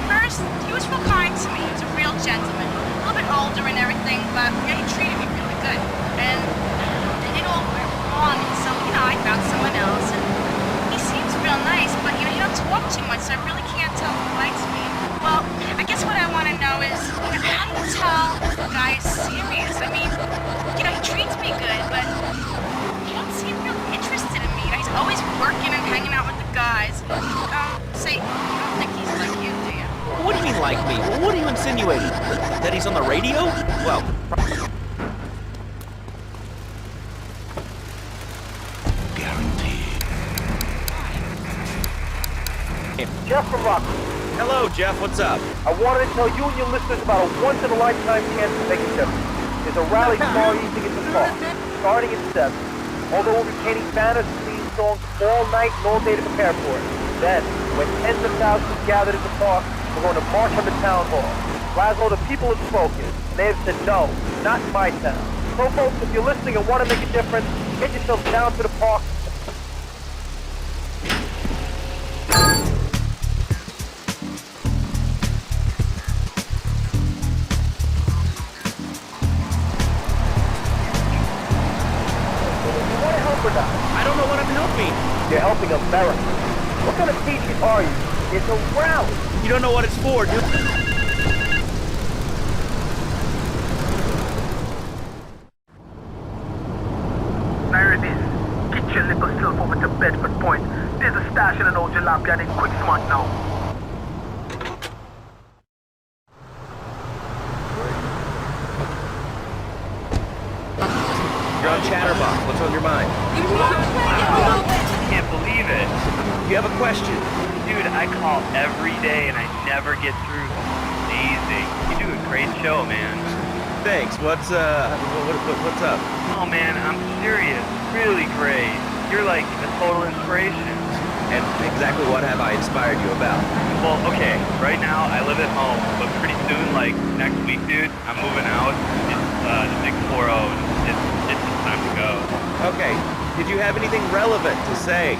First, he was real kind to me. He was a real gentleman. A little bit older and everything, but yeah, he treated me really good. And it all went wrong, and so, you know, I found someone else, and he seems real nice, but, you know, he don't talk too much, so I really can't tell if he likes me. Well, I guess what I want to know is, you know, how do you tell if a guy is serious? I mean, you know, he treats me good, but he don't seem real interested in me. You know, he's always working and hanging out with the guys. Say, you don't think he's like you, do you? What do you mean like me? What are you insinuating? That he's on the radio? Well, Jeff from Rockstar. Hello, Jeff. What's up? I wanted to tell you and your listeners about a once-in-a-lifetime chance to make a difference. There's a rally tomorrow evening at the park, starting at 7. Although we'll be painting banners and singing songs all night and all day to prepare for it. Then, when tens of thousands gather in the park, we're going to march on the town hall. Laszlo, the people have spoken, and they have said no, not in my town. So folks, if you're listening and want to make a difference, get yourself down to the park. I don't know what I'm helping. You're helping America. What kind of patriot are you? It's a rally. You don't know what it's for, dude. Now here it is. Get your little self over to Bedford Point. There's a stash in an old jalopy in Quick Smart now. You're on Chatterbox. What's on your mind? Can't believe it. You have a question? Dude, I call every day and I never get through. Amazing. You do a great show, man. Thanks. What's up? Oh man, I'm serious. Really great. You're like a total inspiration. And exactly what have I inspired you about? Well, okay, right now I live at home, but pretty soon, like next week, dude, I'm moving out. It's the big 4-0, and it's time to go. Okay, Did you have anything relevant to say?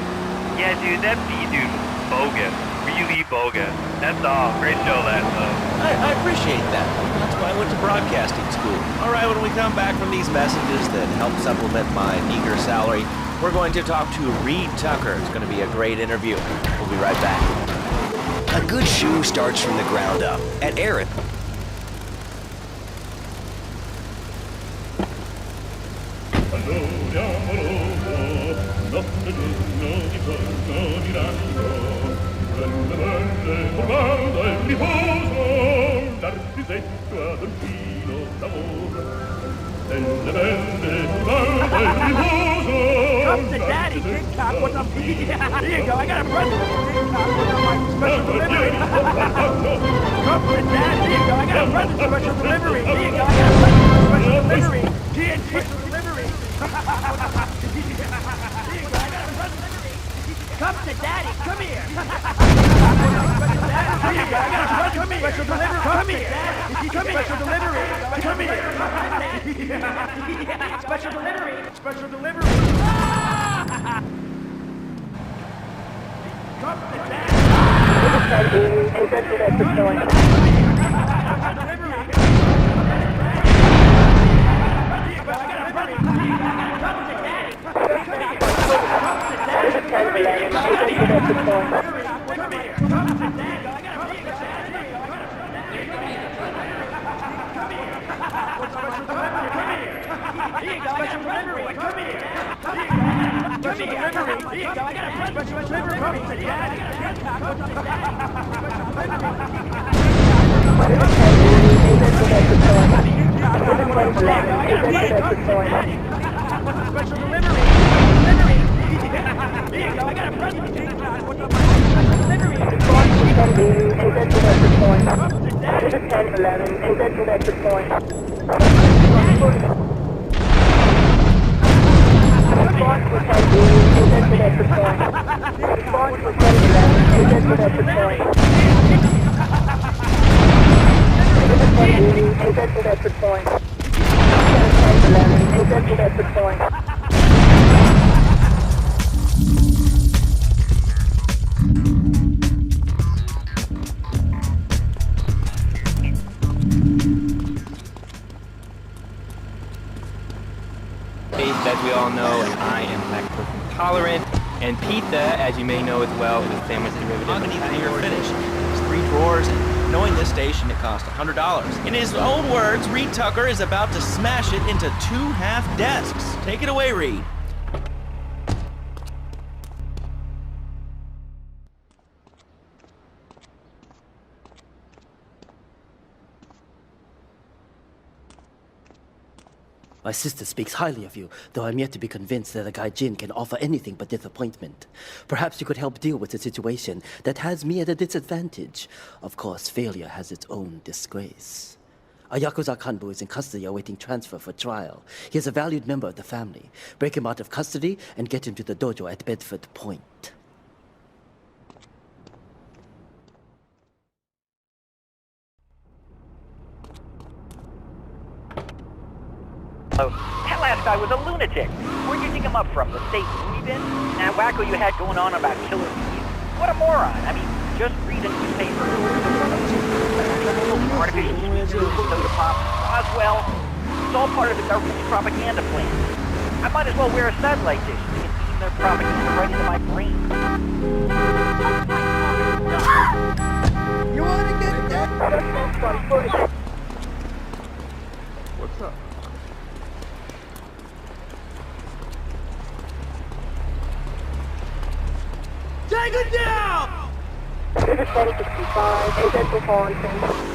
Yeah, dude, that B-dude was bogus. Really bogus. That's all. Great show, Laszlo. I appreciate that. That's why I went to broadcasting school. All right, when we come back from these messages that help supplement my meager salary, we're going to talk to Reed Tucker. It's going to be a great interview. We'll be right back. A good shoe starts from the ground up. At Aaron. Come to Daddy, Kid Cock. What's up? Here you go. I got a present for Kid Cock. What's up, my special delivery? Come to Daddy. Here you go. I got a present for special delivery. Here you go. I got a present for special delivery. Kid, special delivery. Here you go. I got a present. Come to Daddy. Come here. Here you go. I got a present. Come here. Special delivery. Come here. Come here. Special delivery. Come here. Special delivery. Special delivery. Come to Daddy. As we all know, and I am lactose intolerant. And pizza, as you may know as well, is a famous derivative of Mahogany clear finish. It's 3 drawers, and knowing this station, it cost $100. In his own words, Reed Tucker is about to smash it into 2 half desks. Take it away, Reed. My sister speaks highly of you, though I'm yet to be convinced that a guy Jin can offer anything but disappointment. Perhaps you could help deal with a situation that has me at a disadvantage. Of course, failure has its own disgrace. A Yakuza Kanbu is in custody awaiting transfer for trial. He is a valued member of the family. Break him out of custody and get him to the dojo at Bedford Point. That last guy was a lunatic. Where'd you dig him up from? The state loony bin? That wacko you had going on about killer bees? What a moron. I mean, just read a newspaper. Artificial soda pop, Roswell. It's all part of the government's propaganda plan. I might as well wear a satellite dish. They can beam their propaganda right into my brain. You want to get that? What's up? Take it down! This is 2065, agent performance.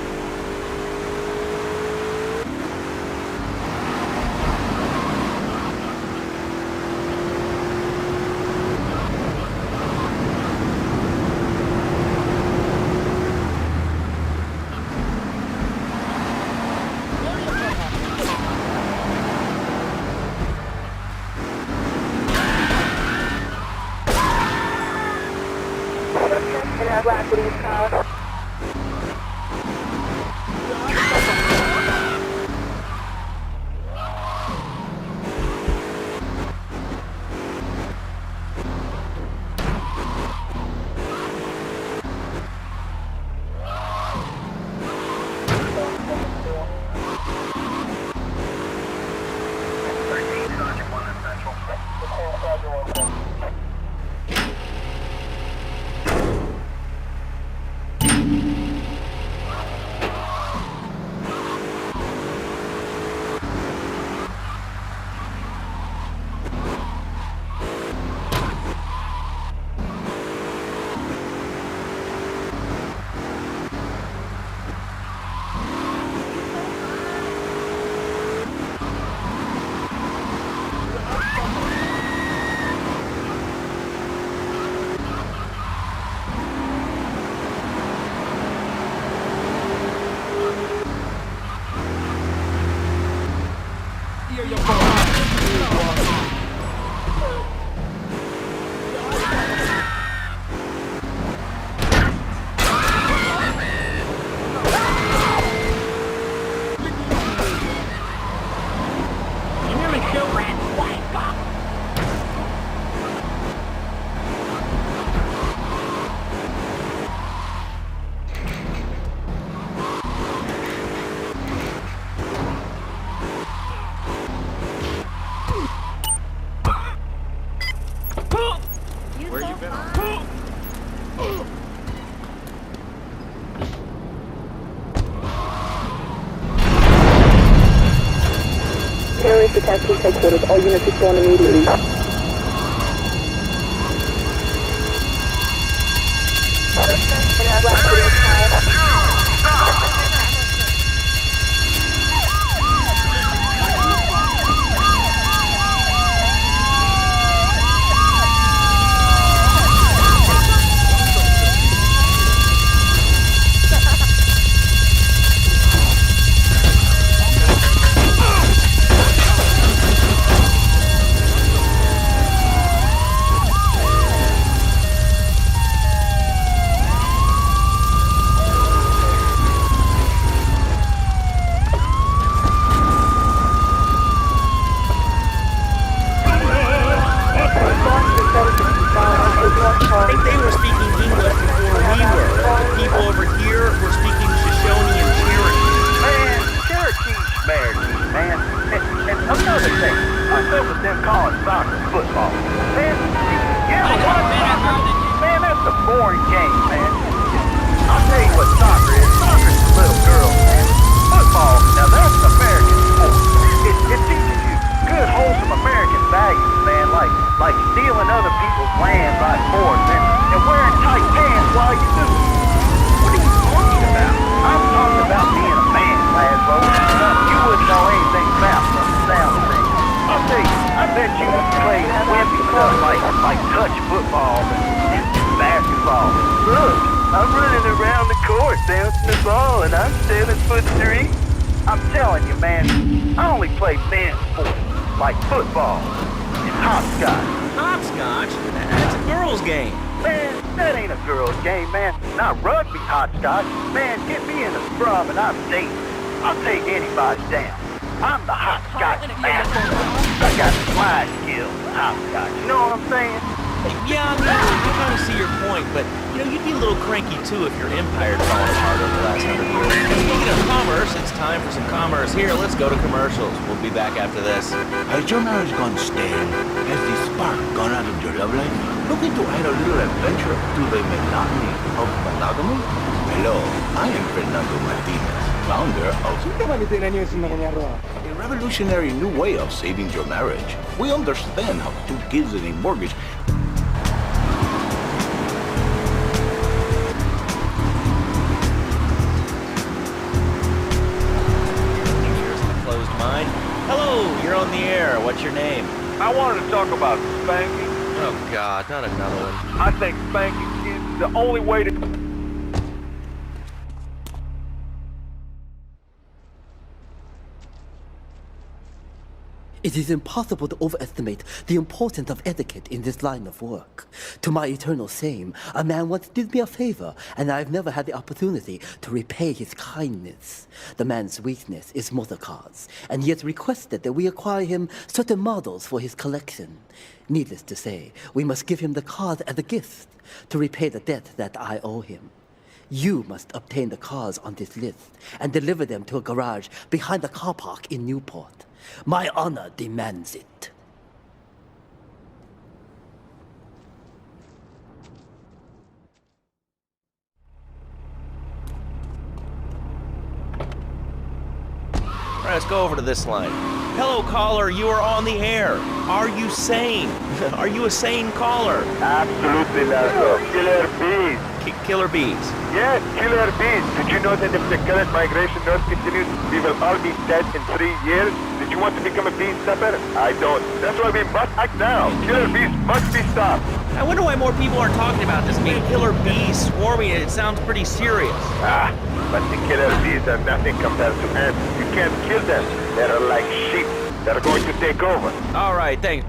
Where you been? Terrorist attack team headquarters. All units respond immediately. I think they were speaking English before we were. The people over here were speaking Shoshone and Cherokee. Man, Cherokee's American, man. And another thing, what's up with them calling soccer football? Man, yeah, man, that's a boring game, man. I'll tell you what soccer is. Soccer's for little girls, man. Football, now that's an American sport. It teaches you good, wholesome American values, man, like stealing other people's land by force and wearing tight pants while you do it. What are you talking about? I'm talking about being a man, Laszlo. You wouldn't know anything about from the sound of things. I'll tell you, I bet you play wimpy stuff like touch football and basketball. Look, I'm running around the court bouncing the ball and I'm 7'3". I'm telling you, man, I only play men's sports, like football and hopscotch. Hopscotch? That's a girl's game. Man, that ain't a girl's game, man. Not rugby hopscotch. Man, get me in the scrum and I'm dating. I'll take anybody down. I'm the hopscotch master. I got slide skills in hopscotch. You know what I'm saying? Yeah, I kind of see your point, but you'd be a little cranky too if your empire had fallen apart over the last 100 years. And speaking of commerce, it's time for some commerce. Here, let's go to commercials. We'll be back after this. Has your marriage gone stale? Has the spark gone out of your love life? Looking to add a little adventure to the monotony of monogamy? Hello, I am Fernando Martinez, founder of a revolutionary new way of saving your marriage. We understand how 2 kids and a mortgage Hello, you're on the air. What's your name? I wanted to talk about spanking. Oh, God, not another one. I think spanking is the only way to... It is impossible to overestimate the importance of etiquette in this line of work. To my eternal shame, a man once did me a favor, and I have never had the opportunity to repay his kindness. The man's weakness is motor cars, and he has requested that we acquire him certain models for his collection. Needless to say, we must give him the cars as a gift to repay the debt that I owe him. You must obtain the cars on this list and deliver them to a garage behind the car park in Newport. My honor demands it. All right, let's go over to this line. Hello, caller, you are on the air. Are you sane? Are you a sane caller? Absolutely, Laszlo. Killer bees. Killer bees? Yes, killer bees. Did you know that if the current migration does continue, we will all be dead in 3 years? Did you want to become a bee stopper? I don't. That's why we must act now. Killer bees must be stopped. I wonder why more people aren't talking about this. I mean, killer bees swarming, it sounds pretty serious. But the killer bees are nothing compared to ants. You can't kill them. They're like sheep. that are going to take over. All right, thanks.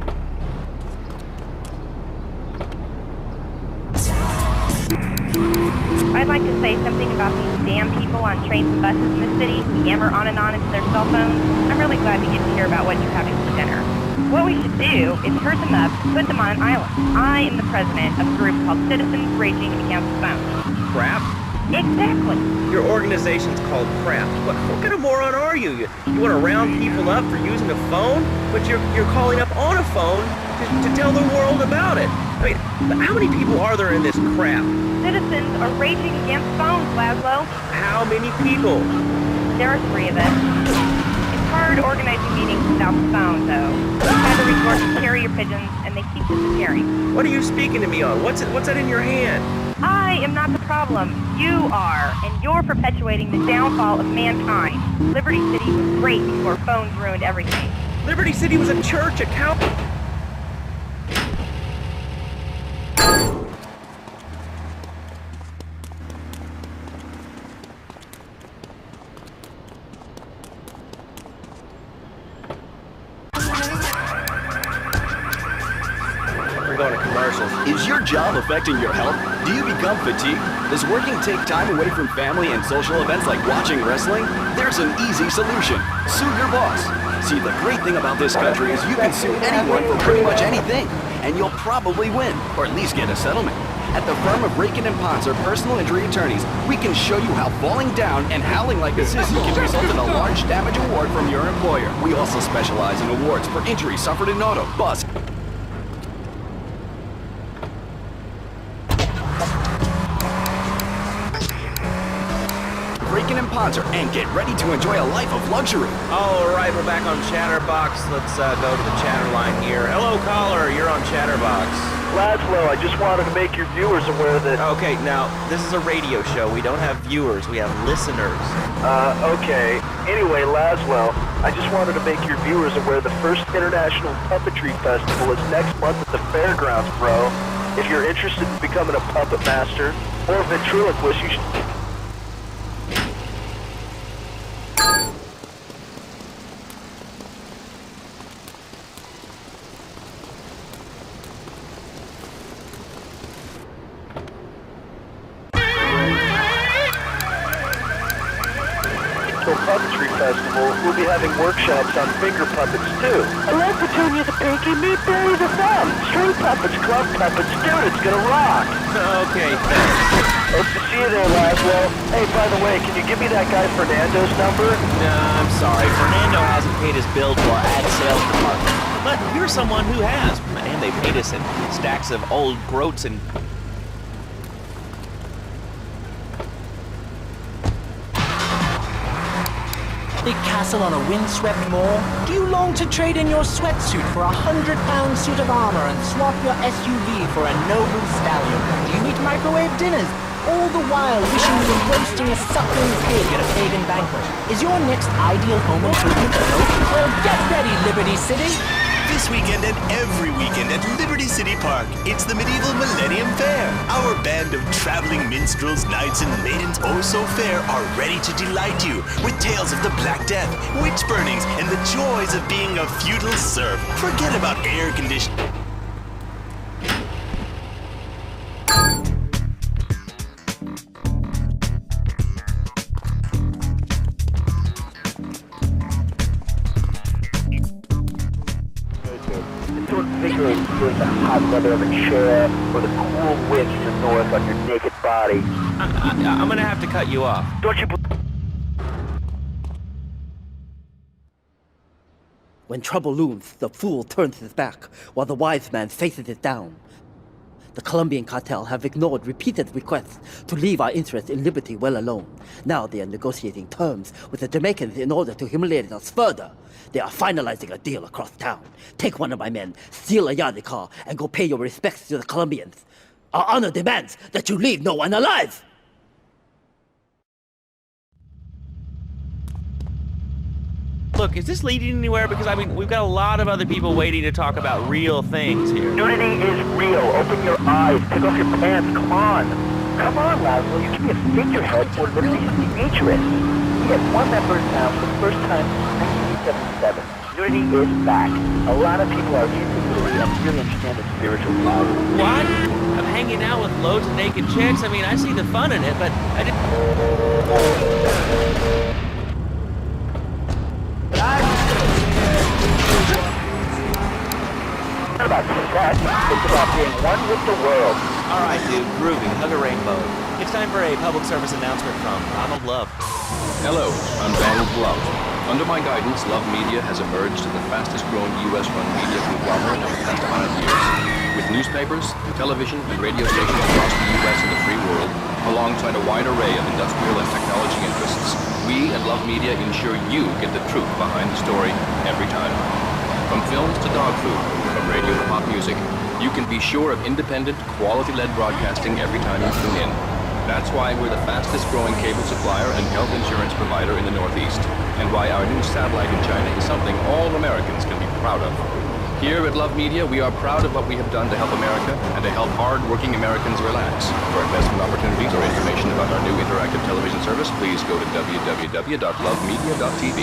I'd like to say something about these damn people on trains and buses in the city who yammer on and on into their cell phones. I'm really glad we get to hear about what you're having for dinner. What we should do is herd them up, put them on an island. I am the president of a group called Citizens Raging Against Phones. Crap? Exactly. Your organization's called Crap. What kind of moron are you? You want to round people up for using a phone? But you're calling up on a phone to tell the world about it. I mean, how many people are there in this crap? Citizens are raging against phones, Laszlo. How many people? There are 3 of us. It's hard organizing meetings without the phone, though. We have to resort to carrier pigeons, and they keep disappearing. What are you speaking to me on? What's that in your hand? I am not the problem. You are, and you're perpetuating the downfall of mankind. Liberty City was great before phones ruined everything. Liberty City was a church, a cow... Is your job affecting your health? Do you become fatigued? Does working take time away from family and social events like watching wrestling? There's an easy solution. Sue your boss. See, the great thing about this country is you can sue anyone for pretty much anything, and you'll probably win, or at least get a settlement. At the firm of Rakin & Ponser Personal Injury Attorneys, we can show you how falling down and howling like a sissy can result in a large damage award from your employer. We also specialize in awards for injuries suffered in auto, bus, Rakin & Ponser, and get ready to enjoy a life of luxury. All right, we're back on Chatterbox. Let's go to the chatter line here. Hello, caller. You're on Chatterbox. Laszlo, I just wanted to make your viewers aware that... Okay, now, this is a radio show. We don't have viewers. We have listeners. Okay. Anyway, Laszlo, I just wanted to make your viewers aware the first International Puppetry Festival is next month at the Fairgrounds, bro. If you're interested in becoming a puppet master or a ventriloquist, you should... Puppetry Festival, we'll be having workshops on finger puppets too. I love Petunia the Pinky, meet Barry the Thumb, string puppets, glove puppets, dude, it's gonna rock. Okay, thanks. Hope to see you there, Laszlo. Hey, by the way, can you give me that guy Fernando's number? Nah, I'm sorry. Fernando hasn't paid his bill to our ad sales department. But you're someone who has. Man, they paid us in stacks of old groats and... Big castle on a windswept moor? Do you long to trade in your sweatsuit for a 100-pound suit of armor and swap your SUV for a noble stallion? Do you eat microwave dinners? All the while wishing you were roasting a suckling pig at a pagan banquet. Is your next ideal home improvement a goat? Well, get ready, Liberty City! This weekend and every weekend at Liberty City Park, it's the Medieval Millennium Fair. Our band of traveling minstrels, knights, and maidens oh so fair are ready to delight you with tales of the Black Death, witch burnings, and the joys of being a feudal serf. Forget about air conditioning. Feeling the hot weather of a chair or the cool winds of the north on your naked body. I'm gonna have to cut you off. Don't you... When trouble looms, the fool turns his back, while the wise man faces it down. The Colombian cartel have ignored repeated requests to leave our interest in liberty well alone. Now they are negotiating terms with the Jamaicans in order to humiliate us further. They are finalizing a deal across town. Take one of my men, steal a Yardley car, and go pay your respects to the Colombians. Our honor demands that you leave no one alive! Look, is this leading anywhere? Because, I mean, we've got a lot of other people waiting to talk about real things here. Nudity is real. Open your eyes. Take off your pants. Come on. Come on, Laszlo. You can be a figurehead for Liberty City Futurist. We have one member now for the first time 1977. Unity is back. A lot of people are into Unity and really understand the spiritual side. What? I'm hanging out with loads of naked chicks? I mean, I see the fun in it, but I didn't... It's not about success, it's about being one with the world. Alright, dude, groovy, hug a rainbow. It's time for a public service announcement from Donald Love. Hello, I'm Donald Love. Under my guidance, Love Media has emerged as the fastest growing US-run media conglomerate of the past 5 years. With newspapers, television, and radio stations across the US and the free world, alongside a wide array of industrial and technology interests, we at Love Media ensure you get the truth behind the story every time. From films to dog food, from radio to pop music, you can be sure of independent, quality-led broadcasting every time you tune in. That's why we're the fastest growing cable supplier and health insurance provider in the Northeast, and why our new satellite in China is something all Americans can be proud of. Here at Love Media, we are proud of what we have done to help America and to help hard-working Americans relax. For investment opportunities or information about our new interactive television service, please go to www.lovemedia.tv.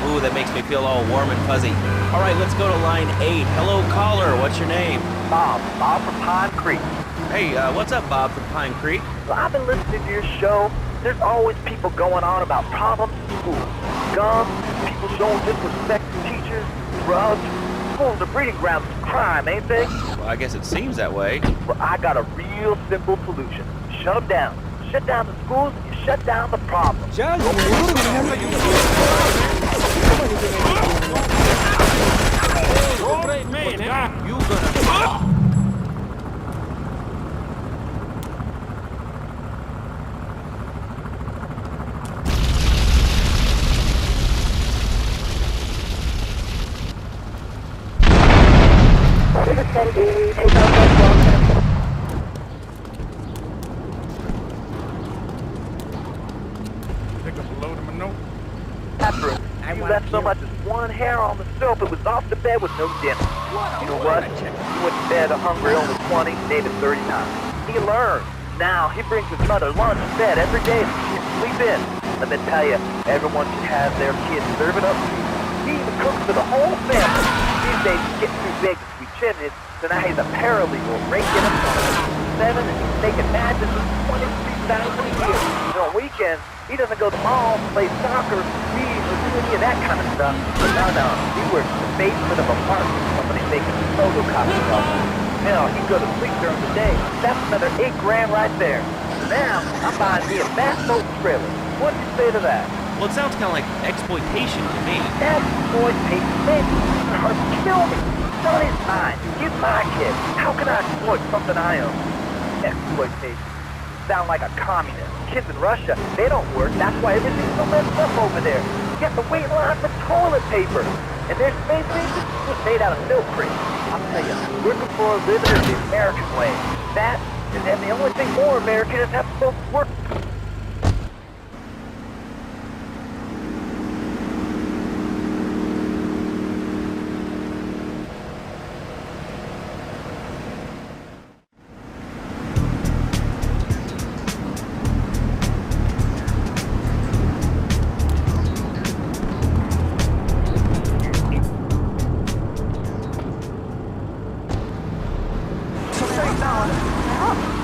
Ooh, that makes me feel all warm and fuzzy. All right, let's go to line 8. Hello, caller. What's your name? Bob from Pine Creek. Hey, what's up, Bob from Pine Creek? Well, I've been listening to your show. There's always people going on about problems in school. Guns, people showing disrespect to teachers, drugs. Schools are breeding grounds of crime, ain't they? Well, I guess it seems that way. Well, I got a real simple solution. Shut them down. Shut down the schools, and you shut down the problem. Great man, huh? You gonna... Pick up a load of my note. After you left so much as one hair on the soap, it was off to bed with no dinner. You know what? He went to bed hungry, only 20, David 39. He learned. Now he brings his mother lunch to bed every day so she can sleep in. Let me tell you, everyone should have their kids serve it up to you. He even cooks for the whole family. These days he's getting too big to be chimney, so now he's a paralegal raking up on 7 and he's making matches with $23,000 a year. And on weekends, he doesn't go to malls, play soccer, read, or do any of that kind of stuff. But no, he works in the basement of a parking company making photocopies of them. Now, he go to sleep during the day. That's another $8 grand right there. So now, I'm buying me a fast boat trailer. What do you say to that? Well, it sounds kind of like exploitation to me. Exploitation? Man, you can hardly kill me. Son is mine. He's my kid. How can I exploit something I own? Exploitation. Sound like a communist. Kids in Russia, they don't work. That's why everything's so messed up over there. You have to wait in line for toilet paper. And their space station was made out of milk crates. I'll tell you, working for a living is the American way. That, and the only thing more American is have to go work.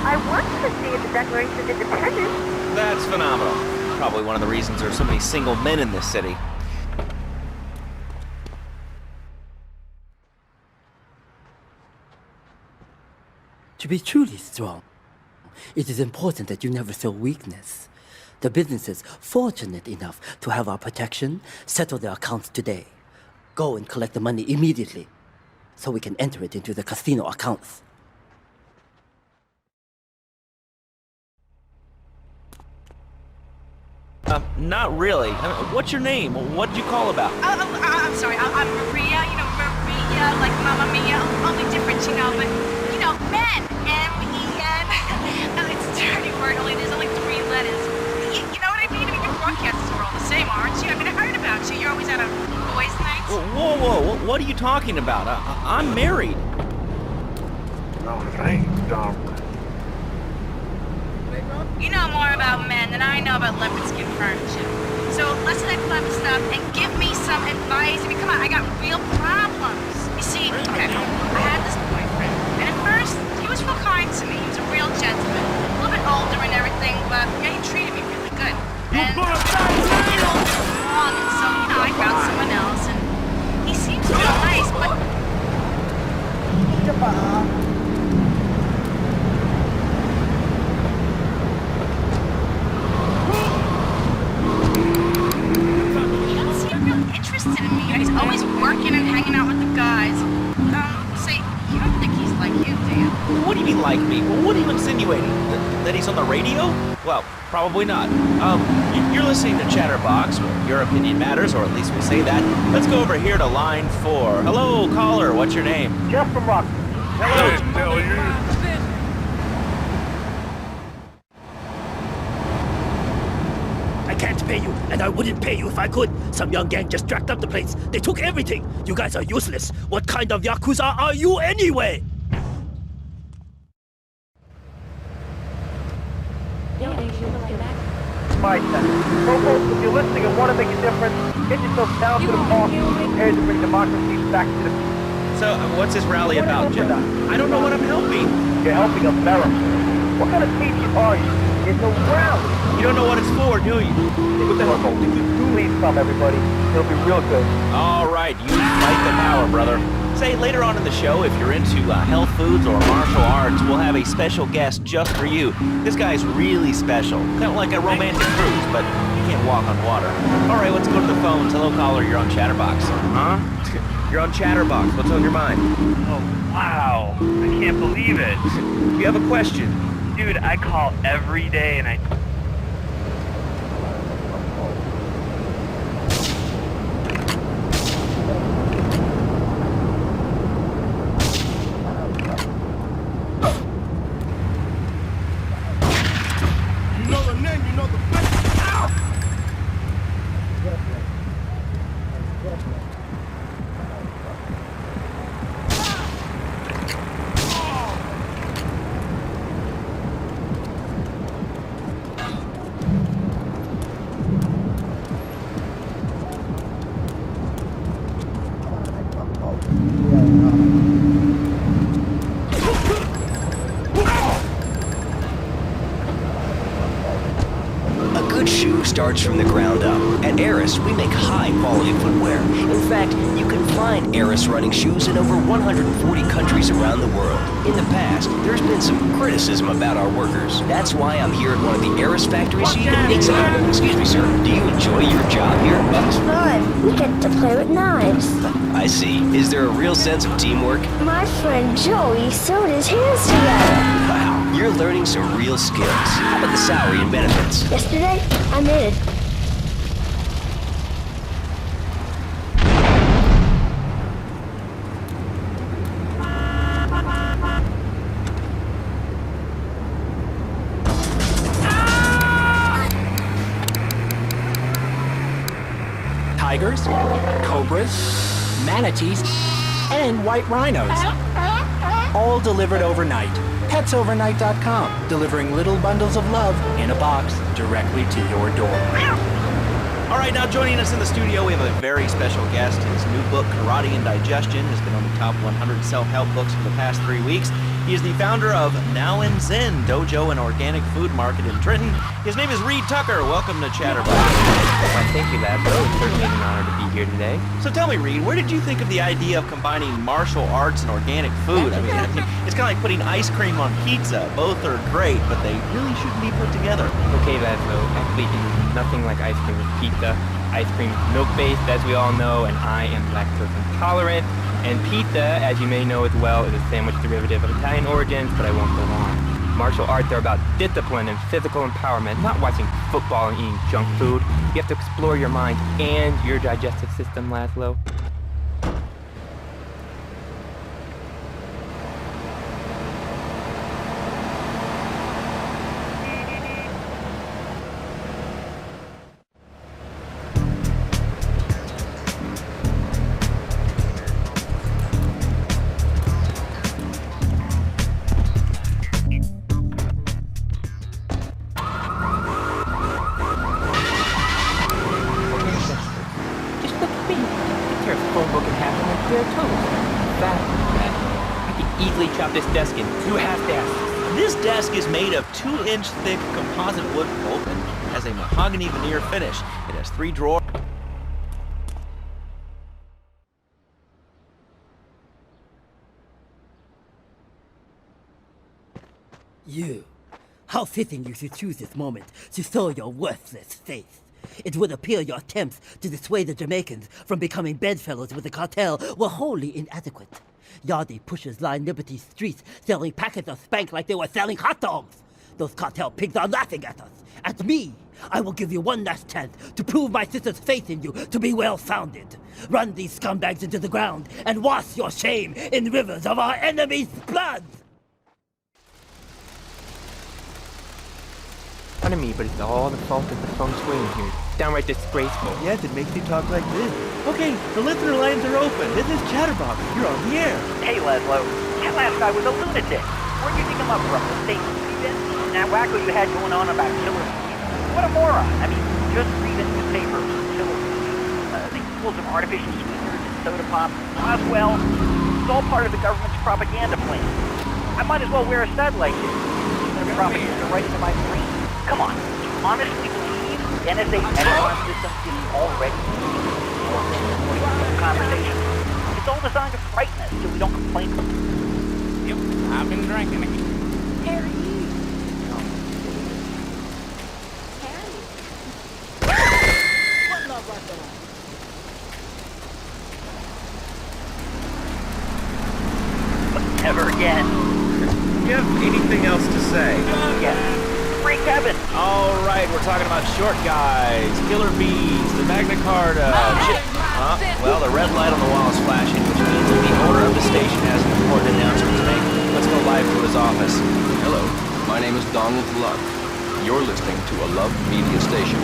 I wanted to see the Declaration of Independence. That's phenomenal. Probably one of the reasons there's so many single men in this city. To be truly strong, it is important that you never show weakness. The businesses fortunate enough to have our protection settle their accounts today. Go and collect the money immediately, so we can enter it into the casino accounts. Not really. I mean, what's your name? What did you call about? I'm sorry, I'm Maria, Maria, like Mamma Mia, only different, but, men, M-E-N. It's a dirty word, only there's only 3 letters. You know what I mean? I mean, your broadcasters are all the same, aren't you? I mean, I heard about you. You're always out on boys' nights. Whoa, what are you talking about? I'm married. No, thank you, You know more about men than I know about leopard skin furniture. So listen to that clever stuff and give me some advice. I mean, come on, I got real problems. You see, okay, I had this boyfriend, and at first, he was real kind to me. He was a real gentleman, a little bit older and everything, but yeah, he treated me really good. And wrong, and so, I found someone else, and he seems real nice, but... interested in me. He's always working and hanging out with the guys. Say, you don't think he's like you, do you? What do you mean like me? What are you insinuating? That he's on the radio? Well, probably not. You're listening to Chatterbox, where your opinion matters, or at least we'll say that. Let's go over here to line 4. Hello, caller. What's your name? Jeff from Rock. Hello. I can't pay you, and I wouldn't pay you if I could. Some young gang just jacked up the place. They took everything. You guys are useless. What kind of Yakuza are you anyway? My son. Folks, if you're listening and want to make a difference, get yourself down to the park and prepare to bring democracy back to the people. So, what's this rally about, Jeff? I don't know what I'm helping. You're helping America. What kind of patriot are you? It's a rally. You don't know what it's for, do you? What the hell? Please come, everybody. It'll be real good. All right, you fight the power, brother. Say, later on in the show, if you're into health foods or martial arts, we'll have a special guest just for you. This guy's really special. Kind of like a romantic cruise, but you can't walk on water. All right, let's go to the phones. Hello, caller, you're on Chatterbox. Huh? You're on Chatterbox. What's on your mind? Oh, wow. I can't believe it. You have a question? Dude, I call every day and I... Starts from the ground up. At Eris, we make high-quality footwear. In fact, you can find Eris running shoes in over 140 countries around the world. In the past, there's been some criticism about our workers. That's why I'm here at one of the Eris factories. Exactly. Excuse me, sir. Do you enjoy your job here? It's fun. We get to play with knives. I see. Is there a real sense of teamwork? My friend Joey sewed his hands together. Wow, you're learning some real skills. How about the salary and benefits? Yesterday, I made it. Tigers, cobras, manatees, and white rhinos. All delivered overnight. PetsOvernight.com, delivering little bundles of love in a box directly to your door. All right, now joining us in the studio, we have a very special guest. His new book, Karate and Digestion, has been on the top 100 self-help books for the past 3 weeks. He is the founder of Now and Zen Dojo and Organic Food Market in Trenton. His name is Reed Tucker. Welcome to Chatterbox. Well, thank you, Laszlo. It's certainly an honor to be here today. So tell me, Reed, where did you think of the idea of combining martial arts and organic food? I mean, it's kind of like putting ice cream on pizza. Both are great, but they really shouldn't be put together. Okay, Laszlo. Actually, it is nothing like ice cream with pizza. Ice cream is milk-based, as we all know, and I am lactose intolerant. And pizza, as you may know as well, is a sandwich derivative of Italian origins, but I won't go on. Martial arts are about discipline and physical empowerment, not watching football and eating junk food. You have to explore your mind and your digestive system, Laszlo. broken half and like bare toes. Fat, I can easily chop this desk in 2 half desks. This desk is made of 2-inch thick composite wood pulp and has a mahogany veneer finish. It has 3 drawers. You. How fitting you should choose this moment to show your worthless face. It would appear your attempts to dissuade the Jamaicans from becoming bedfellows with the cartel were wholly inadequate. Yardie pushers line Liberty's streets selling packets of spank like they were selling hot dogs. Those cartel pigs are laughing at us. At me. I will give you one last chance to prove my sister's faith in you to be well-founded. Run these scumbags into the ground and wash your shame in rivers of our enemies' blood! Pardon me, but it's all the fault of the feng shui in here. It's downright disgraceful. Yes, it makes you talk like this. Okay, the listener lines are open. This is Chatterbox. You're on the air. Hey, Laszlo. That last guy was a lunatic. Where'd you pick him up from? The state Steven? And that wacko you had going on about killer bees? What a moron. I mean, just read in the paper. Killer bees. They pulled some artificial sweeteners and soda pop. Oswell. It's all part of the government's propaganda plan. I might as well wear a satellite suit. Their propaganda right into my brain. Come on, you honestly believe NSA Edison system is already conversation? It's all designed to frighten us so we don't complain. Yep, I've been drinking again. Harry. What love right But never again. Do you have anything else to say? Yes. Free Kevin. All right, we're talking about short guys, killer bees, the Magna Carta. Well, the red light on the wall is flashing, which means that the owner of the station has an important announcement to make. Let's go live to his office. Hello, my name is Donald Love. You're listening to a Love Media station.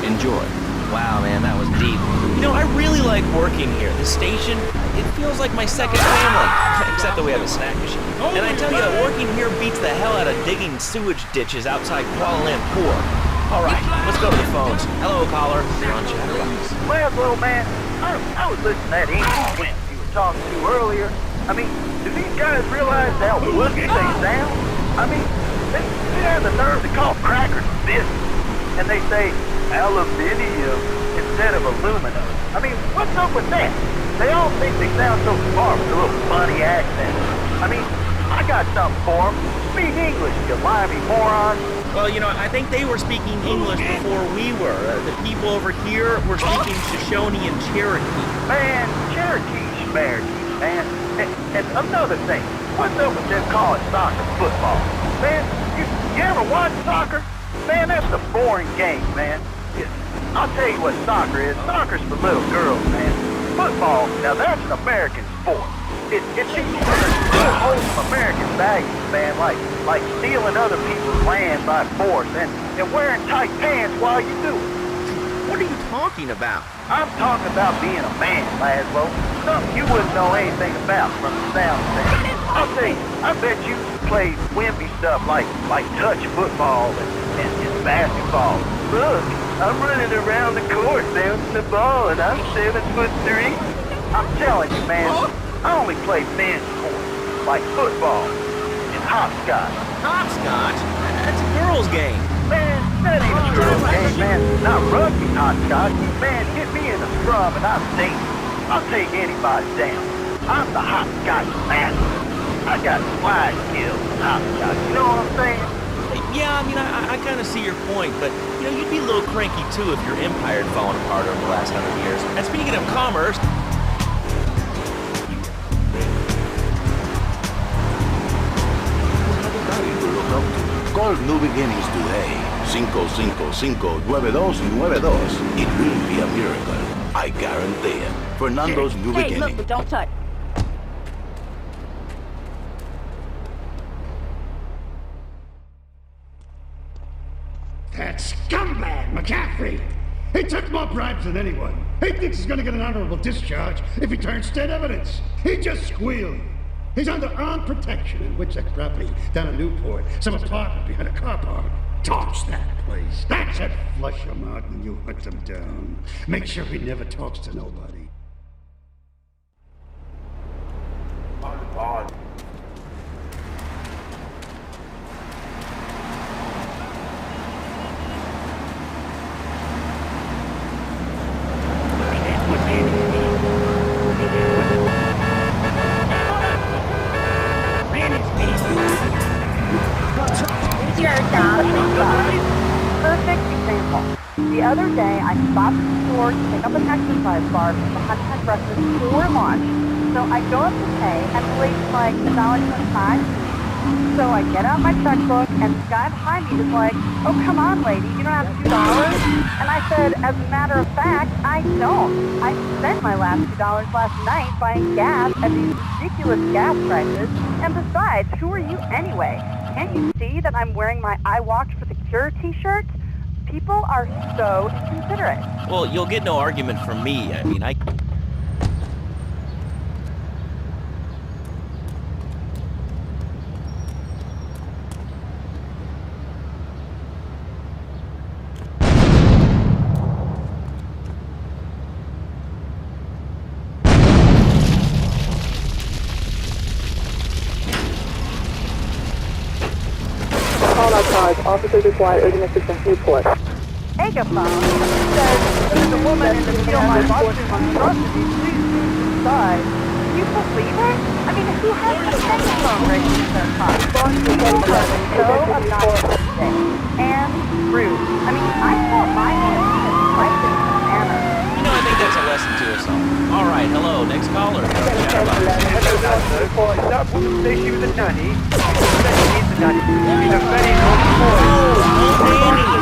Enjoy. Wow, man, that was deep. You know, I really like working here. The station, it feels like my second family. Except that we have a snack machine. And I tell you, working here beats the hell out of digging sewage ditches outside Kuala Lumpur. All right, let's go to the phones. Hello, caller. You're on Chatterbox. Well, little man, I was listening to that English wimp you were talking to earlier. I mean, do these guys realize how wussy they sound? I mean, they have the nerve to call crackers biscuits. And they say aluminium instead of aluminum. I mean, what's up with that? They all think they sound so smart with a little funny accent. I mean, I got something for them. Speak English, you limey moron. Well, you know, I think they were speaking English before we were. The people over here were speaking Shoshone and Cherokee. Man, Cherokee, man. And another thing, what's up with them calling soccer football? Man, you ever watch soccer? Man, that's a boring game, man. I'll tell you what soccer is. Soccer's for little girls, man. Football, now that's an American sport. It teaches good, wholesome American values, man, like stealing other people's land by force and wearing tight pants while you do it. What are you talking about? I'm talking about being a man, Laszlo. Something you wouldn't know anything about from the sound of things. I'll tell you, I bet you play wimpy stuff like touch football and basketball. Look, I'm running around the court bouncing the ball and I'm 7'3". I'm telling you, man, I only play men's sports, like football and hopscotch. Hopscotch? That's a girl's game. Man, that ain't a girl's game, man. Not rugby hopscotch. Man, get me in the scrum and I'm safe. I'll take anybody down. I'm the hopscotch master. I got fly skills in hopscotch. You know what I'm saying? Yeah, I mean, I kind of see your point, but, you know, you'd be a little cranky, too, if your empire had fallen apart over the last 100 years. And speaking of commerce... Call New Beginnings today. 555-9292. It will be a miracle. I guarantee it. Fernando's New Beginning. Hey, look, but don't touch. That scumbag, McCaffrey! He took more bribes than anyone. He thinks he's gonna get an honorable discharge if he turns state evidence. He just squealed. He's under armed protection in Witchett property down in Newport. Some apartment behind a car park. Torch that place. That's it. Flush him out when you hunt him down. Make sure he never talks to nobody. other day, I stopped at the store to pick up an exercise bar from the Huntington breakfast for lunch. So I go up to pay, and the lady's like, $1.25. So I get out my checkbook, and the guy behind me is like, oh, come on, lady, you don't have $2? And I said, as a matter of fact, I don't. I spent my last $2 last night buying gas at these ridiculous gas prices. And besides, who are you anyway? Can't you see that I'm wearing my I Walked for the Cure t-shirt? People are so inconsiderate. Well, you'll get no argument from me. I mean, Call our cars. Officers require urgent assistance. Newport. Megaphone says there's a woman in the Steal My Bathroom monstrosity. Please decide. Can you believe it? I mean, who has a megaphone ready to their car? People are so obnoxious today. And rude. I mean, I thought my man is quite in manner. you know, I think that's a lesson to us all. All right, hello, next caller. That woman says she was a nanny. She's a very good boy.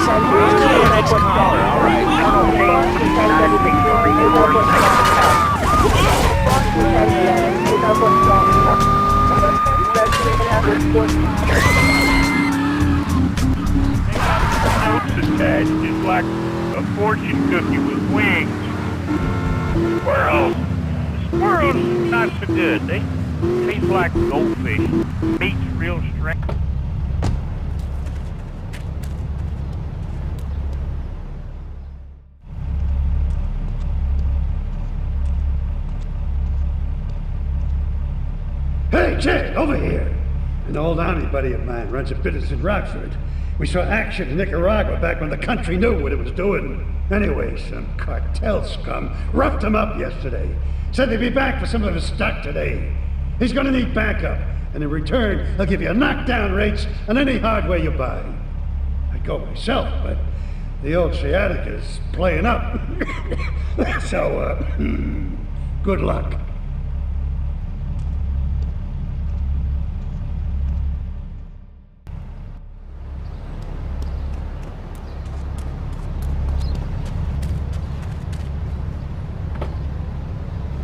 Okay, next caller, all right. Attached is like a fortune cookie with wings. Squirrels. Squirrels not so good. They taste like goldfish. Meat's real strange. Hey, Jay, over here. An old army buddy of mine runs a business in Rockford. We saw action in Nicaragua back when the country knew what it was doing. Anyway, some cartel scum roughed him up yesterday. Said they'd be back for some of his stock today. He's gonna need backup, and in return, he'll give you knockdown rates on any hardware you buy. I'd go myself, but the old sciatica's playing up. So, good luck.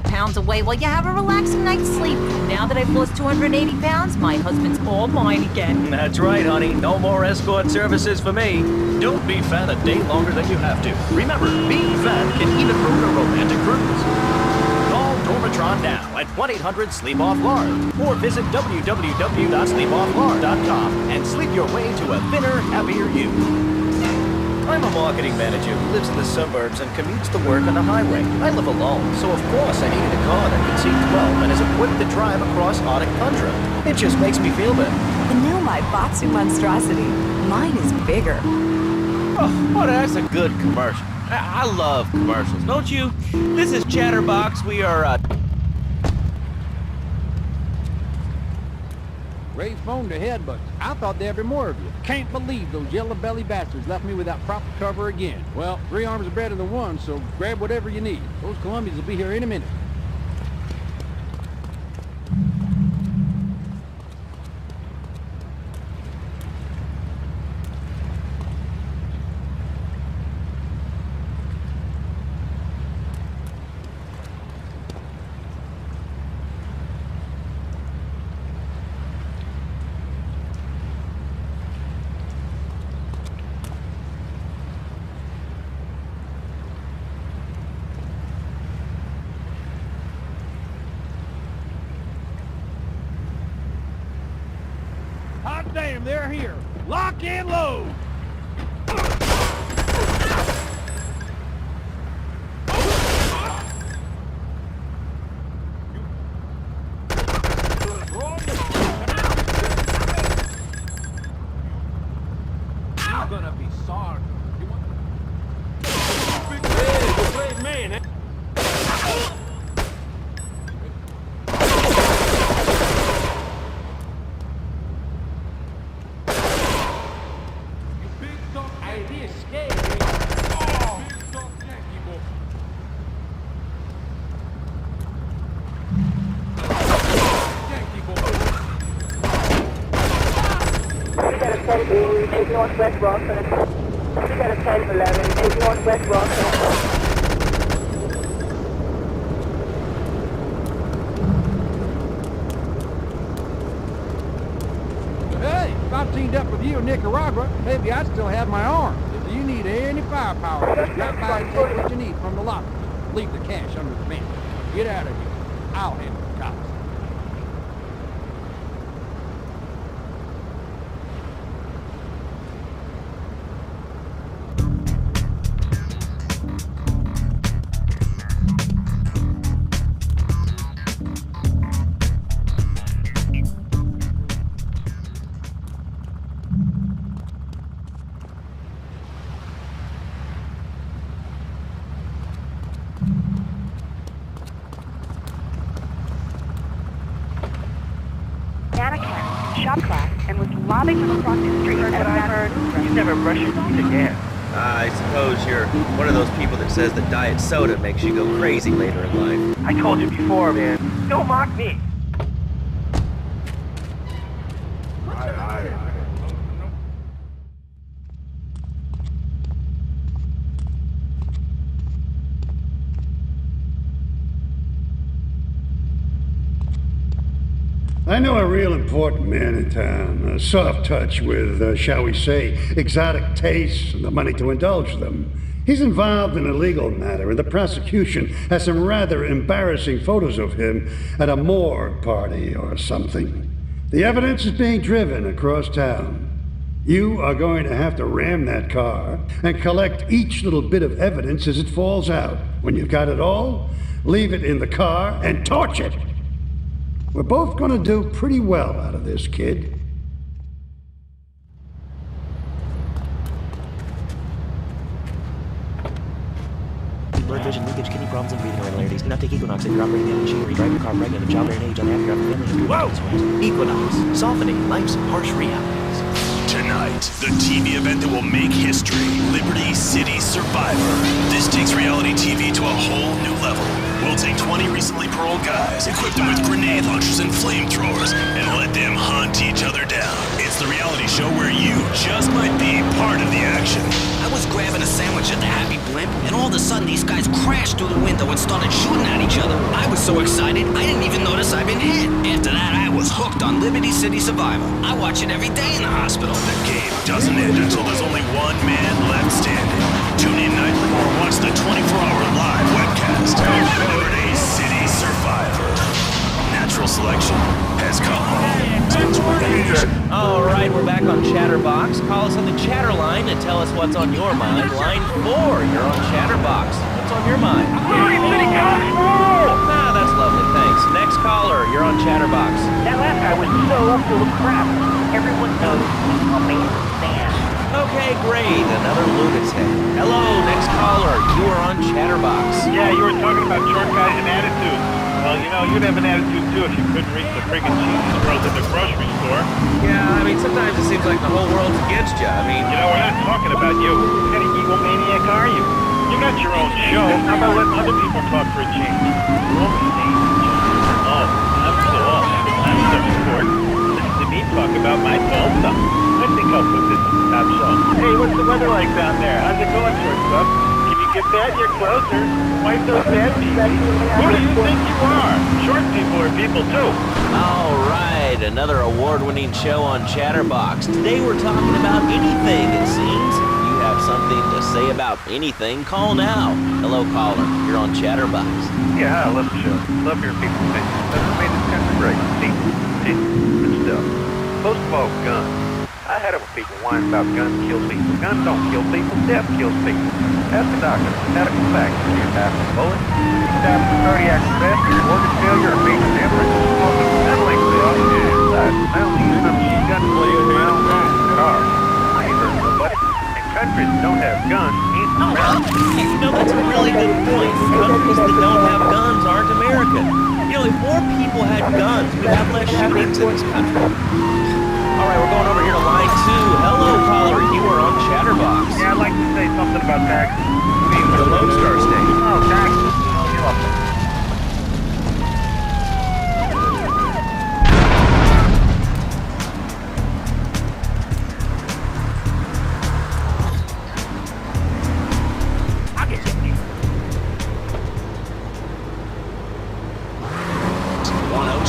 Pounds away while you have a relaxing night's sleep. Now that I've lost 280 pounds, my husband's all mine again. That's right, honey. No more escort services for me. Don't be fat a day longer than you have to. Remember, being fat can even ruin a romantic cruise. Call Dormitron now at 1-800-SLEEP-OFF-LARD or visit www.sleepofflard.com and sleep your way to a thinner, happier you. I'm a marketing manager who lives in the suburbs and commutes to work on the highway. I live alone, so of course I needed a car that could seat 12 and is equipped to drive across Arctic tundra. It just makes me feel better. The new My Batsu monstrosity. Mine is bigger. Oh, that's a good commercial. I love commercials, don't you? This is Chatterbox. We are, Ray phoned ahead, but I thought there'd be more of you. Can't believe those yellow-belly bastards left me without proper cover again. Well, 3 arms are better than 1, so grab whatever you need. Those Colombians will be here in a minute. Hot damn, they're here. Lock and load. You're gonna be sorry. You want... Hey, you great man, eh? take northwest Rockland. We got a 1011, take northwest Rockland. Hey, if I teamed up with you in Nicaragua, maybe I'd still have my arm. If you need any firepower, just drop by and take what you need from the locker. Leave the cash under the bench. Get out of here. I'll handle the cops. Shop class and was lobbing them across the street at a fast food You never brush your teeth again. I suppose you're one of those people that says that diet soda makes you go crazy later in life. I told you before, man. Don't mock me. I know a real important man in town, a soft touch with, shall we say, exotic tastes and the money to indulge them. He's involved in a legal matter, and the prosecution has some rather embarrassing photos of him at a morgue party or something. The evidence is being driven across town. You are going to have to ram that car and collect each little bit of evidence as it falls out. When you've got it all, leave it in the car and torch it. We're both gonna do pretty well out of this, kid. Blood vision, leakage, kidney problems, and breathing irregularities. Do not take Equinox if you're operating heavy machinery, driving a car pregnant, of childbearing age, unhappy, or family. Whoa! Equinox, softening life's harsh realities. Tonight, the TV event that will make history, Liberty City Survivor. This takes reality TV to a whole new level. We'll take 20 recently paroled guys, equip them with grenade launchers and flamethrowers, and let them hunt each other down. It's the reality show where you just might be part of the action. I was grabbing a sandwich at the Happy Blimp, and all of a sudden these guys crashed through the window and started shooting at each other. I was so excited, I didn't even notice I'd been hit. After that, I was hooked on Liberty City Survivor. I watch it every day in the hospital. The game doesn't end until there's only one man left standing. Tune in nightly or watch the 24-hour live webcast. Liberty City Survivor. Natural selection has come home. All right, we're back on Chatterbox. Call us on the chatter line and tell us what's on your mind. Line 4, you're on Chatterbox. What's on your mind? Ah, that's lovely, thanks. Next caller, you're on Chatterbox. That last guy was so full of crap. Everyone knows he's a man. Okay, great. Another lunatic. Hello, next caller. You are on Chatterbox. Yeah, you were talking about short guys and attitude. Well, you know, you'd have an attitude too if you couldn't reach the friggin' cheese throws at the grocery store. Yeah, I mean, sometimes it seems like the whole world's against you. I mean, you know, we're not talking about you. What kind of egomaniac are you? You got your own show. How about letting other people talk for a change? You're only saying, oh, I'm so off. I'm so short. Listen to me talk about my tall stuff. I think I'll put this in the top shelf. Hey, what's the weather like down there? How's it going, shortstop? Can you get that? You're closer. Wipe those bad people. Who do you think you are? Short people are people too. all right, another award-winning show on Chatterbox. Today we're talking about anything, it seems. If you have something to say about anything, call now. Hello, caller. You're on Chatterbox. Yeah, I love the show. Love hearing people's opinions. That's what made this country great. See, good stuff. Most of all, guns. I had it when people whine about guns kill people. Guns don't kill people, death kills people. Ask the doctor. Medical facts. You die from a bullet, you die from cardiac arrest, organ failure, or major hemorrhage, or ventilating failure. I only use some machine guns to lay around that are. I ain't hurt nobody. And countries that don't have guns ain't American. You know, that's a really good point. Countries that don't have guns aren't American. You know, if more people had guns, we'd have less shootings in this country. All right, we're going over here to line 2. Hello, caller. You are on Chatterbox. Yeah, I'd like to say something about taxes. The Lone Star State. Oh, taxes. You're welcome.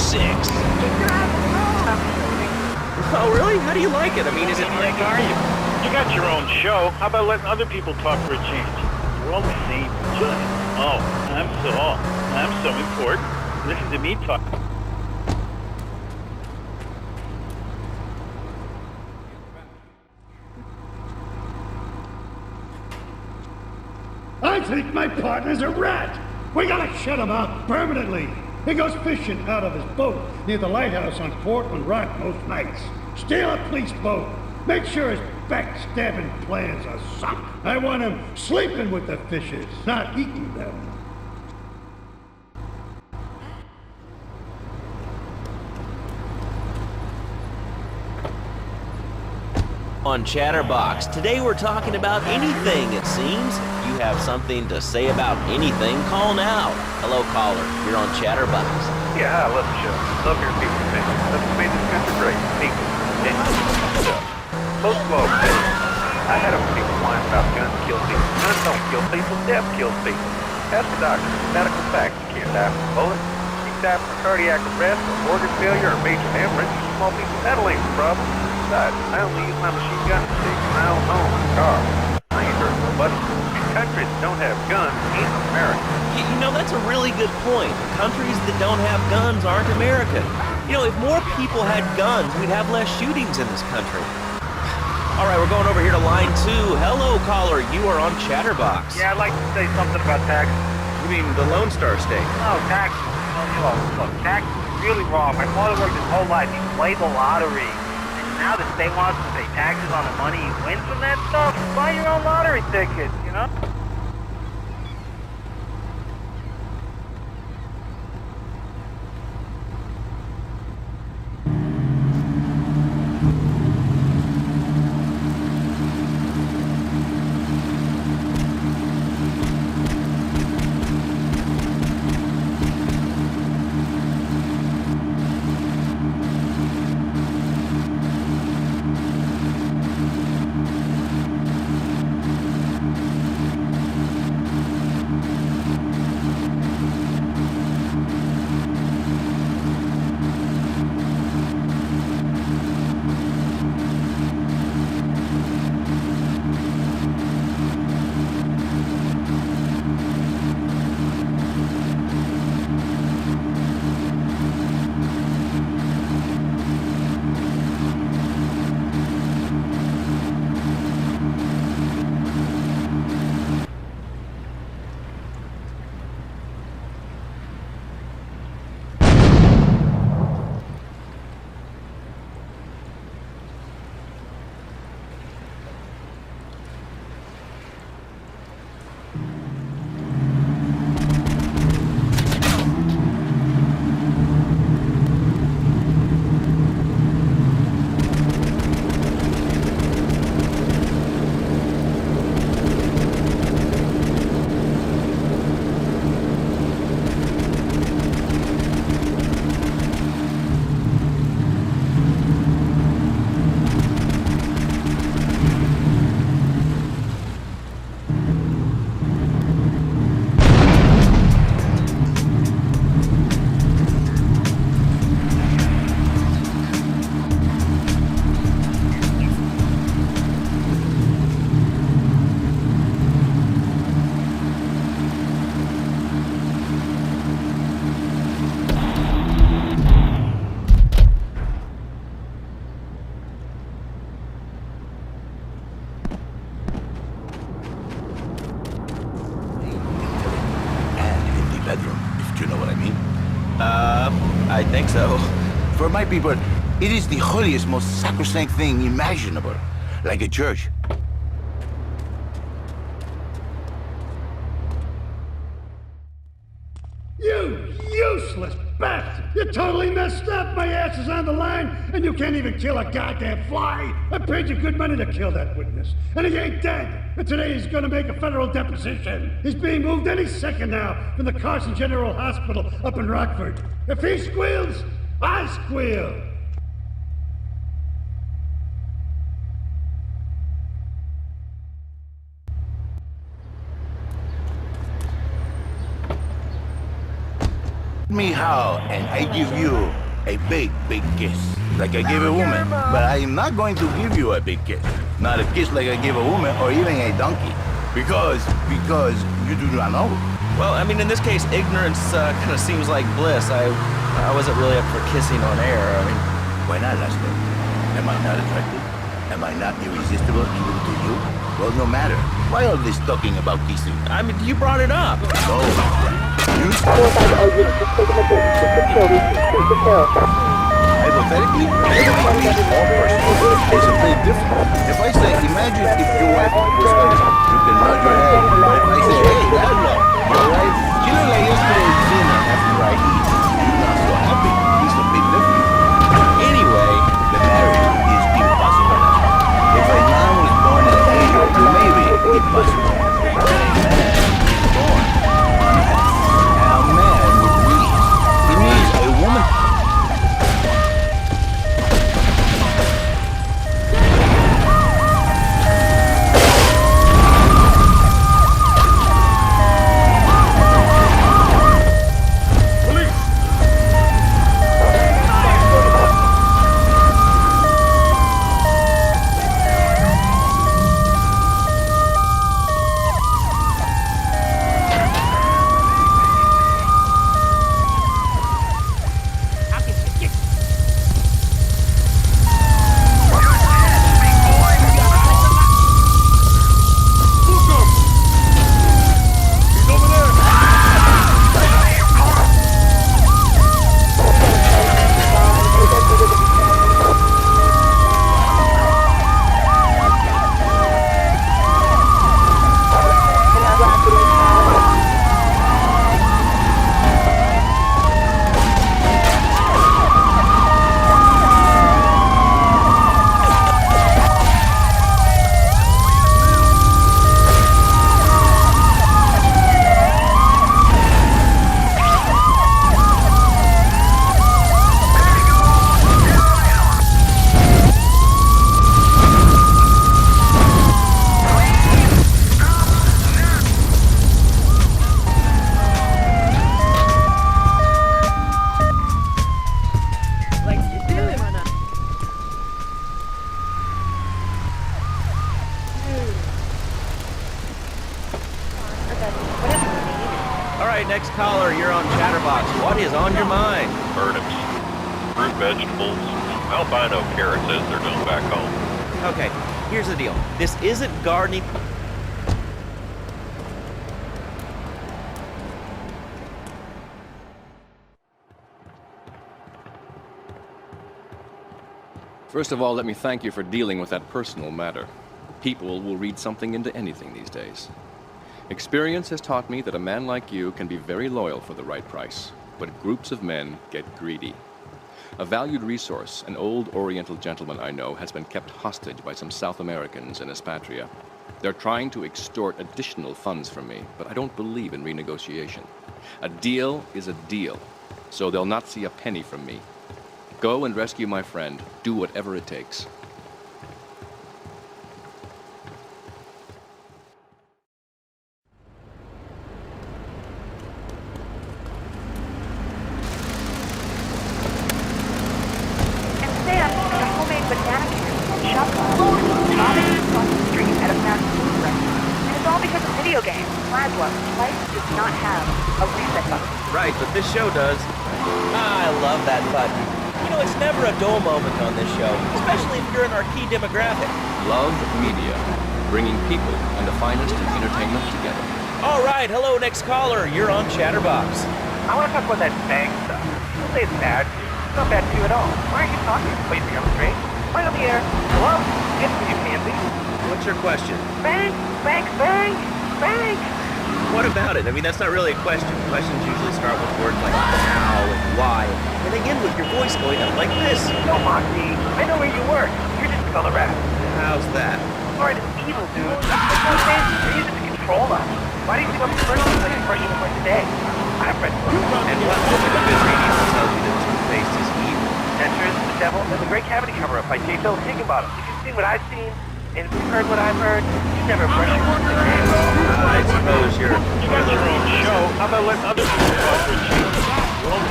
6. Oh, really? How do you like it? I mean, is it like, are you? You got your own show. How about letting other people talk for a change? We're all the same. Oh, I'm so important. Listen to me talk. I think my partner's a rat. We gotta shut him out permanently. He goes fishing out of his boat near the lighthouse on Portland Rock most nights. Steal a police boat. Make sure his backstabbing plans are sunk. I want him sleeping with the fishes, not eating them. On Chatterbox, today we're talking about anything, it seems. If you have something to say about anything, call now. Hello, caller. You're on Chatterbox. Yeah, I love the show. Love your people, man. That's what made this country great. People. And stuff. Most of all, I had a people whine about guns kill people. Guns don't kill people, death kills people. Ask the doctor. Medical facts. You can't die from a bullet. You can die from a cardiac arrest, or organ failure, or major hemorrhage. Small piece of metal ain't the problem. Besides, I only use my machine gun to take my own home in the car. I ain't hurt nobody. Countries that don't have guns ain't America. You know, that's a really good point. Countries that don't have guns aren't America. You know, if more people had guns, we'd have less shootings in this country. All right, we're going over here to line 2. Hello, caller. You are on Chatterbox. Yeah, I'd like to say something about taxes. You mean the Lone Star State? No, taxes. Look, taxes are really wrong. My father worked his whole life. He played the lottery. Now the state wants to pay taxes on the money you win from that stuff. Buy your own lottery tickets, you know? I think so. For my people, it is the holiest, most sacrosanct thing imaginable. Like a church. You useless bastard! You totally messed up! My ass is on the line, and you can't even kill a goddamn fly! I paid you good money to kill that witness, and he ain't dead! And today he's gonna make a federal deposition! He's being moved any second now from the Carson General Hospital up in Rockford. If he squeals, I squeal! me how, and I give you a big, big kiss, like I gave a woman. But I am not going to give you a big kiss. Not a kiss like I gave a woman or even a donkey. Because you do not know. Well, I mean, in this case, ignorance kind of seems like bliss. I wasn't really up for kissing on air. I mean, why not, Lester? Am I not attractive? Am I not irresistible even to you? Well, no matter. Why all this talking about kissing? I mean, you brought it up. Oh, you... Hypothetically, it might be more personal. It's a bit different. If I say, imagine if your wife was honest, you can nod your head. But if I say, hey, Laszlo, your wife, you know, like yesterday's dinner after I eat, you're not so happy. It's a bit different. Anyway, the marriage is impossible. If a man was born an angel, maybe impossible. But a man is born. And a man with wings. He needs a woman. Next caller, you're on Chatterbox. What is on your mind? Turnips, fruit vegetables, albino carrots as they're done back home. Okay, here's the deal. This isn't gardening. First of all, let me thank you for dealing with that personal matter. People will read something into anything these days. Experience has taught me that a man like you can be very loyal for the right price, but groups of men get greedy. A valued resource, an old Oriental gentleman I know, has been kept hostage by some South Americans in Espatria. They're trying to extort additional funds from me, but I don't believe in renegotiation. A deal is a deal, so they'll not see a penny from me. Go and rescue my friend. Do whatever it takes. Right, but this show does. I love that button. You know, it's never a dull moment on this show, especially if you're in our key demographic. Love media, bringing people and the finest in entertainment together. All right, hello, next caller. You're on Chatterbox. I want to talk about that bang stuff. People say it's bad. It's not bad to you at all. Why aren't you talking? Wait, I'm straight. Right on the air. Hello? Get to you, Pansy. What's your question? Bang! Bang! Bang! Bang! What about it? I mean, that's not really a question. Questions usually start with words like how and why, and they end with your voice going up like this. Don't mock me. I know where you work. You're just another rat. How's that? Alright, it's evil, dude. It's no fancy. You're using it to control us. Why do you think I'm first like impression of today? I've read books. And what book of good reading tells you that toothpaste is evil? Adventures, The Devil, and The Great Cavity Cover-Up by J. Phil Higginbottom. If you've seen what I've seen, and if you've heard what I've heard, you never brush your teeth. I suppose you're You guys are on the show. How about letting other people talk for a change? We're only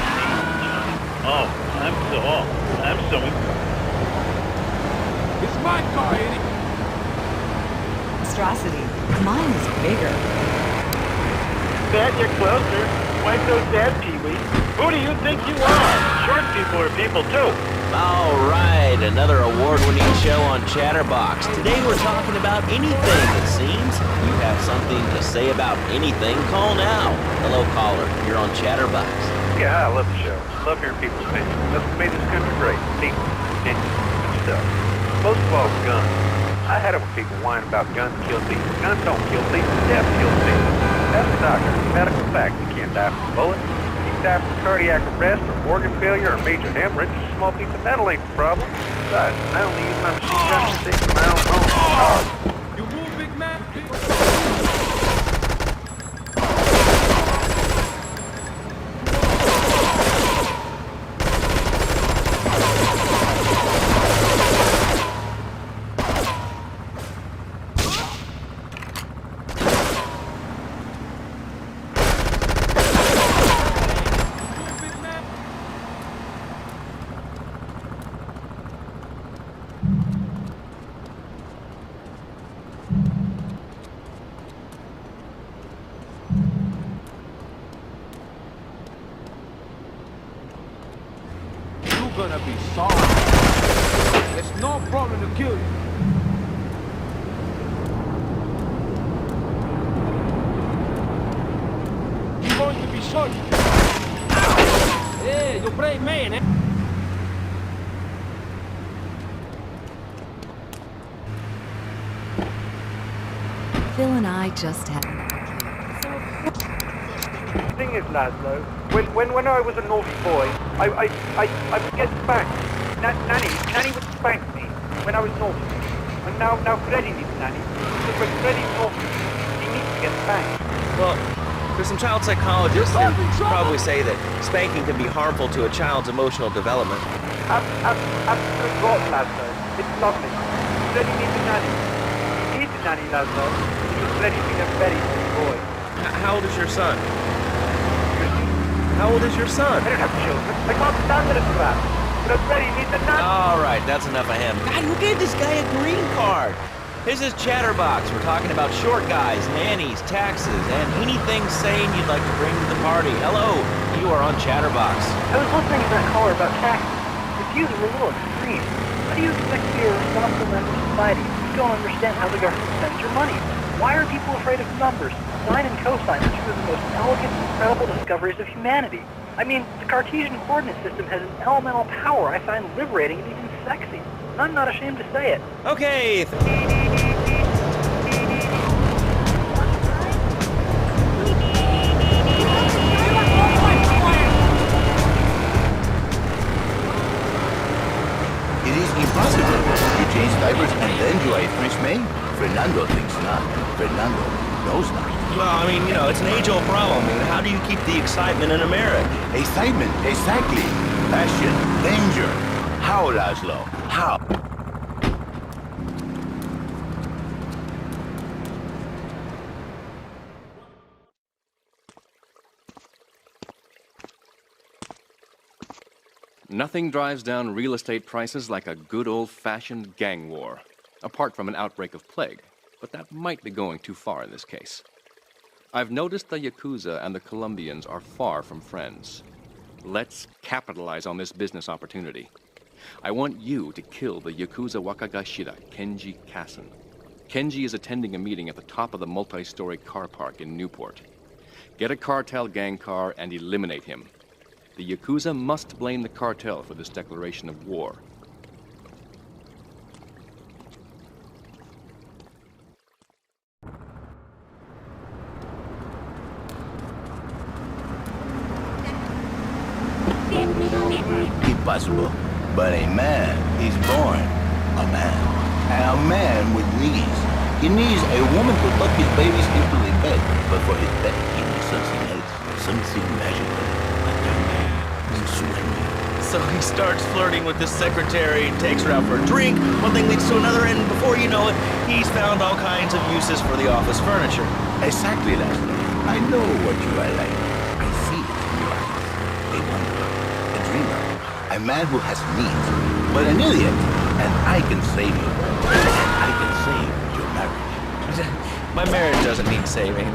dummy. It's my car, ain't it? Monstrosity. Mine is bigger. Bet you're closer. Why so sad, Pee-wee? Who do you think you are? Short people are people too. All right, another award-winning show on Chatterbox. Today we're talking about anything, it seems. You have something to say about anything, call now. Hello, caller. You're on Chatterbox. Yeah, I love the show. Love hearing people's opinions. That's what made this country great. People, opinions, and stuff. Most of all, guns. I had it when people whine about guns kill people. Guns don't kill people. Death kills people. That's a doctor. Medical fact. You can't die from a bullet. You can die from cardiac arrest or organ failure or major hemorrhage. A small piece of metal ain't the problem. Besides, I only use my machine gun to stick my own home. You move, big man. Gonna be sorry. It's no problem to kill you. You're going to be shot. Yeah, you're a brave man, eh? Phil and I just had... The thing is, Laszlo, when I was a naughty boy, I would get spanked. Nanny would spank me when I was naughty. And now Freddy needs Nanny. Because when Freddy's naughty, he needs to get spanked. Well, there's some child psychologists who probably say that spanking can be harmful to a child's emotional development. Absolute rot, Laszlo. It's lovely. Freddy needs a nanny. He needs a nanny, Laszlo. Because Freddy's been a very naughty boy. How old is your son? How old is your son? I don't have children. I can't stand it for that. But Freddy needs a nanny. All right, that's enough of him. God, who gave this guy a green card? This is Chatterbox. We're talking about short guys, nannies, taxes, and anything sane you'd like to bring to the party. Hello, you are on Chatterbox. I was listening to that caller about taxes. His views are a little extreme. How do you expect to be a responsible member of society if you don't understand how the government spends your money? Why are people afraid of numbers? Sine and cosine are two of the most elegant and incredible discoveries of humanity. I mean, the Cartesian coordinate system has an elemental power I find liberating and even sexy. And I'm not ashamed to say it. Okay. It is impossible. You change diapers and then you are French maid? Fernando thinks not. Fernando knows not. Well, I mean, you know, it's an age-old problem. I mean, how do you keep the excitement in America? Excitement, exactly. Passion, danger. How, Laszlo? How? Nothing drives down real estate prices like a good old-fashioned gang war, apart from an outbreak of plague, but that might be going too far in this case. I've noticed the Yakuza and the Colombians are far from friends. Let's capitalize on this business opportunity. I want you to kill the Yakuza Wakagashira, Kenji Kassen. Kenji is attending a meeting at the top of the multi-story car park in Newport. Get a cartel gang car and eliminate him. The Yakuza must blame the cartel for this declaration of war. Impossible. But a man is born a man. And a man with knees. He needs a woman to tuck his babies into the bed. But for his bed, he needs something else. Something magical. So he starts flirting with his secretary and takes her out for a drink. One thing leads to another, and before you know it, he's found all kinds of uses for the office furniture. Exactly, Laszlo. I know what you are like. I see it in your eyes. A wanderer, a dreamer. I a man who has needs, but an idiot. And I can save you. And I can save your marriage. My marriage doesn't need saving.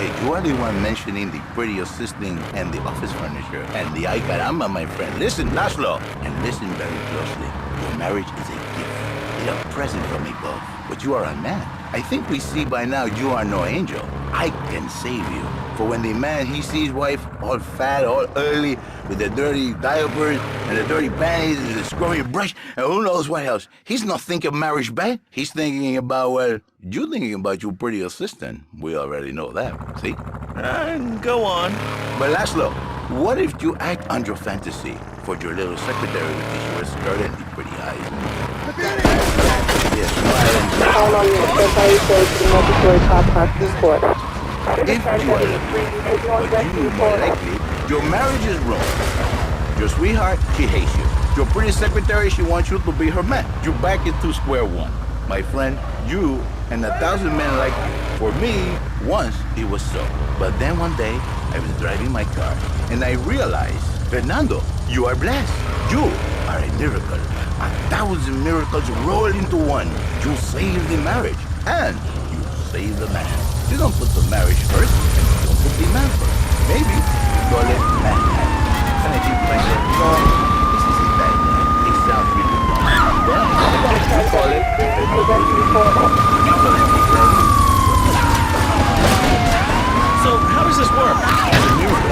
Hey, you are the one mentioning the pretty assisting and the office furniture and the ay caramba, my friend. Listen, Laszlo, and listen very closely. Your marriage is a gift. It's a present from above. But you are a man. I think we see by now you are no angel. I can save you. For when the man, he sees wife all fat, all ugly, with the dirty diapers and the dirty panties and the scrubby brush, and who knows what else. He's not thinking marriage bad. He's thinking about, well, you thinking about your pretty assistant. We already know that, see? Go on. But Laszlo, what if you act on your fantasy for your little secretary with the short skirt and the pretty eyes? Yes, smile. How long you prepare to the multi-story car park report? If you are but you more likely, your marriage is ruined. Your sweetheart, she hates you. Your pretty secretary, she wants you to be her man. You're back into square one. My friend, you and 1,000 men like you. For me, once it was so. But then one day, I was driving my car, and I realized, Fernando, you are blessed. You are a miracle. 1,000 miracles roll into one. You save the marriage, and you save the man. You don't put the marriage first, and you don't put the man first. Maybe you call it man. And I think myself, no, this isn't bad. It sounds really wrong. Then, you call it So, how does this work? As a miracle.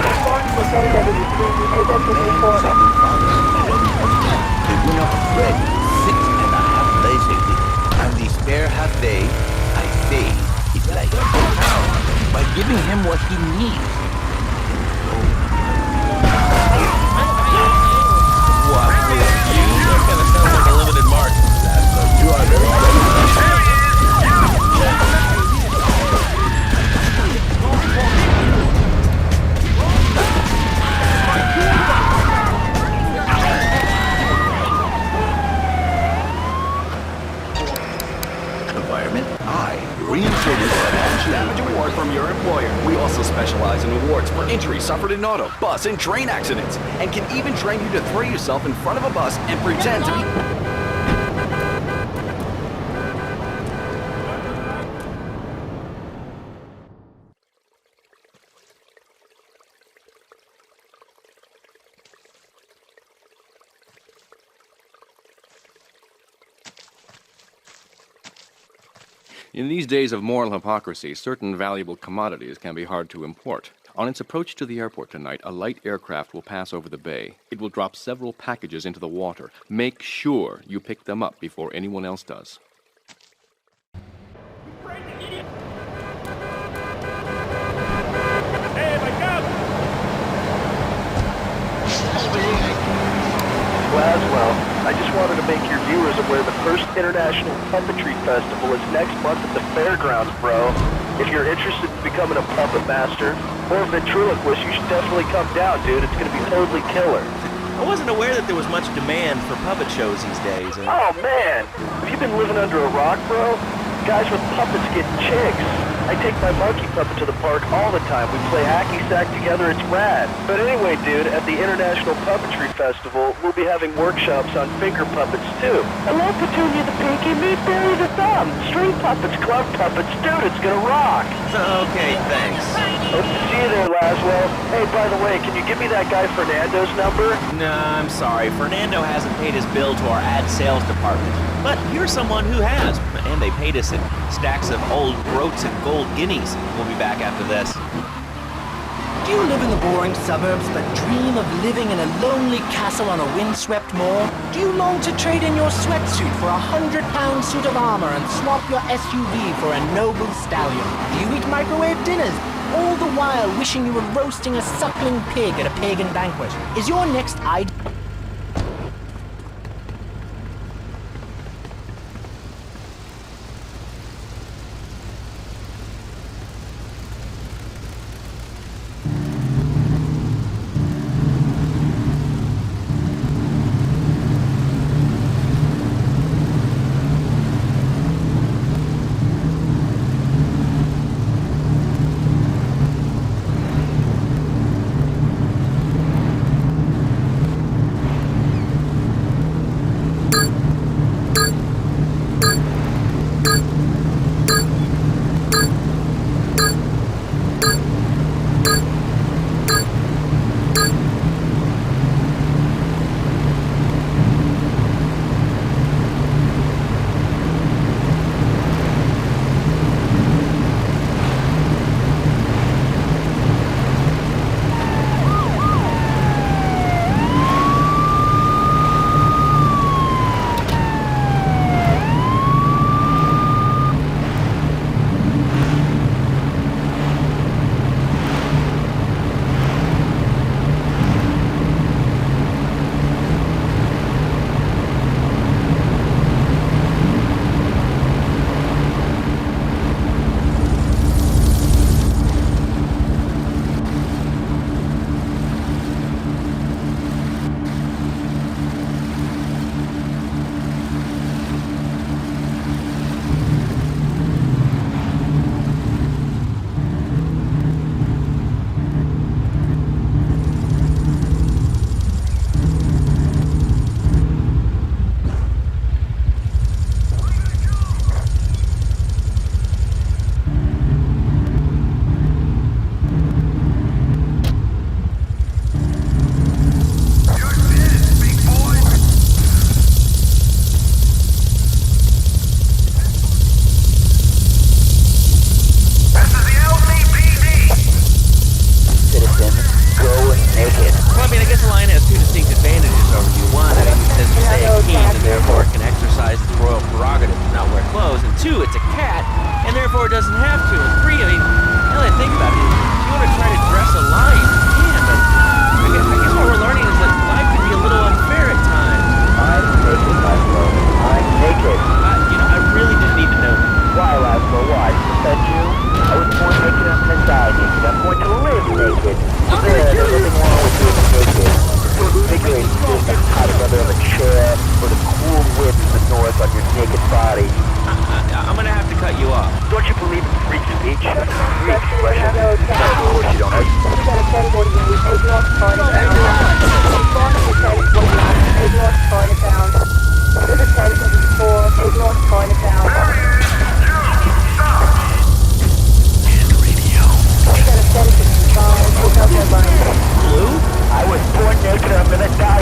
The winner of bread 6.5 days a week. And the spare half day, I say, it's like a pound by giving him what he needs. What? You? That kind of sounds like a limited mark. You are very clever. Damage award from your employer. We also specialize in awards for injuries suffered in auto, bus, and train accidents, and can even train you to throw yourself in front of a bus and pretend to be... In these days of moral hypocrisy, certain valuable commodities can be hard to import. On its approach to the airport tonight, a light aircraft will pass over the bay. It will drop several packages into the water. Make sure you pick them up before anyone else does. Laswell, I just wanted to make your viewers aware the first International Puppetry Festival is next month at the fairgrounds, bro. If you're interested in becoming a puppet master or a ventriloquist, you should definitely come down, dude. It's gonna be totally killer. I wasn't aware that there was much demand for puppet shows these days. Oh, man! Have you been living under a rock, bro? Guys with puppets get chicks. I take my monkey puppet to the park all the time. We play hacky sack together, it's rad. But anyway, dude, at the International Puppetry Festival, we'll be having workshops on finger puppets, too. Hello, Petunia the Pinky, meet Barry the Thumb. String puppets, glove puppets, dude, it's gonna rock. Okay, thanks. Hope to see you there, Laswell. Hey, by the way, can you give me that guy Fernando's number? Nah, I'm sorry. Fernando hasn't paid his bill to our ad sales department. But you're someone who has, and they paid us in stacks of old groats and gold guineas. We'll be back after this. Do you live in the boring suburbs but dream of living in a lonely castle on a windswept moor? Do you long to trade in your sweatsuit for a 100-pound suit of armor and swap your SUV for a noble stallion? Do you eat microwave dinners, all the while wishing you were roasting a suckling pig at a pagan banquet? Is your next idea...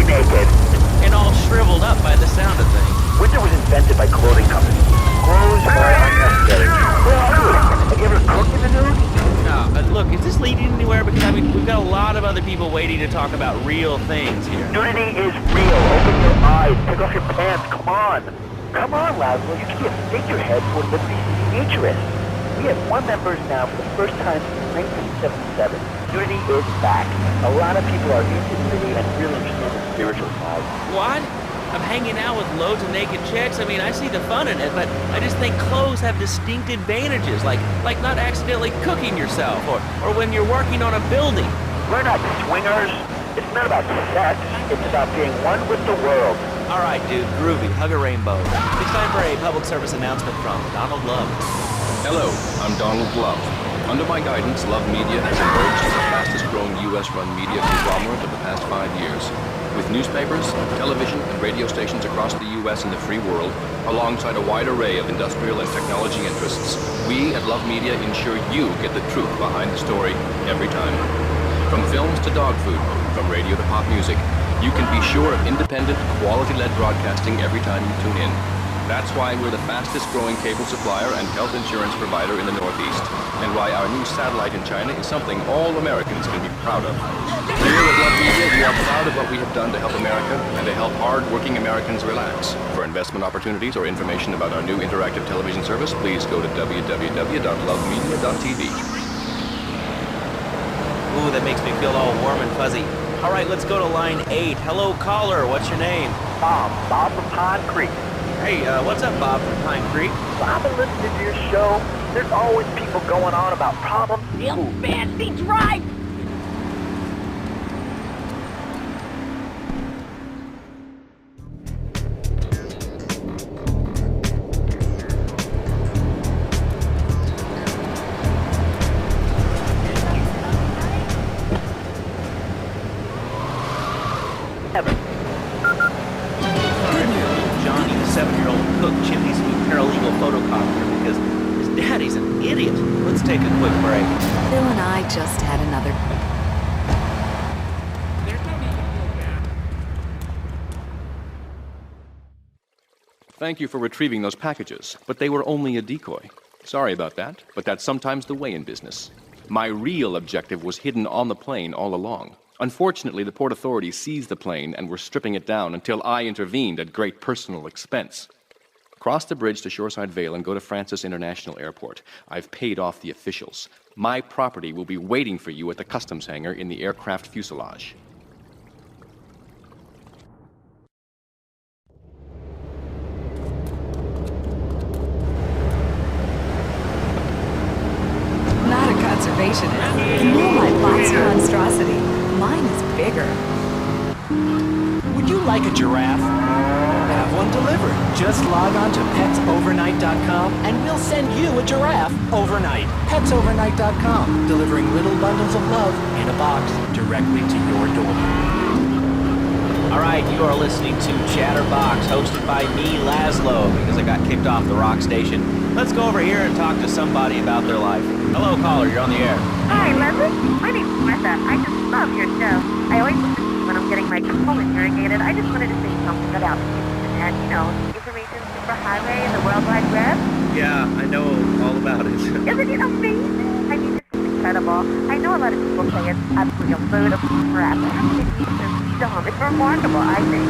naked. And all shriveled up by the sound of things. Winter was invented by clothing companies. Clothes are unnecessary. Where are you? Have you ever cooked in the nude? No, look, is this leading anywhere? Because, I mean, we've got a lot of other people waiting to talk about real things here. Nudity is real. Open your eyes. Take off your pants. Come on. Come on, Laszlo. You can be a figurehead for Liberty Futurists. We have one members now for the first time since 1977. Nudity is back. A lot of people are into nudity and really understand the spiritual side. What? I'm hanging out with loads of naked chicks. I mean, I see the fun in it, but I just think clothes have distinct advantages, like not accidentally cooking yourself, or when you're working on a building. We're not swingers. It's not about sex. It's about being one with the world. All right, dude, groovy. Hug a rainbow. It's time for a public service announcement from Donald Love. Hello, I'm Donald Love. Under my guidance, Love Media has emerged as the fastest-growing U.S.-run media conglomerate of the past 5 years. With newspapers, television, and radio stations across the U.S. and the free world, alongside a wide array of industrial and technology interests, we at Love Media ensure you get the truth behind the story every time. From films to dog food, from radio to pop music, you can be sure of independent, quality-led broadcasting every time you tune in. That's why we're the fastest-growing cable supplier and health insurance provider in the Northeast, and why our new satellite in China is something all Americans can be proud of. Here at Love Media, we are proud of what we have done to help America and to help hard-working Americans relax. For investment opportunities or information about our new interactive television service, please go to www.lovemedia.tv. Ooh, that makes me feel all warm and fuzzy. All right, let's go to line 8. Hello, caller. What's your name? Bob from Pine Creek. Hey, what's up, Bob from Pine Creek? So I've been listening to your show. There's always people going on about problems. Real fancy drive. Johnny, the 7-year-old cook, chimney sweep paralegal photocopier because his daddy's an idiot. Let's take a quick break. Bill and I just had another... Thank you for retrieving those packages, but they were only a decoy. Sorry about that, but that's sometimes the way in business. My real objective was hidden on the plane all along. Unfortunately, the Port Authority seized the plane and were stripping it down until I intervened at great personal expense. Cross the bridge to Shoreside Vale and go to Francis International Airport. I've paid off the officials. My property will be waiting for you at the customs hangar in the aircraft fuselage. Not a conservationist. You know my boxer monstrosity. Mine is bigger. Would you like a giraffe? Have one delivered. Just log on to petsovernight.com and we'll send you a giraffe overnight. Petsovernight.com, delivering little bundles of love in a box directly to your door. All right, you are listening to Chatterbox, hosted by me, Laszlo, because I got kicked off the rock station. Let's go over here and talk to somebody about their life. Hello, caller, you're on the air. Hi, Leslie. My name's Martha. I just love your show. I always listen to you when I'm getting my colon irrigated. I just wanted to say something about the internet. You know, information superhighway and the World Wide Web. Yeah, I know all about it. Isn't it amazing? I mean, it's incredible. I know a lot of people say it's absolutely a load of crap. But how can it be so dumb? It's remarkable, I think.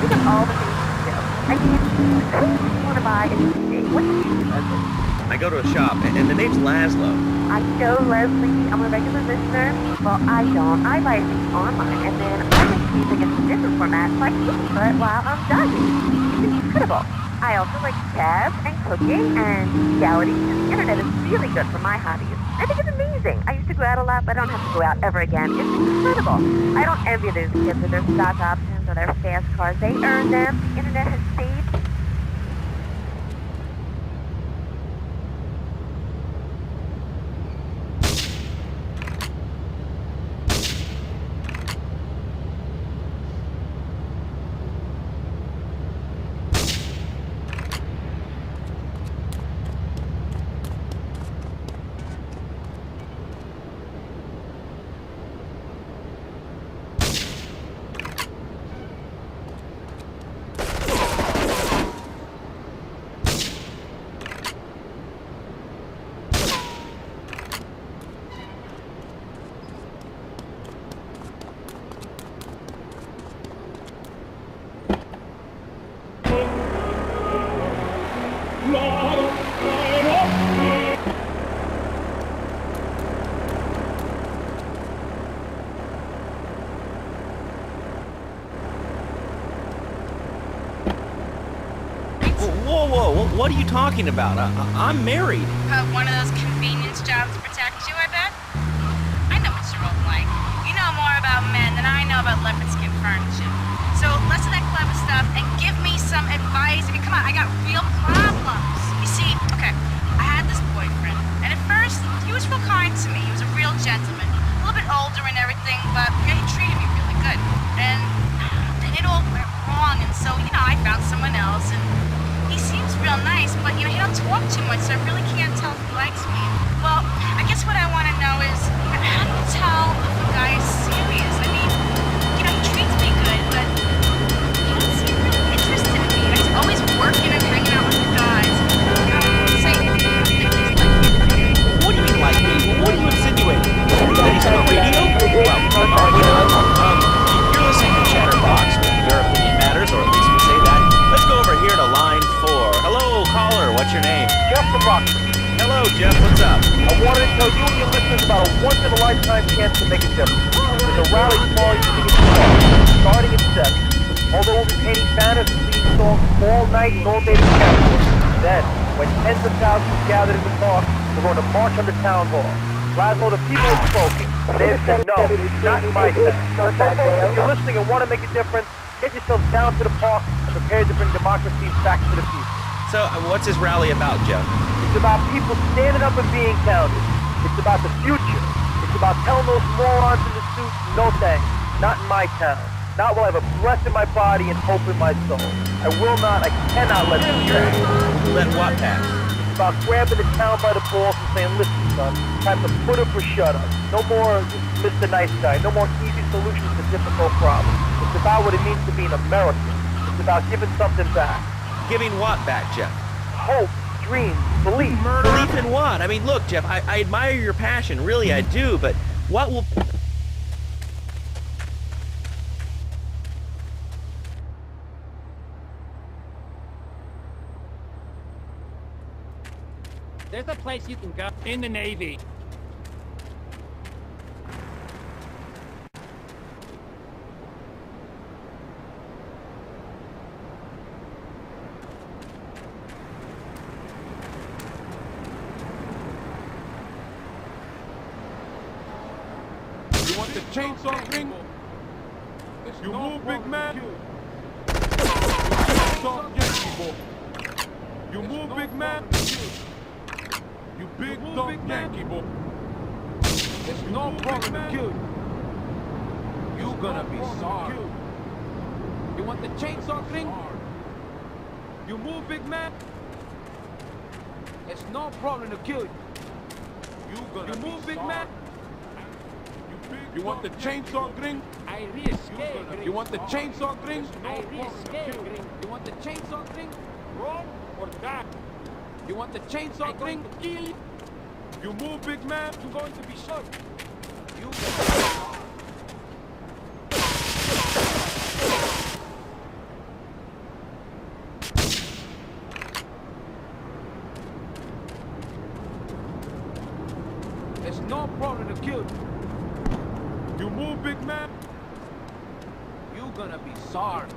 Think of all the things you do. I mean, who do you want to buy a DVD? What do you do, Leslie? I go to a shop, and the name's Laszlo. I know, Leslie. I'm a regular listener. Well, I don't. I buy things online, and then I make music in different formats, like but while I'm diving. It's incredible. I also like jazz and cooking and reality. The internet is really good for my hobbies. I think it's amazing. I used to go out a lot, but I don't have to go out ever again. It's incredible. I don't envy those kids with their stock options or their fast cars. They earn them. The internet has saved. Whoa, what are you talking about? I'm married. One of those convenience jobs to protect you, I bet? I know what you're all like. You know more about men than I know about leopard skin furniture. So less of that clever stuff and give me some advice. I mean, come on, I got real problems. You see, okay, I had this boyfriend, and at first, he was real kind to me. He was a real gentleman, a little bit older and everything, but he treated me really good. And then it all went wrong, and so, I found someone else, and he seems real nice, but, he don't talk too much, so I really can't tell if he likes me. Well, I guess what I want to know is, how do you tell if a guy is serious? I mean, he treats me good, but he doesn't seem really interested in me. He's always working and hanging out with the guys. Say, what do you mean like me? What are you insinuating? That he's on the radio? Well, are we not? You're listening to Chatterbox. Your opinion matters, or at least we say that. Let's go over here to line 4. Hello, caller. What's your name? Jeff from Rockstar. Hello, Jeff. What's up? I wanted to tell you and your listeners about a once-in-a-lifetime chance to make a difference. There's a rally tomorrow you can get starting at 7. Although we'll be painting banners and singing songs all night and all day together. Then, when tens of thousands gather in the park, we're going to march under Town Hall. Laszlo, the people have spoken. They have said no, not in my town. If you're listening and want to make a difference, get yourself down to the park and prepare to bring democracy back to the people. So, what's this rally about, Jeff? It's about people standing up and being counted. It's about the future. It's about telling those morons in the suits, no thanks, not in my town. Not while I have a breath in my body and hope in my soul. I will not, I cannot let this pass. Let what pass? It's about grabbing the town by the balls and saying, listen, son, time to put up or shut up. No more Mr. Nice Guy. No more easy solutions to difficult problems. It's about what it means to be an American. It's about giving something back. Giving what back, Jeff? Hope, dreams, belief. Belief in what? I mean, look, Jeff, I admire your passion. Really, I do, but what will... There's a place you can go in the Navy. You want the chainsaw ring? You move, big man. You move, big man. You big dumb Yankee boy. There's no problem to kill you. You gonna be sorry. You want the chainsaw thing? You move, big man. It's no problem to kill you. You move, big man. You want the chainsaw thing? I risk. You want the chainsaw thing? I risk. You want the chainsaw thing? Roll or die? You want the chainsaw thing? Kill you. You move, big man. You're going to be shot. You There's no problem to kill you. You move, big man. You gonna be sorry.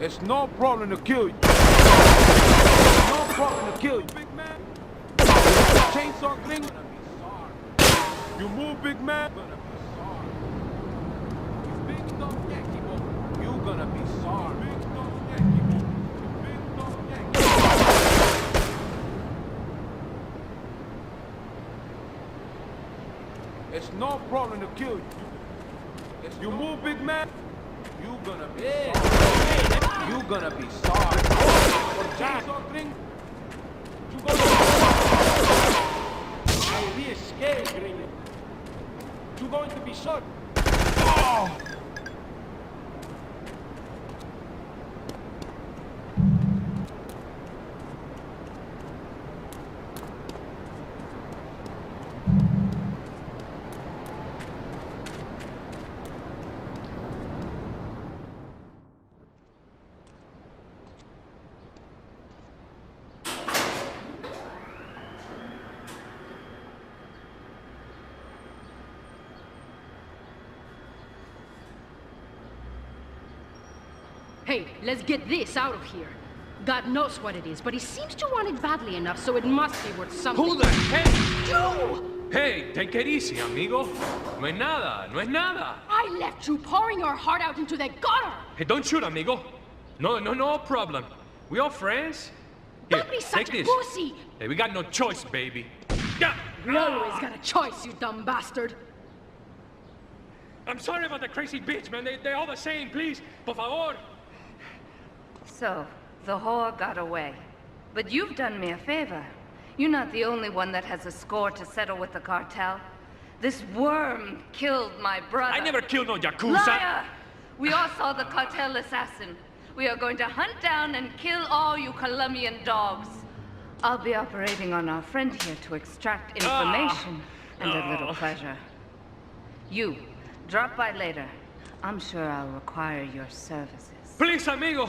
It's no problem to kill you. No problem to kill you, big man. Chainsaw thing. You move, big man. You big dumb Yankee boy. You gonna be sorry. Big dumb Yankee boy. You big dumb Yankee boy. It's no problem to kill you. You move, big man. You gonna be sorry. You gonna be sorry. Chainsaw thing. You gonna be sorry. I risk. You're going to be shot. Oh! Hey, let's get this out of here. God knows what it is, but he seems to want it badly enough, so it must be worth something. Who the heck? You! Hey, take it easy, amigo. No es nada, no es nada. I left you pouring your heart out into the gutter! Hey, don't shoot, amigo. No problem. We all friends? Here, Don't be such take a this. pussy! Hey, we got no choice, baby. Yeah. We always got a choice, you dumb bastard. I'm sorry about the crazy bitch, man. They're all the same, please. Por favor. So, the whore got away. But you've done me a favor. You're not the only one that has a score to settle with the cartel. This worm killed my brother. I never killed no Yakuza. Liar! We all saw the cartel assassin. We are going to hunt down and kill all you Colombian dogs. I'll be operating on our friend here to extract information and a little pleasure. You, drop by later. I'm sure I'll require your services. Please, amigo.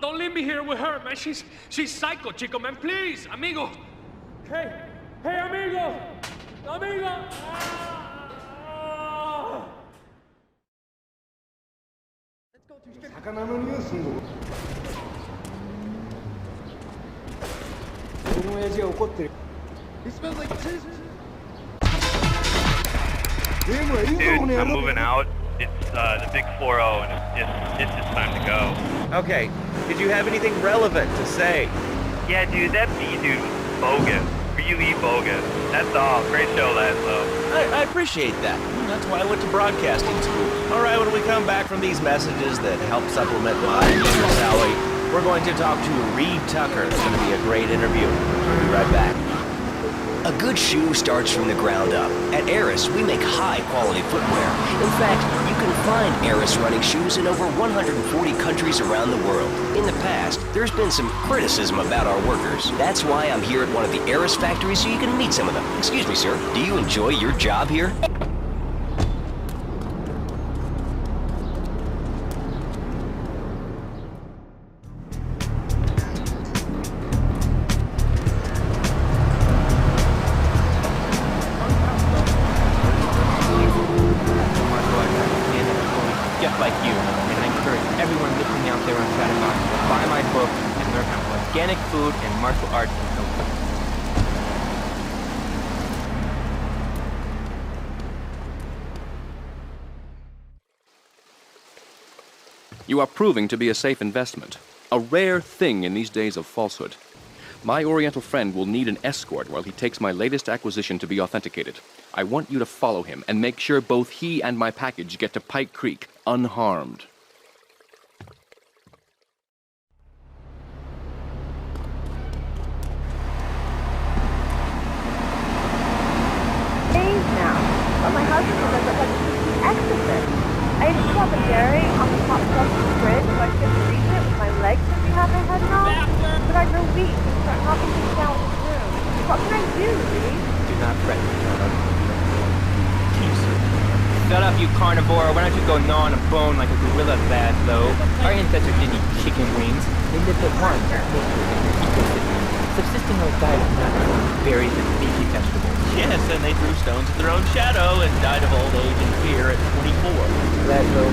Don't leave me here with her, man. She's psycho, chico, man. Please, amigo. Hey, amigo. Amigo. He smells like scissors. Dude, I'm moving out. It's the big 4-0, and it's just time to go. Okay, did you have anything relevant to say? Yeah, dude, that B dude was bogus. Really bogus. That's all. Great show, Laszlo. I appreciate that. That's why I went to broadcasting school. All right, when we come back from these messages that help supplement my salary, we're going to talk to Reed Tucker. It's going to be a great interview. We'll be right back. A good shoe starts from the ground up. At Eris, we make high-quality footwear. In fact, you can find Eris running shoes in over 140 countries around the world. In the past, there's been some criticism about our workers. That's why I'm here at one of the Eris factories so you can meet some of them. Excuse me, sir. Do you enjoy your job here? Just like you, and I encourage everyone listening out there on Chatterbox to buy my book and learn how organic food and martial arts can help you. You are proving to be a safe investment, a rare thing in these days of falsehood. My Oriental friend will need an escort while he takes my latest acquisition to be authenticated. I want you to follow him and make sure both he and my package get to Pike Creek unharmed. Days now, but my husband says it like an exorcist. I had to put up a dairy on the top shelf of the fridge so I couldn't reach it with my legs since we have my head off. But I grow weak and start knocking things down in the room. What can I do, Reed? Do not fret, Shut up, you carnivore. Why don't you go gnaw on a bone like a gorilla, Laszlo? Our ancestors didn't eat chicken wings. They lived at one ecosystem, subsisting on a diet of nuts, berries, and leafy vegetables. Yes, and they threw stones at their own shadow and died of old age and fear at 24. Laszlo,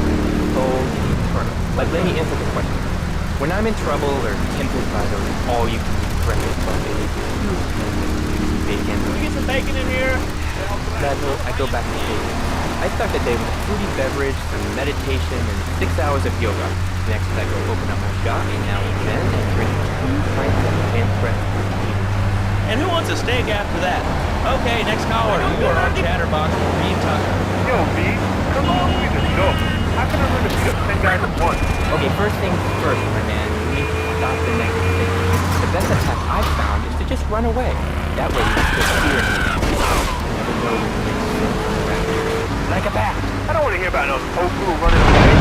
cold, eternal. Like, let me answer the question. When I'm in trouble or tempted by those all-you-can-eat breakfast buffets, bacon. Can we get some bacon in here? Laszlo, I go back to bacon. I start the day with a fruity beverage, some meditation, and 6 hours of yoga. Next, I go open up my shop now and then and drink 2 pints of hand-pressed tea. And who wants a steak after that? Okay, next caller. You are on Chatterbox with Reed Tucker. Yo, Reed, come on with the show. How can I learn to beat up 10 guys at once? Okay, first things first, my man. You need to stop the next thing. The best attack I've found is to just run away. That way you can put fear in me. Never know when you get like a bat. I don't want to hear about no tofu running away.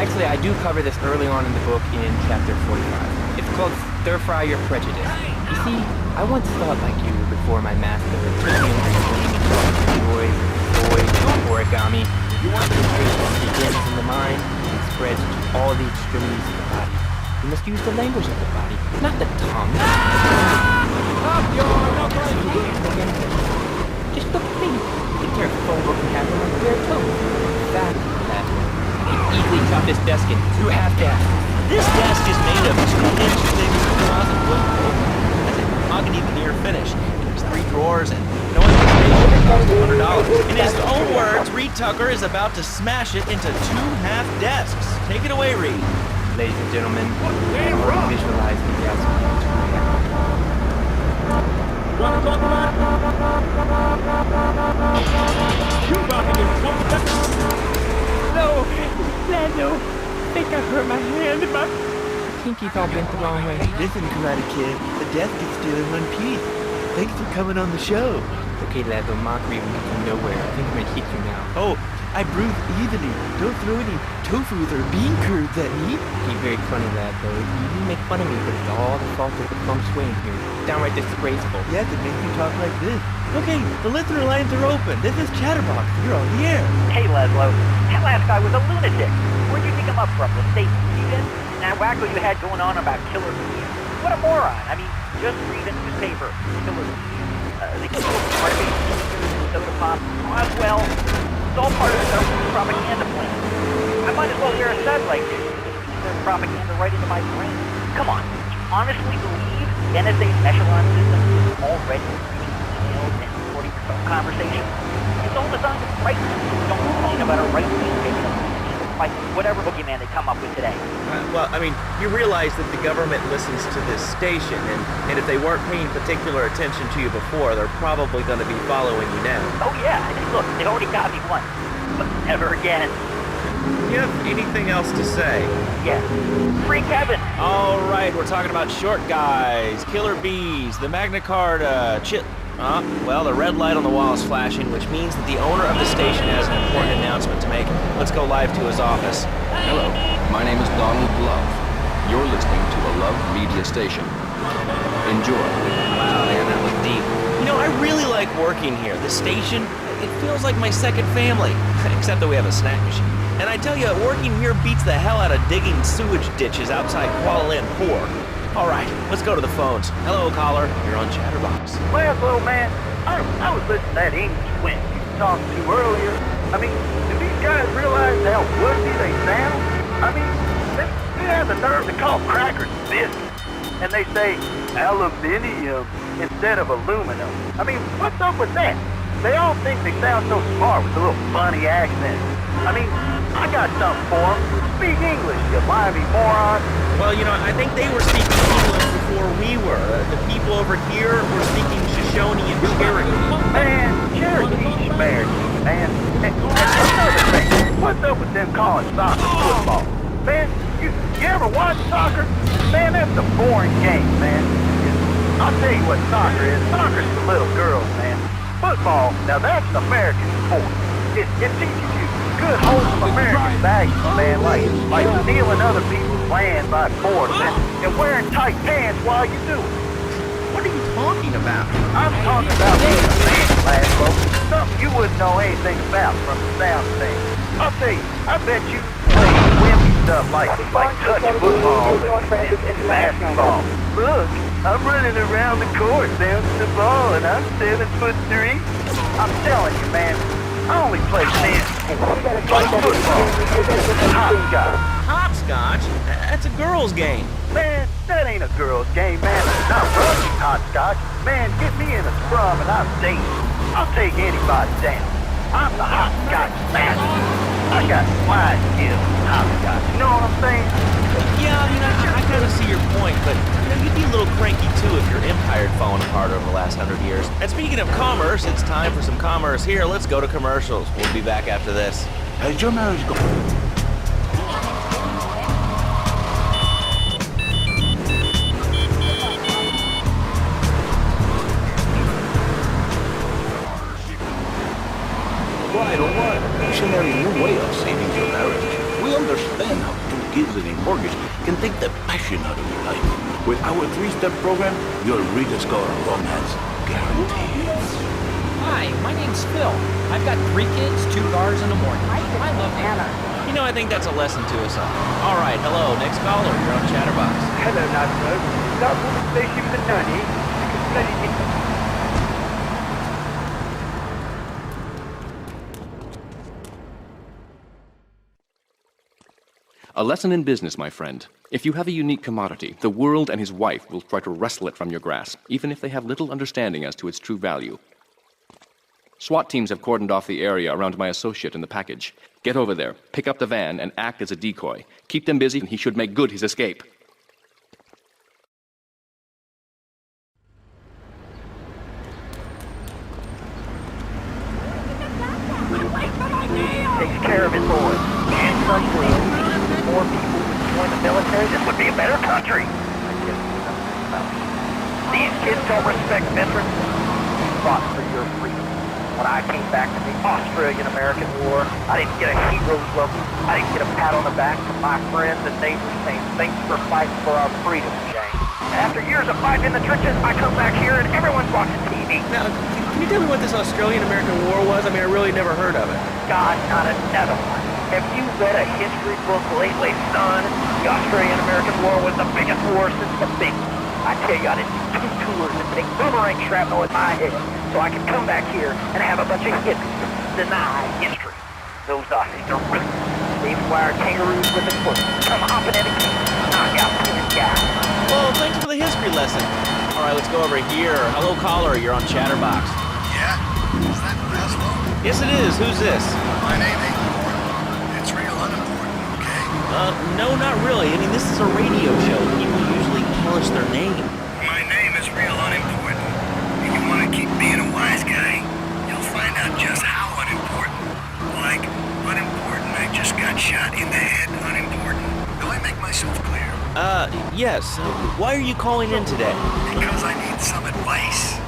Actually, I do cover this early on in the book in chapter 45. It's called Stir Fry Your Prejudice. You see, I once thought like you before my master took me under his wing and taught me joys, toys, and origami. You want to begins in the mind and spreads to all the extremities of the body. You must use the language of the body, not the tongue. Just look at me. You can tear a phone book in half with my bare toe. That you can easily chop this desk in 2 half desks. This desk is made of 2-inch thick composite wood has a mahogany veneer finish. There's 3 drawers and knowing this station costs $100. In his own words, Reed Tucker is about to smash it into 2 half desks. Take it away, Reed. Ladies and gentlemen, visualize the desk in 2 half. Wanna talk about it? You about to get fucked up. No, Lando, I think I hurt my hand. My pinky's all bent the wrong way. Listen, Karate Kid, the desk is still in one piece. Thanks for coming on the show. Okay, Lando, mockery will get you nowhere. I think I'm gonna hit you now. Oh, I bruise easily. Don't throw any tofus or bean curds at me. You're very funny, Lando. You make fun of me, but it's all the fault of the plum swing here. Downright disgraceful. Yes, it makes you talk like this. Okay, the listener lines are open. This is Chatterbox. You're on the air. Hey, Laszlo. That last guy was a lunatic. Where'd you pick him up from? The state Sweden? That wacko you had going on about killer bees? What a moron. I mean, just read a newspaper. Killer bees. The killer party, soda pop. Roswell. It's all part of the government's propaganda plan. I might as well wear a satellite dish to feed their propaganda right into my brain. Come on. Do you honestly believe NSA's echelon system is already reading emails and recording your phone conversations? It's all designed to frighten them so we don't complain about our right-wing victims. Like whatever boogeyman they come up with today. Well, I mean, you realize that the government listens to this station, and if they weren't paying particular attention to you before, they're probably going to be following you now. Oh yeah, and look, they already got me once, but never again. Do you have anything else to say? Yeah. Free Kevin! All right, we're talking about short guys, killer bees, the Magna Carta, well, the red light on the wall is flashing, which means that the owner of the station has an important announcement to make. Let's go live to his office. Hello, my name is Donald Love. You're listening to a Love Media station. Enjoy. Wow, man, that was deep. You know, I really like working here. The station, it feels like my second family, except that we have a snack machine. And I tell you, working here beats the hell out of digging sewage ditches outside Kuala Lumpur. All right, let's go to the phones. Hello, caller. You're on Chatterbox. Well, little man, I was listening to that English wimp you were talking to earlier. I mean, do these guys realize how wussy they sound? I mean, they have the nerve to call crackers biscuits. And they say aluminium instead of aluminum. I mean, what's up with that? They all think they sound so smart with a little funny accent. I mean, I got something for them. Speak English, you limey moron. Well, you know, I think they were speaking English before we were. The people over here were speaking Shoshone and Cherokee. Man, Cherokee's Cherokee, man. And another thing, what's up with them calling soccer football? Man, you ever watch soccer? Man, that's a boring game, man. I'll tell you what soccer is. Soccer's for little girls, man. Football, now that's an American sport. It teaches you good, wholesome American values, man, like stealing other people's land by force and wearing tight pants while you do it. What are you talking about? I'm talking about being a man, Laszlo. Something you wouldn't know anything about from the sound of things. I'll tell you, I bet you play wimpy stuff like touch football and basketball. Look, I'm running around the court bouncing the ball and I'm 7'3". I'm telling you, man, I only play men's sports, like football, hopscotch. Hopscotch? That's a girl's game. Man, that ain't a girl's game, man. Not rugby hopscotch. Man, get me in a scrum and I'm dating. I'll take anybody down. I'm the hopscotch master. I got slide skills in hopscotch. You know what I'm saying? Yeah, I mean, I kind of see your point, but you know, you'd be a little cranky too if your empire had fallen apart over the last 100 years. And speaking of commerce, it's time for some commerce here. Let's go to commercials. We'll be back after this. How's your marriage going? Right, all right. Missionary, no way of saving your marriage. We understand how 2 kids and a mortgage can take the passion out of your life. With our 3-step program, you'll rediscover romance. Guaranteed. Hi, my name's Phil. I've got 3 kids, 2 cars, and a mortgage. I love Anna. You know, I think that's a lesson to us all. All right, hello, next caller. You're on Chatterbox. Hello, Laszlo. That woman station for nanny. A lesson in business, my friend. If you have a unique commodity, the world and his wife will try to wrestle it from your grasp, even if they have little understanding as to its true value. SWAT teams have cordoned off the area around my associate in the package. Get over there, pick up the van, and act as a decoy. Keep them busy, and he should make good his escape. Takes care of his boys. And some will. More people would join the military, this would be a better country. I guess you know about it. These kids don't respect veterans. You fought for your freedom. When I came back to the Australian-American War, I didn't get a hero's look. I didn't get a pat on the back from my friends and neighbors saying, thanks for fighting for our freedom, James. After years of fighting in the trenches, I come back here and everyone's watching TV. Now, can you tell me what this Australian-American War was? I mean, I really never heard of it. God, not another one. Have you read a history book lately, son? The Australian-American War was the biggest war since the big one. I tell you, I did 2 tours and take boomerang shrapnel in my head so I could come back here and have a bunch of hippies deny history. Those Aussies are ruthless. They wire kangaroos with a foot. Come hopping at a king. Knock out 10 guys. Well, thanks for the history lesson. All right, let's go over here. Hello, caller. You're on Chatterbox. Yeah? Is that Laszlo? Yes, it is. Who's this? My name ain't important. It's real unimportant, okay? No, not really. I mean, this is a radio show. People usually tell us their name. My name is real unimportant. And you want to keep being a wise guy, you'll find out just how unimportant. Like, unimportant, I just got shot in the head, unimportant. Do I make myself clear? Yes. Why are you calling in today? Because I need some advice.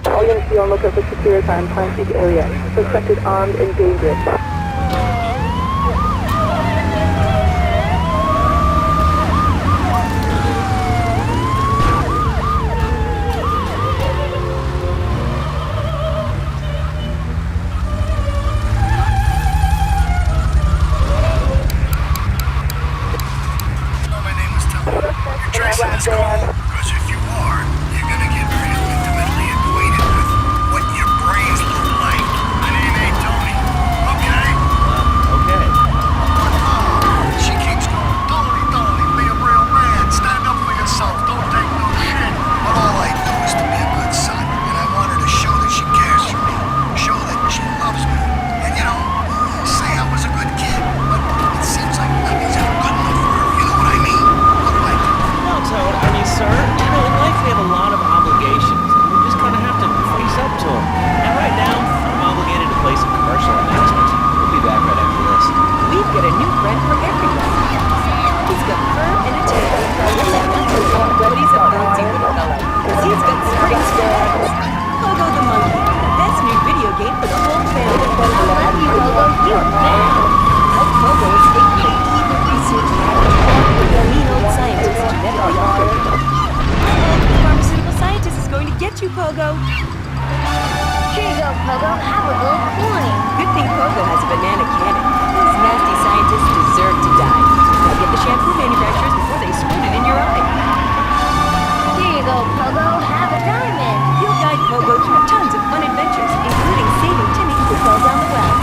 All units be on lookout for secure time, time seek area. Suspected armed and dangerous. Tracing this call, because if you are, you're gonna get real intimately acquainted with what your brains look like. My name ain't Tony, okay? Okay. She keeps going, Tony, be a real man, stand up for yourself, don't take no shit. But all I do is to be a good son, and I want her to show that she cares for me, show that she loves me. And you know, say I was a good kid, but it seems like nothing's ever good enough for her, you know what I mean? Toad, I mean, sir, you know, in life we have a lot of obligations, and we just kind of have to face up to them. And right now, I'm obligated to play some commercial announcements. We'll be back right after this. We've got a new friend for everyone. He's got fur and a tail. But he's a bounty little fella, because he's got springs for legs. Pogo the Monkey, the best new video game for the whole family. I love you, Pogo. You're mad. Help Pogo escape the evil research lab with the mean old scientist genetically altered. The pharmaceutical scientist is going to get you, Pogo. Here you go, Pogo. Have a little coin. Good thing Pogo has a banana cannon. These nasty scientists deserve to die. Now get the shampoo manufacturers before they squirt it in your eye. Here you go, Pogo. Have a diamond. You'll guide Pogo through tons of fun adventures, including saving Timmy who fell down the well.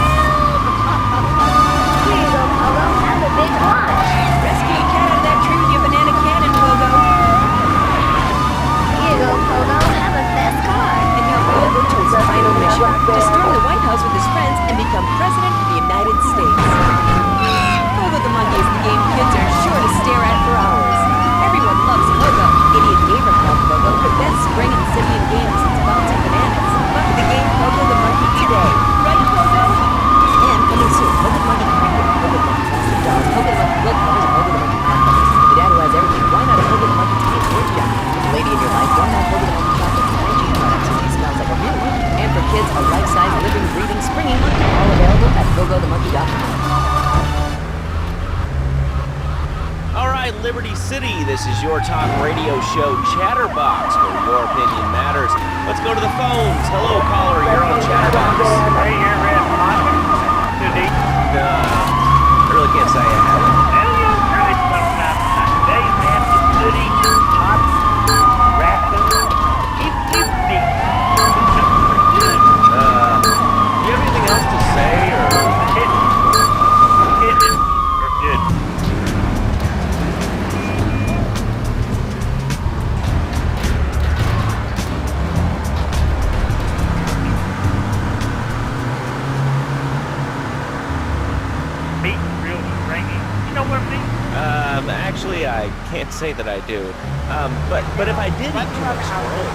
Here you go, Pogo. Have a big watch. Rescue a cat out of that tree with your banana cannon, Pogo. Here you go, Pogo. Have a fast car. And help Pogo to his final mission, to storm the White House with his friends and become President of the United States. Pogo the Monkey is the game kids are sure to stare at for hours. Everyone loves Pogo. Idiot gamer called Pogo the best spring and simian game since bouncing bananas. Look at the game Pogo the Monkey today. Right, Pogo? And coming soon, Pogo the Monkey Cricket, Pogo the Monkey Plastic Dolls, Pogo the Monkey Book Covers, and Pogo the Monkey Cat Covers. The dad who has everything, why not a Pogo the Monkey Teenage Word Job? The lady in your life, why not Pogo the Monkey Chocolate and hygiene products since he smells like a real monkey? And for kids, a life-size, living, breathing, springy monkey, all available at PogoTheMonkey.com. All right, Liberty City, this is your talk radio show Chatterbox, where your opinion matters. Let's go to the phones. Hello, caller, you're on Chatterbox. Right here, Red Pocket. I really can't say I have it. I can't say that I do. But if I did eat too much squirrel...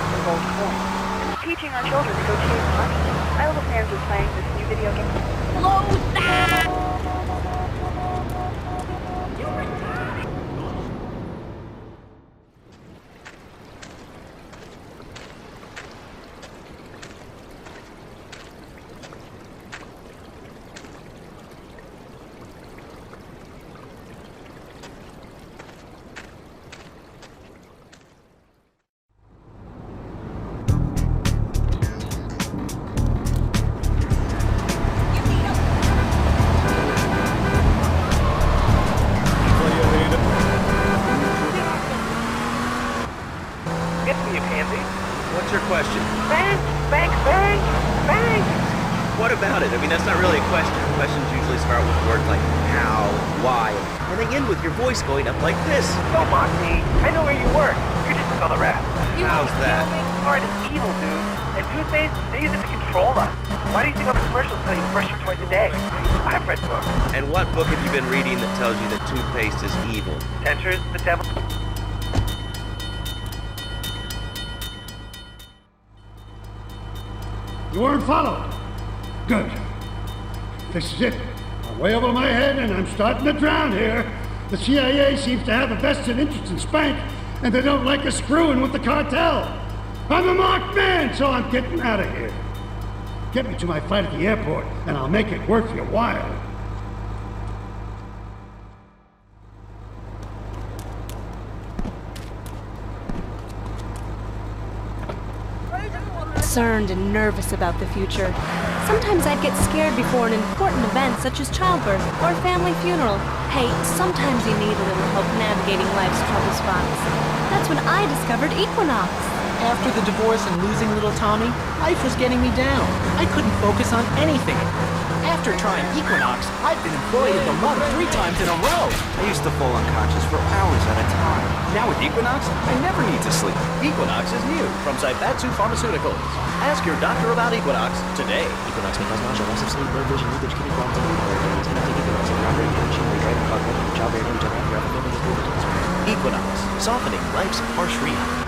And teaching our children to go chase money. My little fans are playing this new video game. Slow down! What's your question? Bang! Bang! Bang! Bang! What about it? I mean, that's not really a question. Questions usually start with words like how, why, and they end with your voice going up like this. Don't mock me. I know where you work. You're just another rat. How's that? Art is evil, dude. And toothpaste, they use it to control us. Why do you think all the commercials tell you to brush your twice a day? I've read books. And what book have you been reading that tells you that toothpaste is evil? Dentures, the devil. You weren't followed. Good. This is it. I'm way over my head and I'm starting to drown here. The CIA seems to have a vested interest in Spank, and they don't like us screwing with the cartel. I'm a marked man, so I'm getting out of here. Get me to my flight at the airport, and I'll make it worth your while. Concerned and nervous about the future. Sometimes I'd get scared before an important event such as childbirth or a family funeral. Hey, sometimes you need a little help navigating life's trouble spots. That's when I discovered Equinox. After the divorce and losing little Tommy, life was getting me down. I couldn't focus on anything. After trying Equinox, I've been employed at the month 3 times in a row. I used to fall unconscious for hours at a time. Now with Equinox, I never need to sleep. Equinox is new from Zaibatsu Pharmaceuticals. Ask your doctor about Equinox today. Equinox may cause nausea, loss of sleep, blurred vision, leakage, kidney problems, and allergies. And take Equinox if you're operating in machinery, driving a car, working, childbearing, and general, your family history. Equinox, softening life's harsh realities.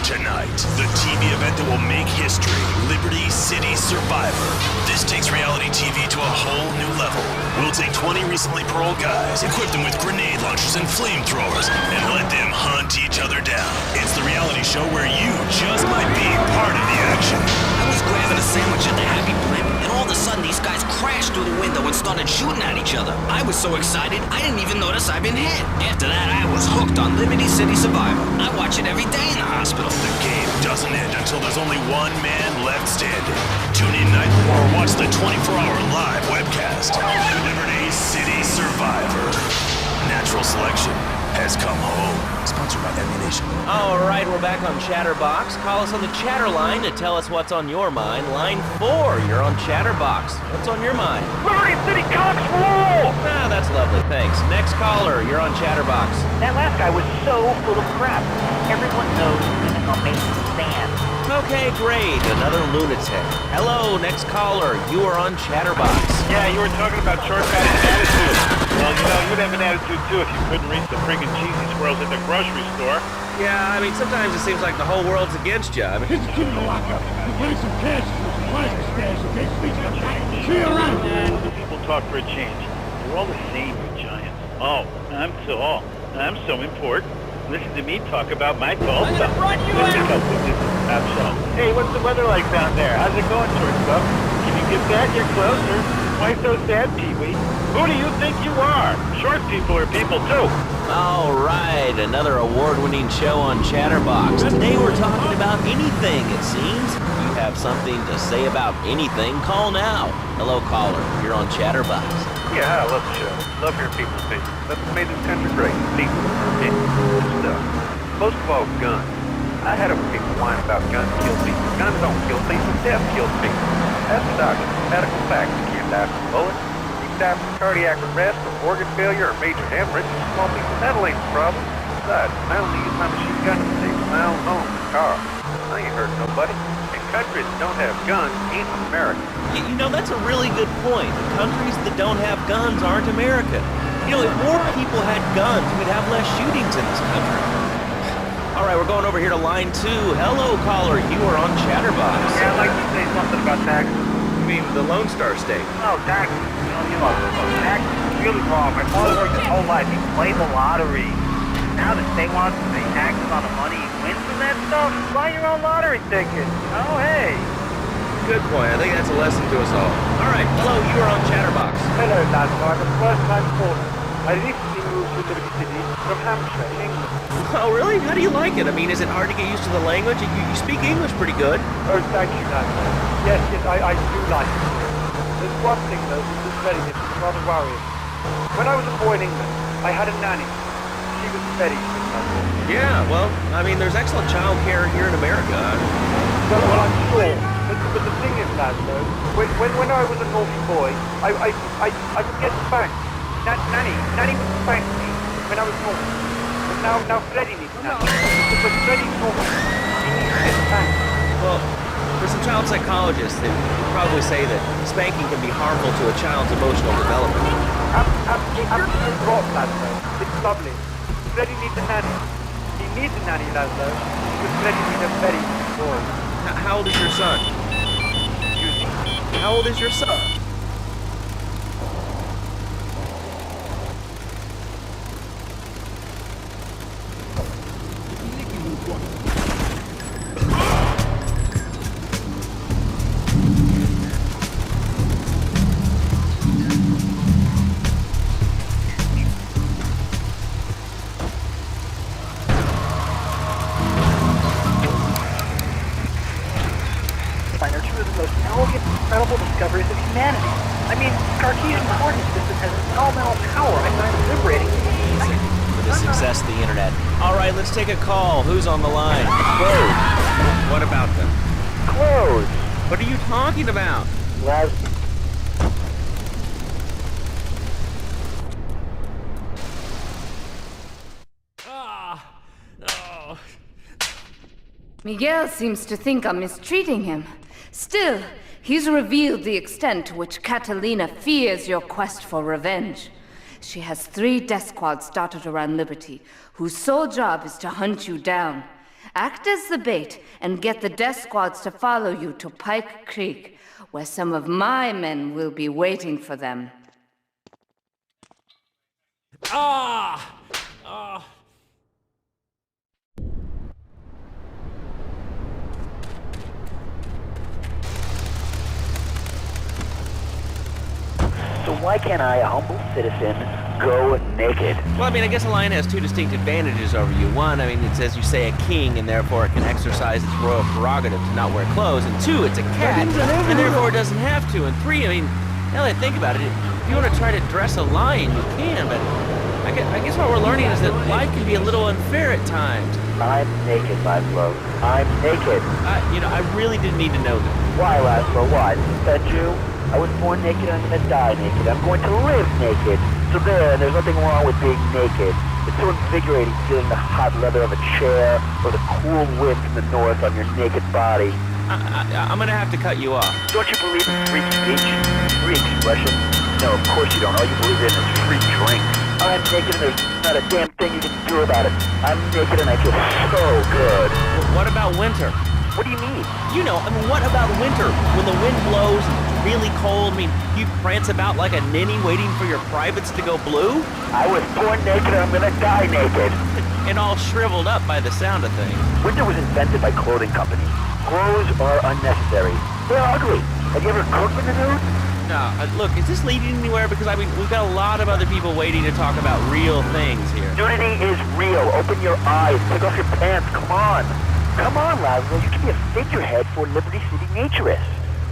Tonight, the TV event that will make history, Liberty City Survivor. This takes reality TV to a whole new level. We'll take 20 recently paroled guys, equip them with grenade launchers and flamethrowers, and let them hunt each other down. It's the reality show where you just might be part of the action. I was grabbing a sandwich at the Happy Blimp, and all of a sudden these guys crashed through the window and started shooting at each other. I was so excited, I didn't even notice I'd been hit. After that, I was hooked on Liberty City Survivor. I watch it every day in the hospital. The game doesn't end until there's only one man left standing. Tune in nightly or watch the 24-hour live webcast. Liberty City Survivor. Natural selection has come home. Sponsored by Ammunition. All right, we're back on Chatterbox. Call us on the chatter line to tell us what's on your mind. Line 4, you're on Chatterbox. What's on your mind? Liberty City Cops rule! Ah, that's lovely, thanks. Next caller, you're on Chatterbox. That last guy was so full of crap. Everyone knows he's an amazing fan. Okay, great. Another lunatic. Hello, next caller. You are on Chatterbox. Yeah, you were talking about short-cutting attitude. Well, you know, you'd have an attitude too if you couldn't reach the friggin' cheesy squirrels at the grocery store. Yeah, I mean, sometimes it seems like the whole world's against you. I mean, Hit the kid in the lockup. We'll bring some cash and some plastic stash in case things come back. See you around. People talk for a change. We're all the same, you giants. Oh, I'm tall. I'm so important. Listen to me talk about my tall stuff. Hey, what's the weather like down there? How's it going, shortstop? Can you get that? You're closer. Why so sad, Pee-wee? Who do you think you are? Short people are people, too. all right, another award-winning show on Chatterbox. Today we're talking about anything, it seems. You have something to say about anything, call now. Hello, caller. You're on Chatterbox. Yeah, I love the show. Love hearing people's opinions. That's what made this country great. People are opinions. Good stuff. Most of all, guns. I had them people whine about guns kill people. Guns don't kill people. Death kills people. That's the doctor. Medical fact. You can't die from bullets. You can die from cardiac arrest, or organ failure, or major hemorrhage. Small piece of metal ain't the problem. Besides, I only use my machine gun to save my own home and car. I ain't hurting nobody. And countries that don't have guns ain't America. You know, that's a really good point. The countries that don't have guns aren't America. You know, if more people had guns, we'd have less shootings in this country. All right, we're going over here to line 2. Hello, caller. You are on Chatterbox. Yeah, I'd like to say something about taxes. You mean the Lone Star State? No, taxes. Taxes is really wrong. My father worked his whole life. He played the lottery. Now the state wants to pay taxes on the money he wins from that stuff. Buy your own lottery ticket. Oh, hey. Good point. I think that's a lesson to us all. All right, hello, you are on Chatterbox. Hello, lads. I'm a first-time caller. I recently moved to Liberty City from Hampshire, England. Oh, really? How do you like it? I mean, is it hard to get used to the language? You speak English pretty good. Oh, thank you, lads. Yes, I do like it. There's one thing, though, which is very different, rather worrying. When I was a boy in England, I had a nanny. She was very good. Yeah, well, I mean, there's excellent child care here in America. Well, I'm sure. But the thing is, lads, though, when I was a naughty boy, I would get spanked. Nanny would spank me when I was naughty. But now Freddy needs nanny. Because Freddy's naughty. He needs to get spanked. Well, for some child psychologists, they would probably say that spanking can be harmful to a child's emotional development. Absolute rot, lads, though. It's lovely. Freddy needs a nanny. He needs a nanny, lads, though. Because Freddy needs a very good boy. How old is your son? How old is your son? Incredible discoveries of humanity. I mean, Cartesian coordinate system has elemental power. I'm liberating. For the success of the internet. All right, let's take a call. Who's on the line? Closed. What about them? Closed. What are you talking about? Well, Miguel seems to think I'm mistreating him. Still, he's revealed the extent to which Catalina fears your quest for revenge. She has 3 death squads dotted around Liberty, whose sole job is to hunt you down. Act as the bait and get the death squads to follow you to Pike Creek, where some of my men will be waiting for them. So why can't I, a humble citizen, go naked? Well, I mean, I guess a lion has 2 distinct advantages over you. One, I mean, it's, as you say, a king, and therefore it can exercise its royal prerogative to not wear clothes. And 2, it's a cat, and therefore it doesn't have to. And 3, I mean, now that I think about it, if you want to try to dress a lion, you can, but I guess what we're learning is that life can be a little unfair at times. I'm naked, Laszlo. I'm naked. You know, I really didn't need to know that. Why, Laszlo? Why? Is that you? I was born naked, I'm gonna die naked. I'm going to live naked. So there's nothing wrong with being naked. It's so invigorating feeling the hot leather of a chair or the cool wind from the north on your naked body. I'm gonna have to cut you off. Don't you believe in free speech? Free expression? No, of course you don't. All you believe in is free drink. I'm naked and there's not a damn thing you can do about it. I'm naked and I feel so good. What about winter? What do you mean? You know, I mean, what about winter? When the wind blows and it's really cold, I mean, you prance about like a ninny waiting for your privates to go blue? I was born naked and I'm gonna die naked. And all shriveled up by the sound of things. Winter was invented by clothing companies. Clothes are unnecessary. They're ugly. Have you ever cooked in the nude? No, look, is this leading anywhere? Because, I mean, we've got a lot of other people waiting to talk about real things here. Nudity is real. Open your eyes. Take off your pants. Come on. Come on, Laszlo. You can be a figurehead for Liberty City Naturists.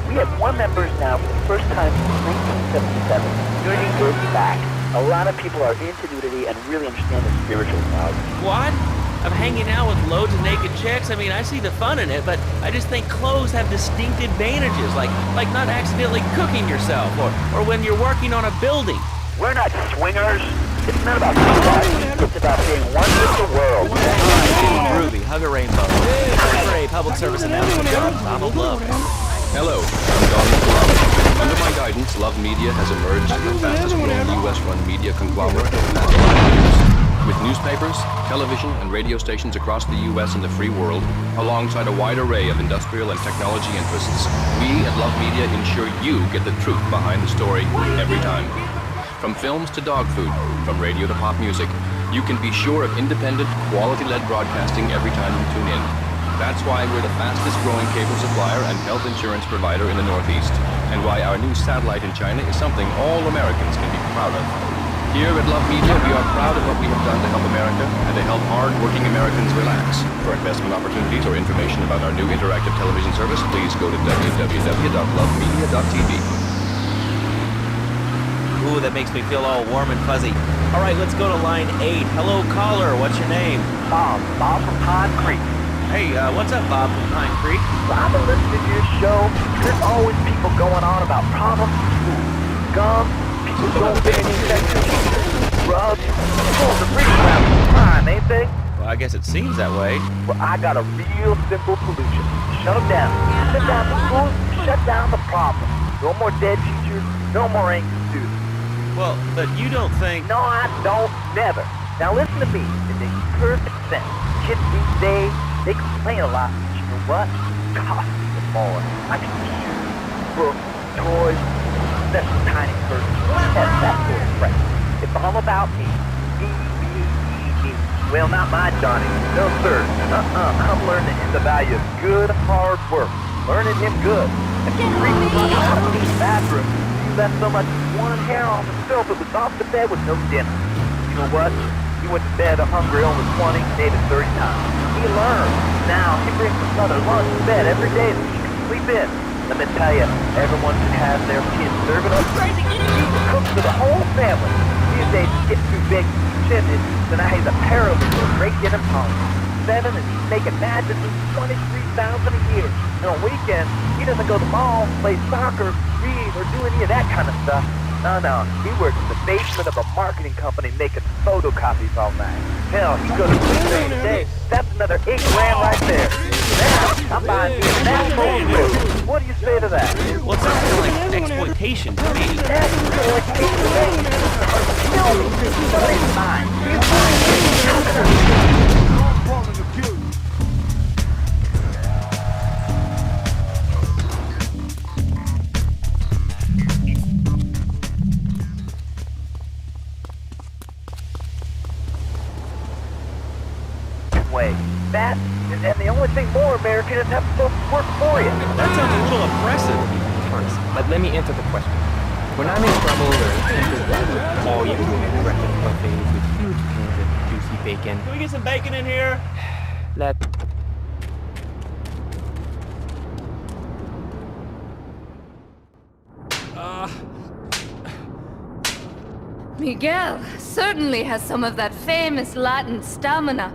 We have more members now for the first time since 1977. Nudity is back. A lot of people are into nudity and really understand the spiritual value. What? I'm hanging out with loads of naked chicks. I mean, I see the fun in it, but I just think clothes have distinct advantages, like not accidentally cooking yourself, or when you're working on a building. We're not swingers. It's not about sex. It's about being one with the world. Groovy, hug a rainbow. For a public service announcement from Donald Love. Hello, I'm Donald Love. Under my guidance, Love Media has emerged as the fastest-growing U.S.-run media conglomerate of the past 5 years. With newspapers, television, and radio stations across the U.S. and the free world, alongside a wide array of industrial and technology interests, we at Love Media ensure you get the truth behind the story every time. From films to dog food, from radio to pop music, you can be sure of independent, quality-led broadcasting every time you tune in. That's why we're the fastest-growing cable supplier and health insurance provider in the Northeast, and why our new satellite in China is something all Americans can be proud of. Here at Love Media, we are proud of what we have done to help America and to help hard-working Americans relax. For investment opportunities or information about our new interactive television service, please go to www.lovemedia.tv. Ooh, that makes me feel all warm and fuzzy. All right, let's go to line 8. Hello, caller. What's your name? Bob from Pine Creek. Hey, what's up, Bob from Pine Creek? I've been listening to your show. There's always people going on about problems, gum, people don't get any infections, drugs. Schools are pretty around crime, ain't they? Well, I guess it seems that way. Well, I got a real simple solution. Shut them down. Shut down the schools, shut down the problem. No more dead teachers, no more angry students. Well, but you don't think... No, I don't. Never. Now listen to me. It makes perfect sense. Kids these days, they complain a lot. But you know what? It costs even more. I mean, shoes, books, toys, special tiny purses. That sort of crap. It's all about me. Me. Well, not my Johnny. No, sir. I'm learning him the value of good, hard work. Learning him good. And you really want to have a clean bathroom. Left so much one hair on the stove, it was off the bed with no dinner. You know what? He went to bed hungry over 20, ate it 30 times. He learned. Now, he brings his mother lunch to bed every day so she can sleep in. Let me tell you, everyone should have their kids serving up crazy. He cooks for the whole family. These days, it's getting too big to be chimney, so now he's a paralegal, great dinner party. 7 and he's making magically $23,000 a year. And on weekends, he doesn't go to the mall, play soccer, read, or do any of that kind of stuff. No. He works in the basement of a marketing company making photocopies all night. Hell, he goes to sleep during the day. That's another $8 grand right there. Now, I'm buying you a national trip. What do you say to that? Well, it sounds kind of like exploitation to me. Exploitation to me? No, it's mine. That, and the only thing more American is have folks work for you. That sounds a little oppressive. Honest, but let me answer the question. When I'm in trouble or all you do is breakfast buffets with huge cans of juicy bacon. Can we get some bacon in here? Miguel certainly has some of that famous Latin stamina.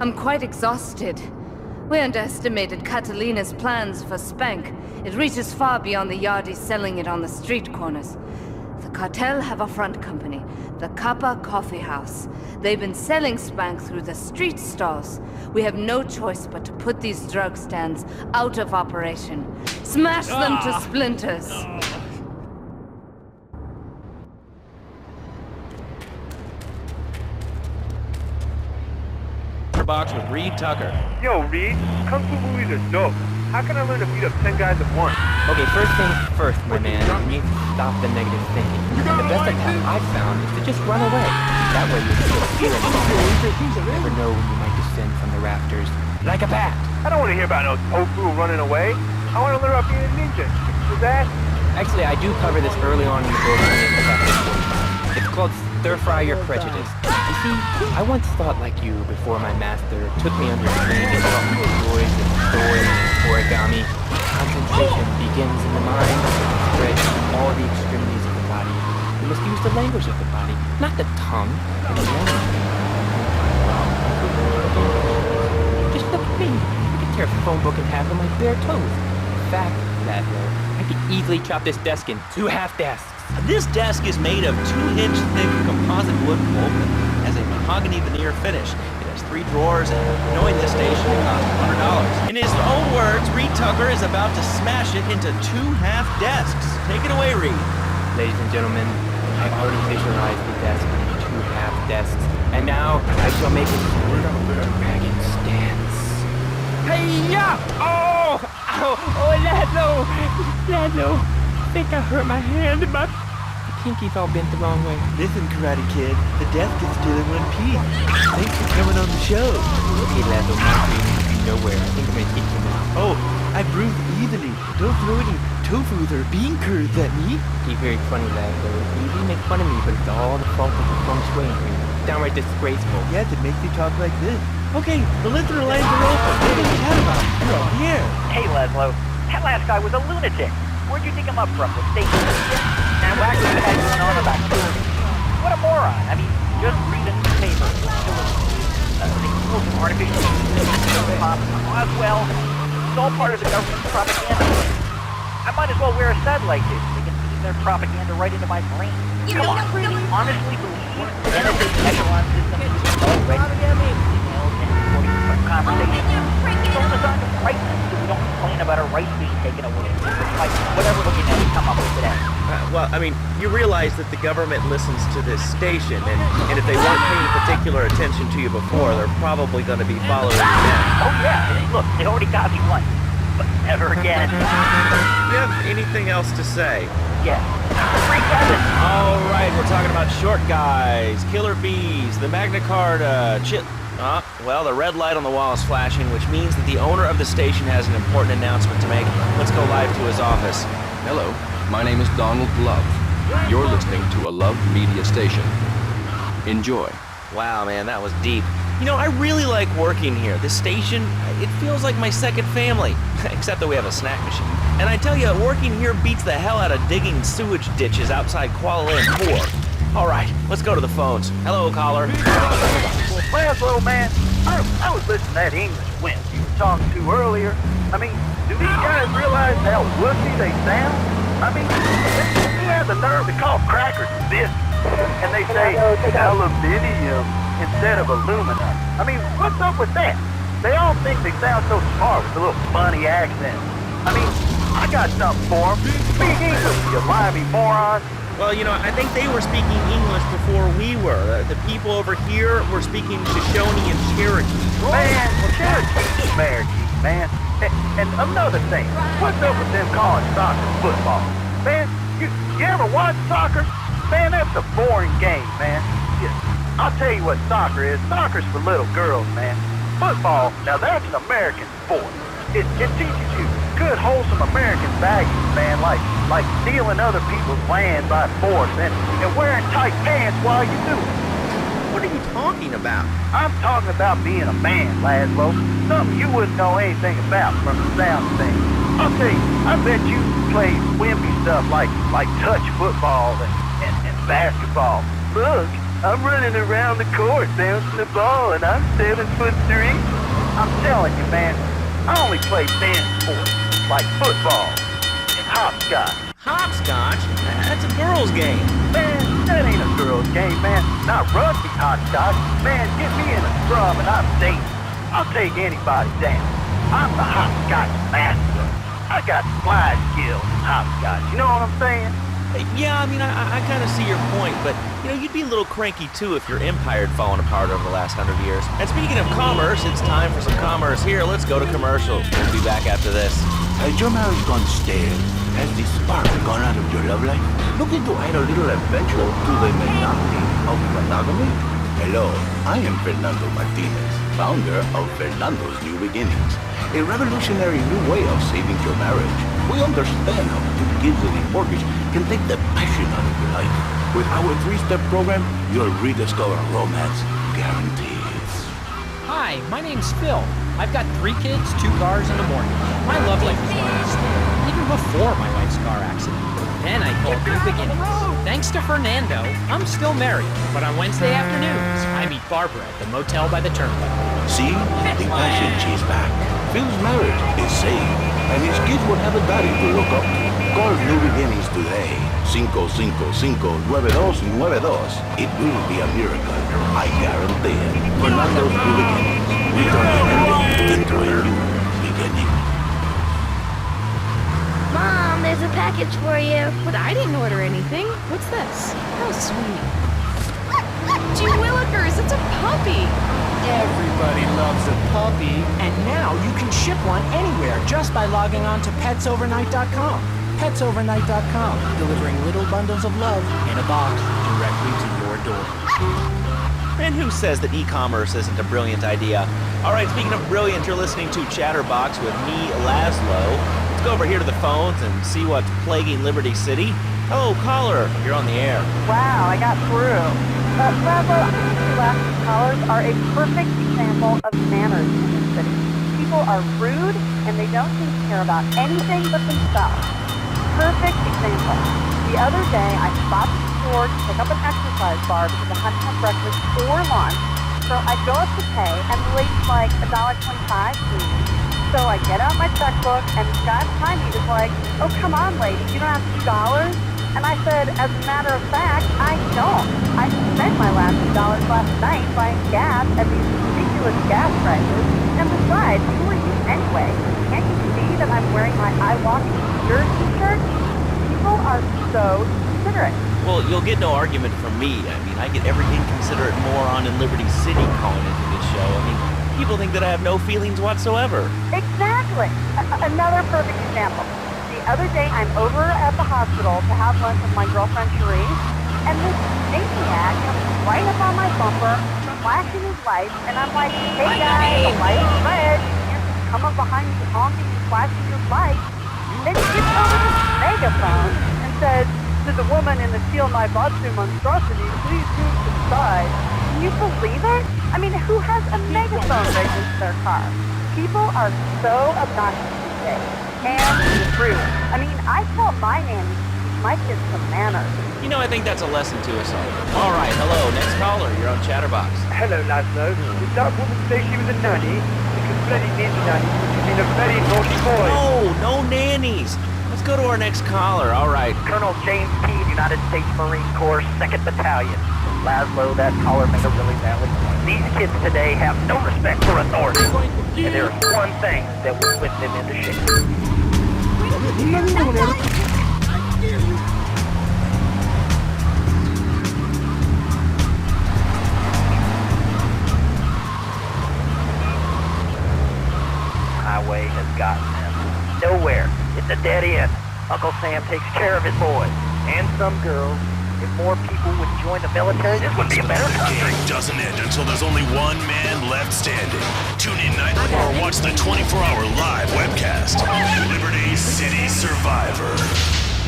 I'm quite exhausted. We underestimated Catalina's plans for Spank. It reaches far beyond the yardies selling it on the street corners. The cartel have a front company, the Kappa Coffee House. They've been selling Spank through the street stalls. We have no choice but to put these drug stands out of operation. Smash them to splinters. Box with Reed Tucker. Yo, Reed, Kung Fu movies are dope. How can I learn to beat up 10 guys at once? Okay, first things first, my man. You need to stop the negative thinking. The best path I've found is to just run away. That way you feel fear and you never know when you might descend from the rafters. Like a bat. I don't want to hear about no tofu running away. I want to learn about being a ninja. With that? Actually, I do cover this early on in the book. It's called Stir Fry Your Prejudice. You see, I once thought like you before my master took me under his wing and taught me the joys of story and origami. Concentration begins in the mind, spreads to all the extremities of the body. You must use the language of the body, not the tongue. Just look at me. I could tear a phone book in half with my bare toes. In fact, Ladlow, I could easily chop this desk in 2 half desks. This desk is made of 2-inch thick composite wood pulp and has a mahogany veneer finish. It has 3 drawers, and knowing this station, it costs $100. In his own words, words, Reed Tucker is about to smash it into 2 half desks. Take it away, Reed. Ladies and gentlemen, I already visualized the desk in 2 half desks, and now I shall make it dragon stance. Hey-ya! Oh! Ow! Oh, Laszlo! I think I hurt my hand and my pinky's all bent the wrong way. Listen, Karate Kid, the desk is still in one piece. Thanks for coming on the show. Okay, Laszlo, not nowhere. I think I'm gonna kick you now. Oh, I bruise easily. Don't throw any tofu or bean curds at me. You're very funny, Laszlo. You make fun of me, but it's all the fault of the feng shui. Downright disgraceful. Yes, it makes you talk like this. Okay, the listener lines are open. Hey, Chatterbox, you're all here. Hey, Laszlo. That last guy was a lunatic. Where'd you think him up from? The station? Now, what was that going on about killing? What a moron. I mean, just read a newspaper. Artificial well, it's all part of the government's propaganda. I might as well wear a satellite dish. They can beam their propaganda right into my brain. Come on, really honestly believe the NSA's echelon system is already emails and recording from conversations. It's all designed to frighten us so we don't complain about our rights being taken away. Like whatever looking at we come up with today. Well, I mean, you realize that the government listens to this station, and if they weren't paying particular attention to you before, they're probably going to be following you now. Oh yeah, and look, they already got me once, but never again. Do you have anything else to say? Yeah. Free Kevin. All right, we're talking about short guys, killer bees, the Magna Carta, well, the red light on the wall is flashing, which means that the owner of the station has an important announcement to make. Let's go live to his office. Hello, my name is Donald Love. You're listening to a Love Media station. Enjoy. Wow, man, that was deep. You know, I really like working here. This station, it feels like my second family, except that we have a snack machine. And I tell you, working here beats the hell out of digging sewage ditches outside Kuala Lumpur. All right, let's go to the phones. Hello, caller. Laszlo, man, I was listening to that English wimp you were talking to earlier. I mean, do these guys realize how wussy they sound? I mean, he has the nerve to call crackers biscuits, and they say aluminium instead of aluminum. I mean, what's up with that? They all think they sound so smart with a little funny accent. I mean, I got something for them. Speak English, you limey moron. Well, you know, I think they were speaking English before we were. The people over here were speaking Shoshone and Cherokee. Man, Cherokee, Cherokee, man. And another thing, what's up with them calling soccer football? Man, you ever watch soccer? Man, that's a boring game, man. I'll tell you what soccer is. Soccer's for little girls, man. Football, now that's an American sport. It teaches you good, wholesome American values, man, like stealing other people's land by force and wearing tight pants while you do it. What are you talking about? I'm talking about being a man, Laszlo. Something you wouldn't know anything about from the sound of things. I'll tell you, I bet you play wimpy stuff like touch football and basketball. Look, I'm running around the court bouncing the ball and I'm 7'3". I'm telling you, man, I only play band sports like football and hopscotch. Hopscotch? That's a girl's game. Man, that ain't a girl's game, man. Not rugby hopscotch. Man, get me in a scrum and I'm dating. I'll take anybody down. I'm the hopscotch master. I got slide skills in hopscotch. You know what I'm saying? Yeah, I mean, I kind of see your point, but, you know, you'd be a little cranky, too, if your empire had fallen apart over the last 100 years. And speaking of commerce, it's time for some commerce here. Let's go to commercial. We'll be back after this. Has your marriage gone stale? Has the spark gone out of your love life? Looking to add a little adventure to the monotony of monogamy? Hello, I am Fernando Martinez, founder of Fernando's New Beginnings, a revolutionary new way of saving your marriage. We understand how two kids and a mortgage can take the passion out of your life. With our 3-step program, you'll rediscover romance guaranteed. Hi, my name's Phil. I've got 3 kids, 2 cars, and a mortgage. My love life is going stale, even before my wife's car accident. Then I called New Beginnings. Thanks to Fernando, I'm still married, but on Wednesday afternoons, I meet Barbara at the motel by the turnpike. See? The passion she's back. Phil's marriage is saved, and his kids will have a daddy to look up to. Call New Beginnings today. 555-9292. It will be a miracle. I guarantee it. Fernando's New Beginnings. We turn an ending into a new beginning. package for you. But I didn't order anything. What's this? How sweet. Gee willikers, it's a puppy. Everybody loves a puppy. And now you can ship one anywhere just by logging on to petsovernight.com. Petsovernight.com, delivering little bundles of love in a box directly to your door. And who says that e-commerce isn't a brilliant idea? All right, speaking of brilliant, you're listening to Chatterbox with me, Laszlo. Let's go over here to the phones and see what's plaguing Liberty City. Oh, caller, you're on the air. Wow, I got through. Laszlo, I think your last callers are a perfect example of manners in this city. People are rude, and they don't seem to care about anything but themselves. Perfect example. The other day, I stopped at the store to pick up an exercise bar because I hadn't had breakfast or lunch. So I go up to pay, and the lady's like, $1.25, please. So I get out my checkbook, and the guy behind me is like, oh, come on, lady, you don't have $2? And I said, as a matter of fact, I don't. I spent my last $2 last night buying gas at these ridiculous gas prices. And besides, who are you anyway? Can't you see that I'm wearing my I Walk in Secure t-shirt? People are so considerate. Well, you'll get no argument from me. I mean, I get every inconsiderate moron in Liberty City calling into this show. I mean, people think that I have no feelings whatsoever. Exactly. Another perfect example. The other day, I'm over at the hospital to have lunch with my girlfriend, Cherie, and this maniac comes right up on my bumper, flashing his lights, and I'm like, hey guys, the light is red. You can't just come up behind me honking and flashing your lights. Then he gets over this megaphone and says, to the woman in the Steal My Bottom monstrosity, please move to the side. Can you believe it? I mean, who has a megaphone right into their car? People are so obnoxious these days. And rude. I mean, I tell my nanny to teach my kids some manners. You know, I think that's a lesson to us all. All right, hello, next caller. You're on Chatterbox. Hello, Laszlo. Did that woman say she was a nanny? Because bloody needs a nanny, which has been a very naughty boy. No nannies. Let's go to our next caller. All right. Colonel James Peave, United States Marine Corps, 2nd Battalion. Laszlo, that caller made a really valid point. These kids today have no respect for authority. And there's one thing that will whip them into shape. Highway has gotten them nowhere. It's a dead end. Uncle Sam takes care of his boys and some girls. If more people would join the military, this would be a better country. The game doesn't end until there's only one man left standing. Tune in nightly or watch the 24-hour live webcast. Liberty City Survivor.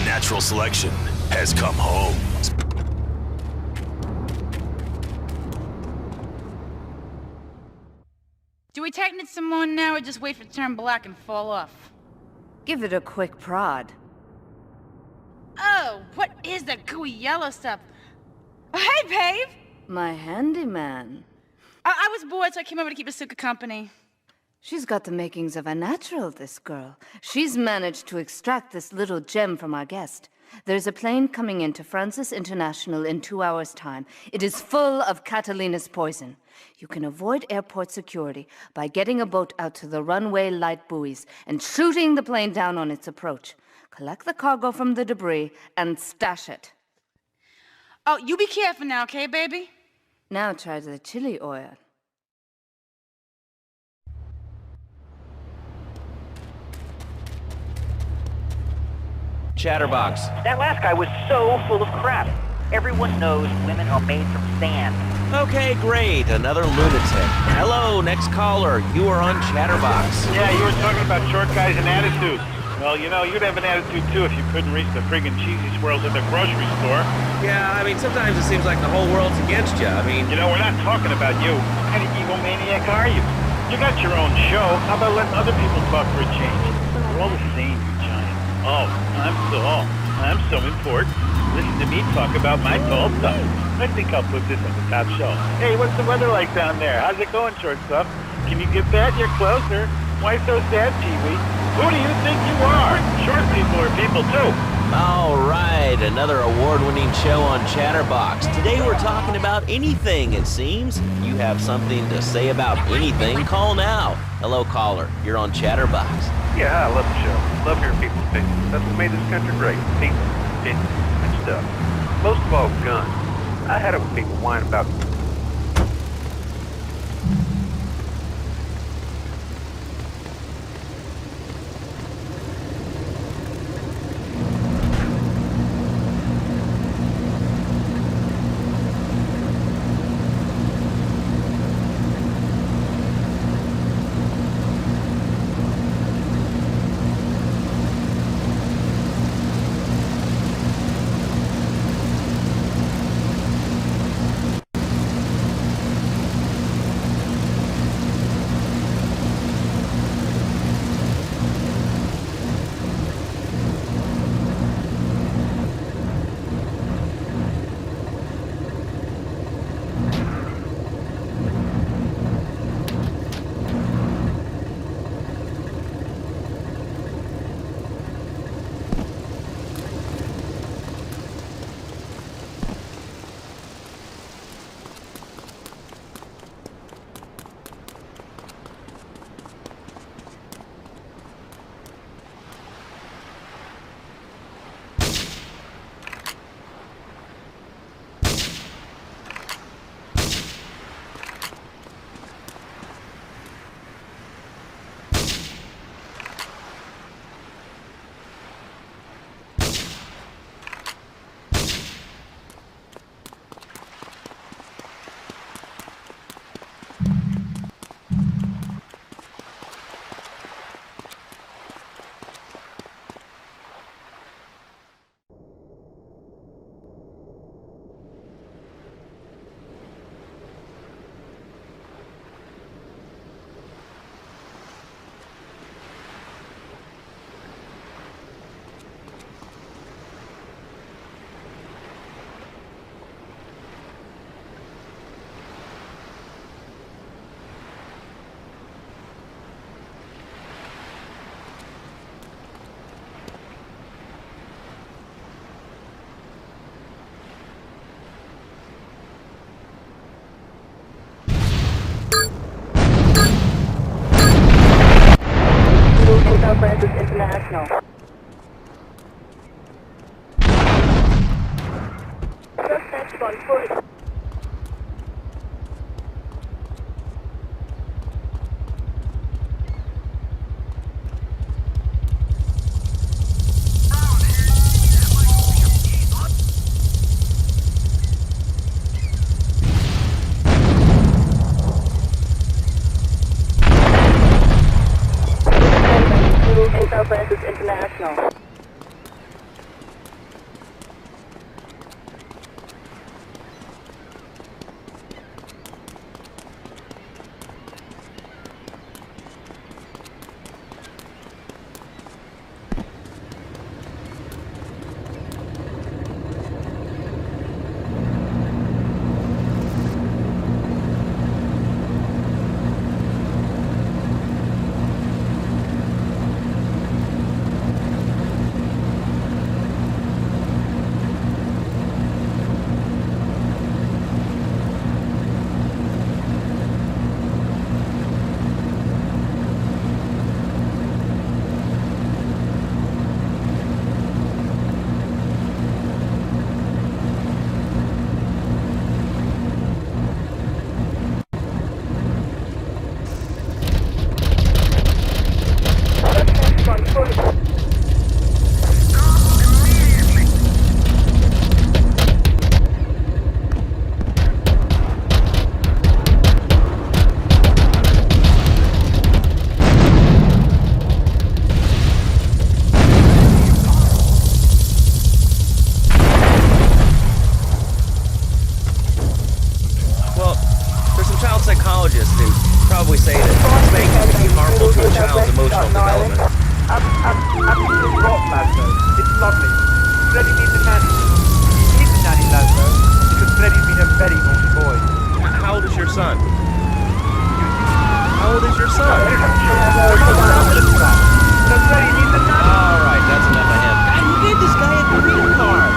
Natural selection has come home. Do we tighten it some more now or just wait for it to turn black and fall off? Give it a quick prod. Oh, what is that gooey yellow stuff? Oh, hey, Pave! My handyman. I was bored, so I came over to keep Asuka company. She's got the makings of a natural, this girl. She's managed to extract this little gem from our guest. There's a plane coming into Francis International in 2 hours' time. It is full of Catalina's poison. You can avoid airport security by getting a boat out to the runway light buoys and shooting the plane down on its approach. Collect the cargo from the debris and stash it. Oh, you be careful now, okay, baby? Now try the chili oil. Chatterbox. That last guy was so full of crap. Everyone knows women are made from sand. Okay, great. Another lunatic. Hello, next caller. You are on Chatterbox. Yeah, you were talking about short guys and attitudes. Well, you know, you'd have an attitude too if you couldn't reach the friggin' cheesy swirls at the grocery store. Yeah, I mean, sometimes it seems like the whole world's against you. I mean... You know, we're not talking about you. What kind of egomaniac are you? You got your own show. How about letting other people talk for a change? We're all the same, you giant. Oh, I'm so important. Listen to me talk about my tall stuff. I think I'll put this on the top shelf. Hey, what's the weather like down there? How's it going, shortstop? Can you get that? You're closer. Why so sad, Pee-wee? Who do you think you are? Short people are people, too. All right, another award-winning show on Chatterbox. Today we're talking about anything, it seems. You have something to say about anything, call now. Hello, caller. You're on Chatterbox. Yeah, I love the show. Love hearing people's opinions. That's what made this country great. People, opinions, and stuff. Most of all, guns. I had it with people whining about International. Suspect on foot. International. psychologists who probably say that spanking can be harmful to a child's emotional development. I'm just rock, Laszlo. It's lovely. Freddy needs a nanny. He needs a nanny, Laszlo, because Freddy's been a very naughty boy. How old is your son? How old is your son? So Freddy needs a nanny. Alright, that's enough of him. Who gave this guy a green card?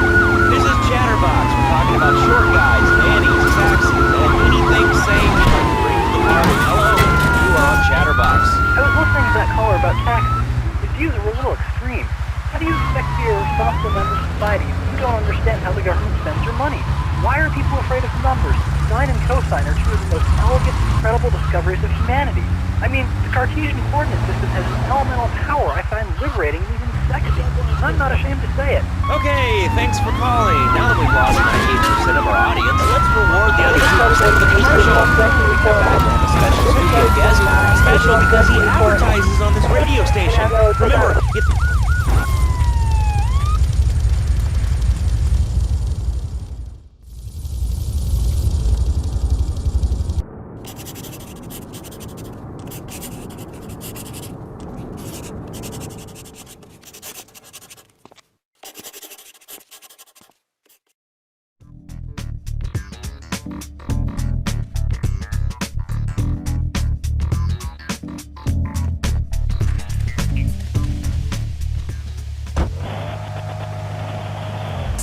This is Chatterbox. We're talking about short guys, nannies, taxis, and anything saying bring the party. Hello, you are on Chatterbox. I was listening to that caller about taxes. society, you don't understand how the government spends your money. Why are people afraid of numbers? Sine and cosine are two of the most elegant, incredible discoveries of humanity. I mean, the Cartesian coordinate system has an elemental power I find liberating and even sexy. I'm not ashamed to say it. Okay, thanks for calling. Now that we've lost 98% of our audience, let's reward the other 2% with a commercial. We come back and have a special studio guest. Special because he advertises on this radio station. Remember, it's...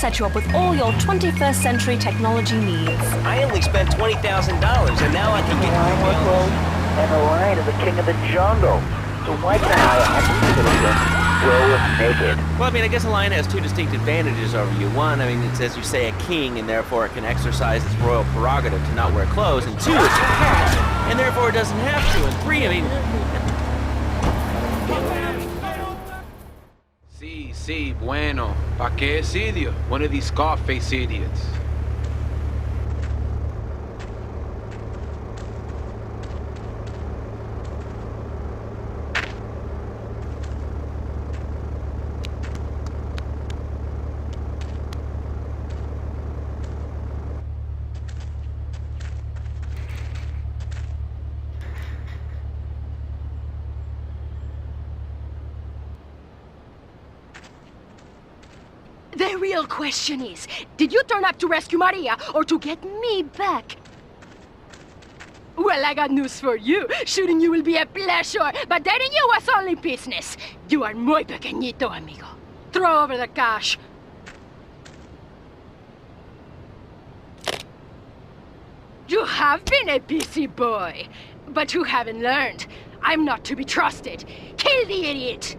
Set you up with all your 21st century technology needs. I only spent $20,000, and now I can get And the lion is the king of the jungle. So why can't I go naked? Well, I mean, I guess a lion has two distinct advantages over you. One, I mean, it's as you say, a king, and therefore it can exercise its royal prerogative to not wear clothes. And two, it's a cat, and therefore it doesn't have to. And three, I mean... Sí, bueno. ¿Pa' qué es idiot? One of these Scarface idiots. The real question is, did you turn up to rescue Maria or to get me back? Well, I got news for you. Shooting you will be a pleasure, but dating you was only business. You are muy pequeñito, amigo. Throw over the cash. You have been a busy boy, but you haven't learned. I'm not to be trusted. Kill the idiot!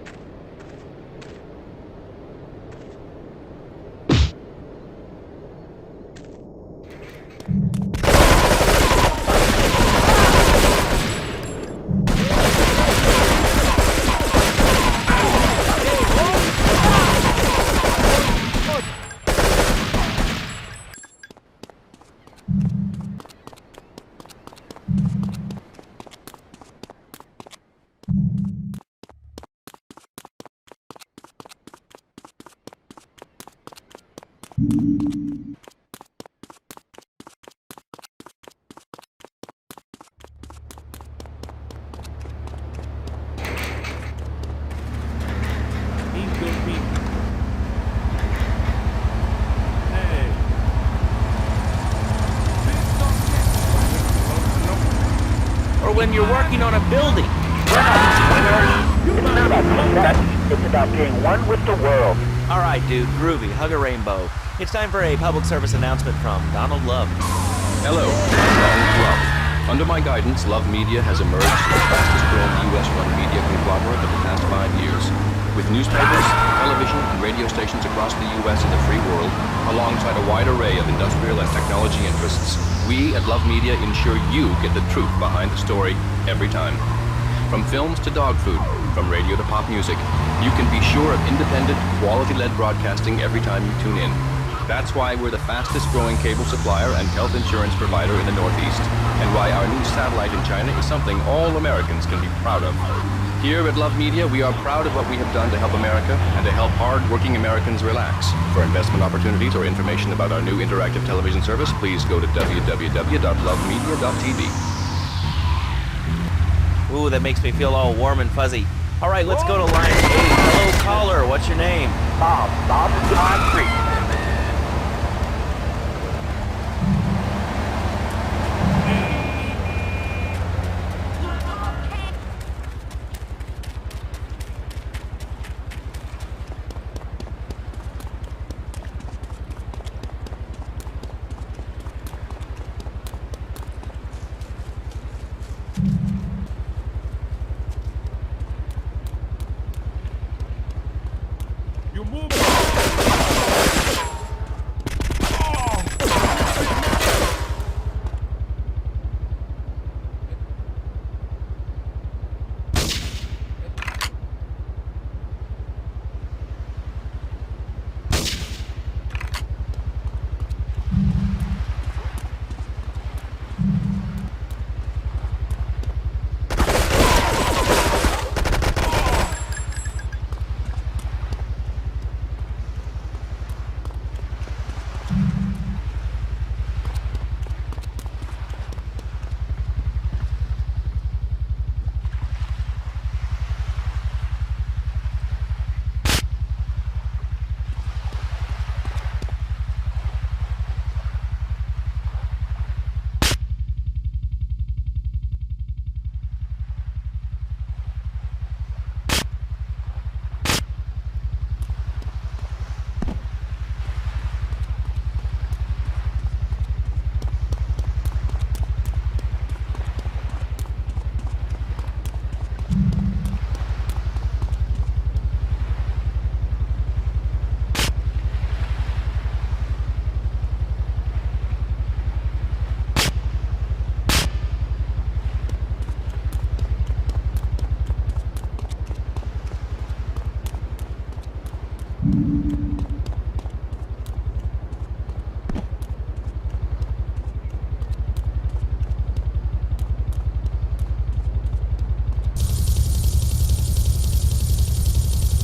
When you're working on a building. It's not about success. It's about being one with the world. All right, dude, groovy. Hug a rainbow. It's time for a public service announcement from Donald Love. Hello, I'm Donald Love. Under my guidance, Love Media has emerged as the fastest growing U.S.-run media conglomerate of the past 5 years. With newspapers, television, and radio stations across the U.S. and the free world, alongside a wide array of industrial and technology interests, we at Love Media ensure you get the truth behind the story every time. From films to dog food, from radio to pop music, you can be sure of independent, quality-led broadcasting every time you tune in. That's why we're the fastest growing cable supplier and health insurance provider in the Northeast, and why our new satellite in China is something all Americans can be proud of. Here at Love Media, we are proud of what we have done to help America and to help hard-working Americans relax. For investment opportunities or information about our new interactive television service, please go to www.lovemedia.tv. Ooh, that makes me feel all warm and fuzzy. All right, let's go to line 8. Hello, caller. What's your name? Bob Concrete.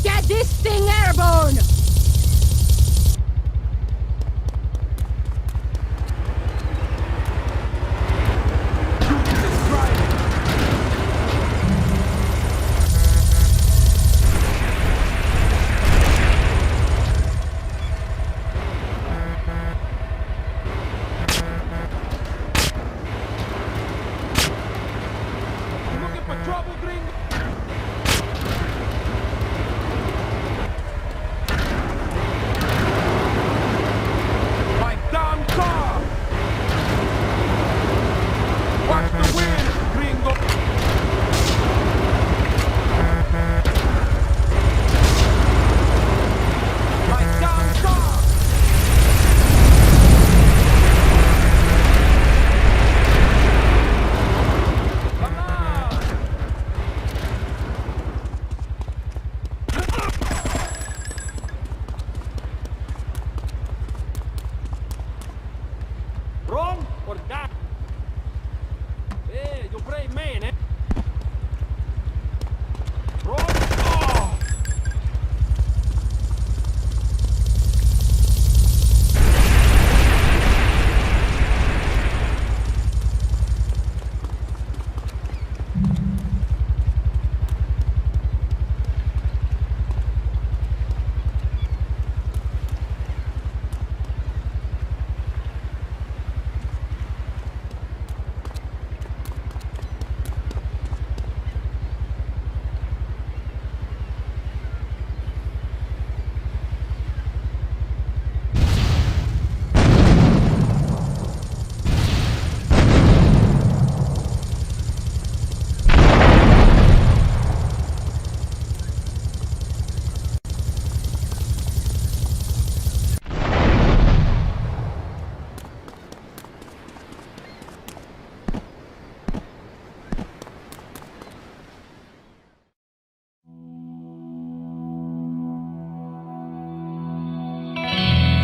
Get this thing airborne!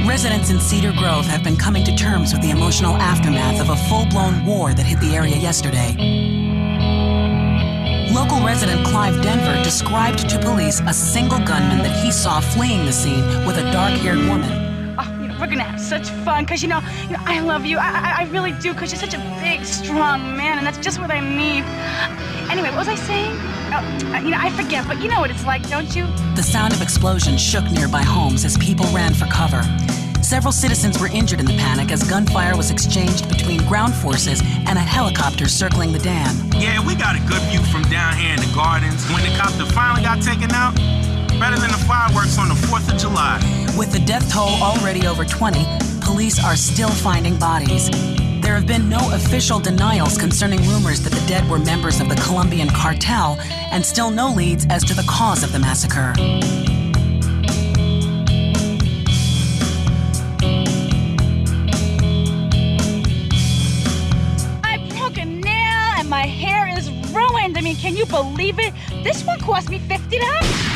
Residents in Cedar Grove have been coming to terms with the emotional aftermath of a full-blown war that hit the area yesterday. Local resident Clive Denver described to police a single gunman that he saw fleeing the scene with a dark-haired woman. Oh, we're gonna have such fun, because, I love you. I really do, because you're such a big, strong man, and that's just what I need. Anyway, what was I saying? Oh, I forget, but you know what it's like, don't you? The sound of explosions shook nearby homes as people ran for cover. Several citizens were injured in the panic as gunfire was exchanged between ground forces and a helicopter circling the dam. Yeah, we got a good view from down here in the gardens. When the copter finally got taken out, better than the fireworks on the 4th of July. With the death toll already over 20, police are still finding bodies. There have been no official denials concerning rumors that the dead were members of the Colombian cartel, and still no leads as to the cause of the massacre. My hair is ruined. I mean, can you believe it? This one cost me $50.